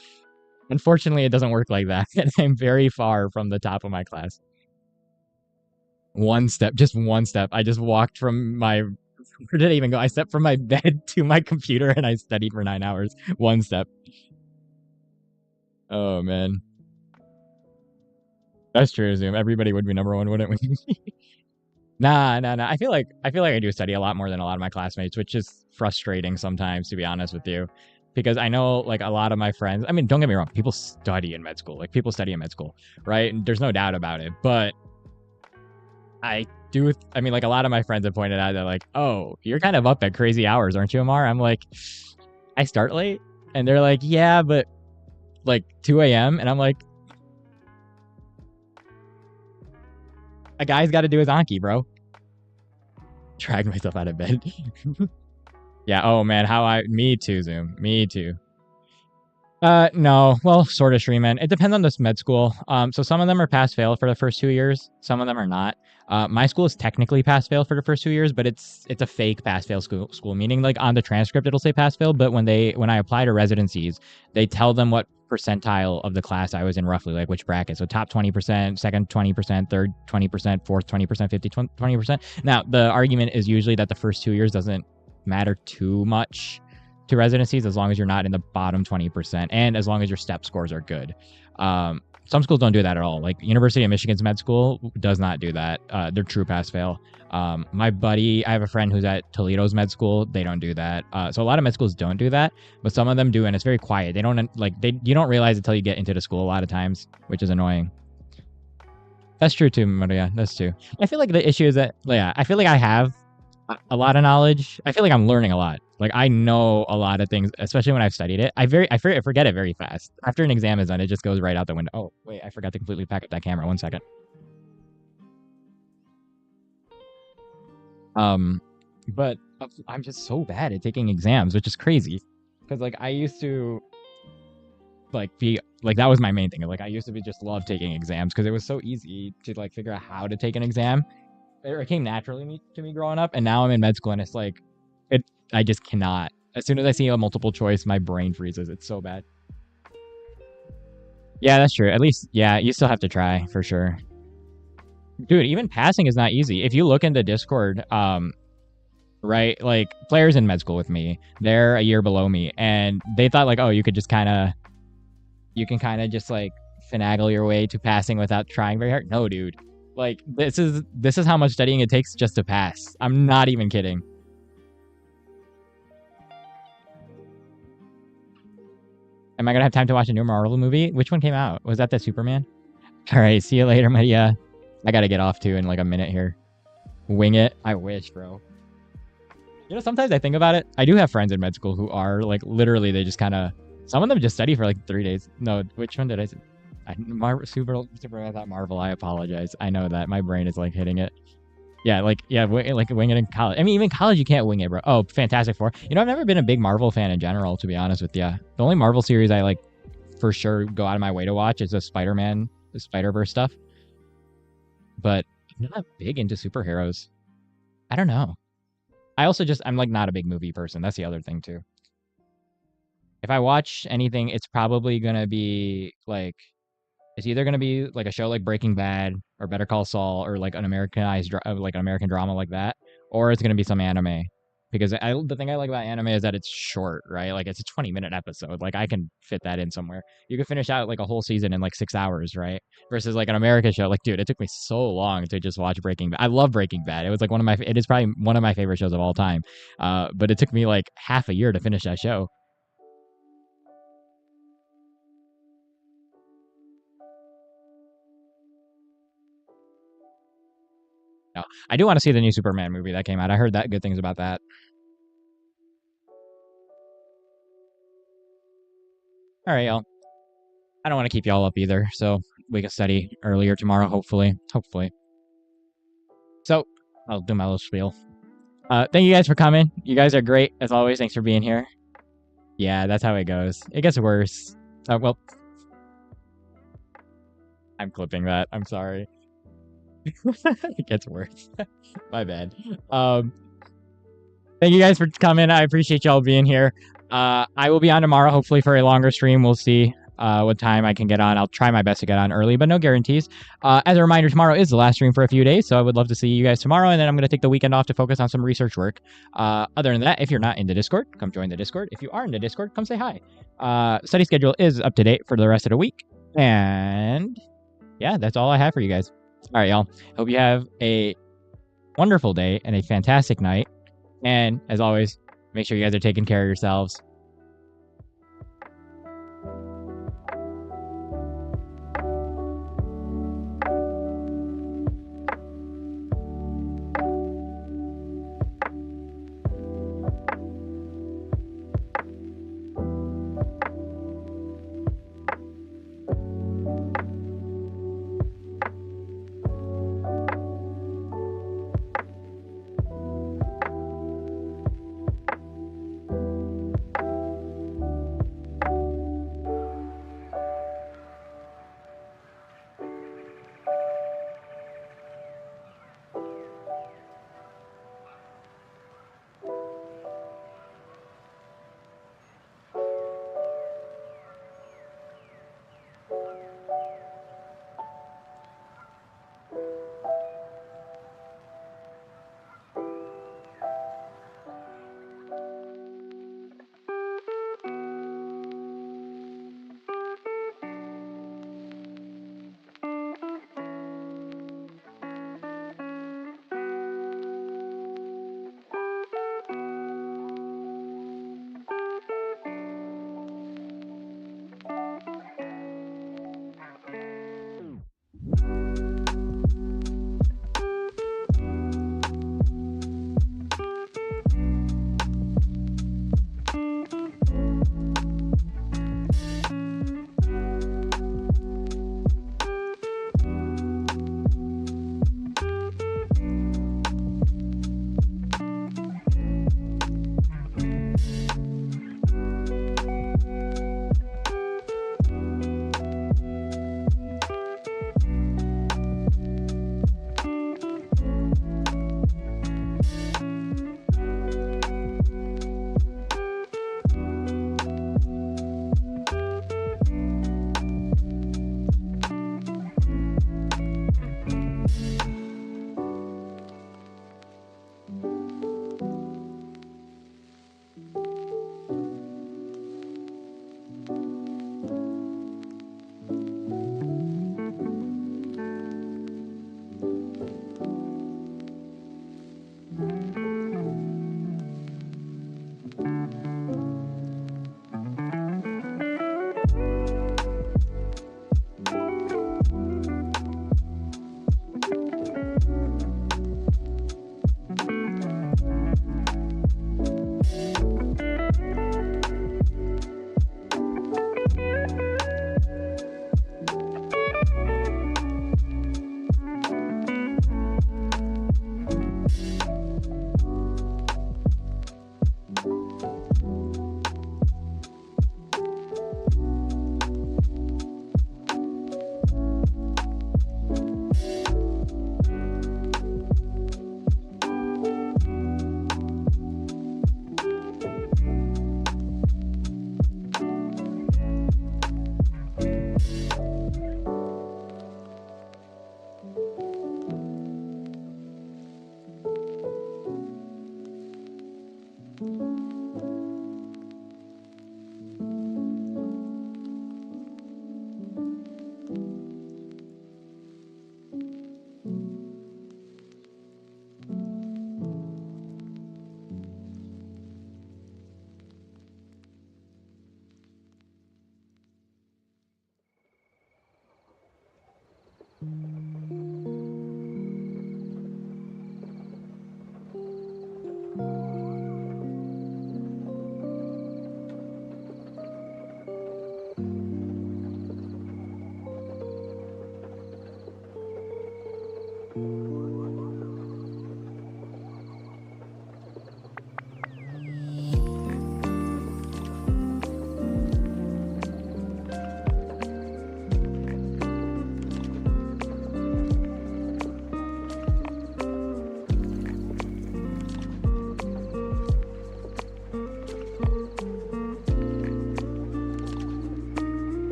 Unfortunately, it doesn't work like that. And I'm very far from the top of my class. One step, just one step. I just walked from my where did I even go? I stepped from my bed to my computer and I studied for 9 hours. One step. Oh man. That's true, Zoom. Everybody would be number one, wouldn't we? Nah, nah, nah. I feel like I do study a lot more than a lot of my classmates, which is frustrating sometimes, to be honest with you. Because I know like a lot of my friends, I mean, don't get me wrong, people study in med school. Like people study in med school, right? And there's no doubt about it. But I mean, like a lot of my friends have pointed out that like, oh, you're kind of up at crazy hours, aren't you, Amar? I'm like, I start late. And they're like, yeah, but like 2 a.m. And I'm like, a guy's got to do his Anki, bro. Dragged myself out of bed. Yeah. Oh man, me too, Zoom. Me too. No. Well, sort of, Shreeman. It depends on this med school. So some of them are pass fail for the first 2 years. Some of them are not. My school is technically pass fail for the first 2 years, but it's a fake pass fail school. Meaning, like on the transcript, it'll say pass fail, but when I apply to residencies, they tell them what percentile of the class I was in roughly, like which bracket. So top 20%, second 20%, third 20%, fourth 20%, 50 20%. Now the argument is usually that the first 2 years doesn't matter too much to residencies as long as you're not in the bottom 20% and as long as your step scores are good. Some schools don't do that at all. Like University of Michigan's med school does not do that. They're true pass fail. My buddy, I have a friend who's at Toledo's med school. They don't do that. So a lot of med schools don't do that, but some of them do, and it's very quiet. They don't you don't realize until you get into the school a lot of times, which is annoying. That's true too, Maria. That's true. I feel like the issue is that, yeah, I feel like I have a lot of knowledge. I feel like I'm learning a lot. Like I know a lot of things, especially when I've studied it. I forget it very fast. After an exam is done, it just goes right out the window. Oh wait, I forgot to completely pack up that camera. 1 second. But I'm just so bad at taking exams, which is crazy. Because like I used to like be like that was my main thing. Like I used to be just love taking exams because it was so easy to like figure out how to take an exam. It came naturally to me growing up, and now I'm in med school, and it's like I just cannot. As soon as I see a multiple choice, my brain freezes. It's so bad. Yeah, that's true. At least, yeah, you still have to try for sure. Dude, even passing is not easy. If you look into Discord, right, like players in med school with me, they're a year below me, and they thought like, oh, you can kind of just like finagle your way to passing without trying very hard. No, dude. Like this is how much studying it takes just to pass. I'm not even kidding. Am I gonna have time to watch a new Marvel movie? Which one came out? Was that the Superman? All right, see you later, Maria. I gotta get off too in like a minute here. Wing it. I wish, bro. Sometimes I think about it. I do have friends in med school who are like literally they just kind of. Some of them just study for like 3 days. No, which one did I say? Super. I thought Marvel. I apologize. I know that my brain is like hitting it. Yeah, like wing it in college. I mean, even college you can't wing it, bro. Oh, Fantastic Four. I've never been a big Marvel fan in general, to be honest with you. The only Marvel series I like for sure go out of my way to watch is the Spider-Man, the Spider-Verse stuff. But I'm not big into superheroes. I don't know. I'm like not a big movie person. That's the other thing too. If I watch anything, it's probably gonna be like it's either gonna be like a show like Breaking Bad or Better Call Saul or like like an American drama like that, or it's gonna be some anime. Because the thing I like about anime is that it's short, right? Like it's a 20-minute episode. Like I can fit that in somewhere. You can finish out like a whole season in like 6 hours, right? Versus like an American show. Like, dude, it took me so long to just watch Breaking Bad. I love Breaking Bad. It is probably one of my favorite shows of all time. But it took me like half a year to finish that show. No, I do want to see the new Superman movie that came out. I heard that good things about that. All right, y'all. I don't want to keep y'all up either, so we can study earlier tomorrow, hopefully. Hopefully. So I'll do my little spiel. Thank you guys for coming. You guys are great as always. Thanks for being here. Yeah, that's how it goes. It gets worse. Well, I'm clipping that. I'm sorry. It gets worse. My bad. Thank you guys for coming. I appreciate y'all being here. I will be on tomorrow, hopefully for a longer stream. We'll see what time I can get on. I'll try my best to get on early, but no guarantees. As a reminder, tomorrow is the last stream for a few days, so I would love to see you guys tomorrow, and then I'm going to take the weekend off to focus on some research work. Other than that, if you're not in the Discord, come join the Discord. If you are in the Discord, come say hi. Study schedule is up to date for the rest of the week, and yeah, that's all I have for you guys. All right, y'all. Hope you have a wonderful day and a fantastic night. And as always, make sure you guys are taking care of yourselves.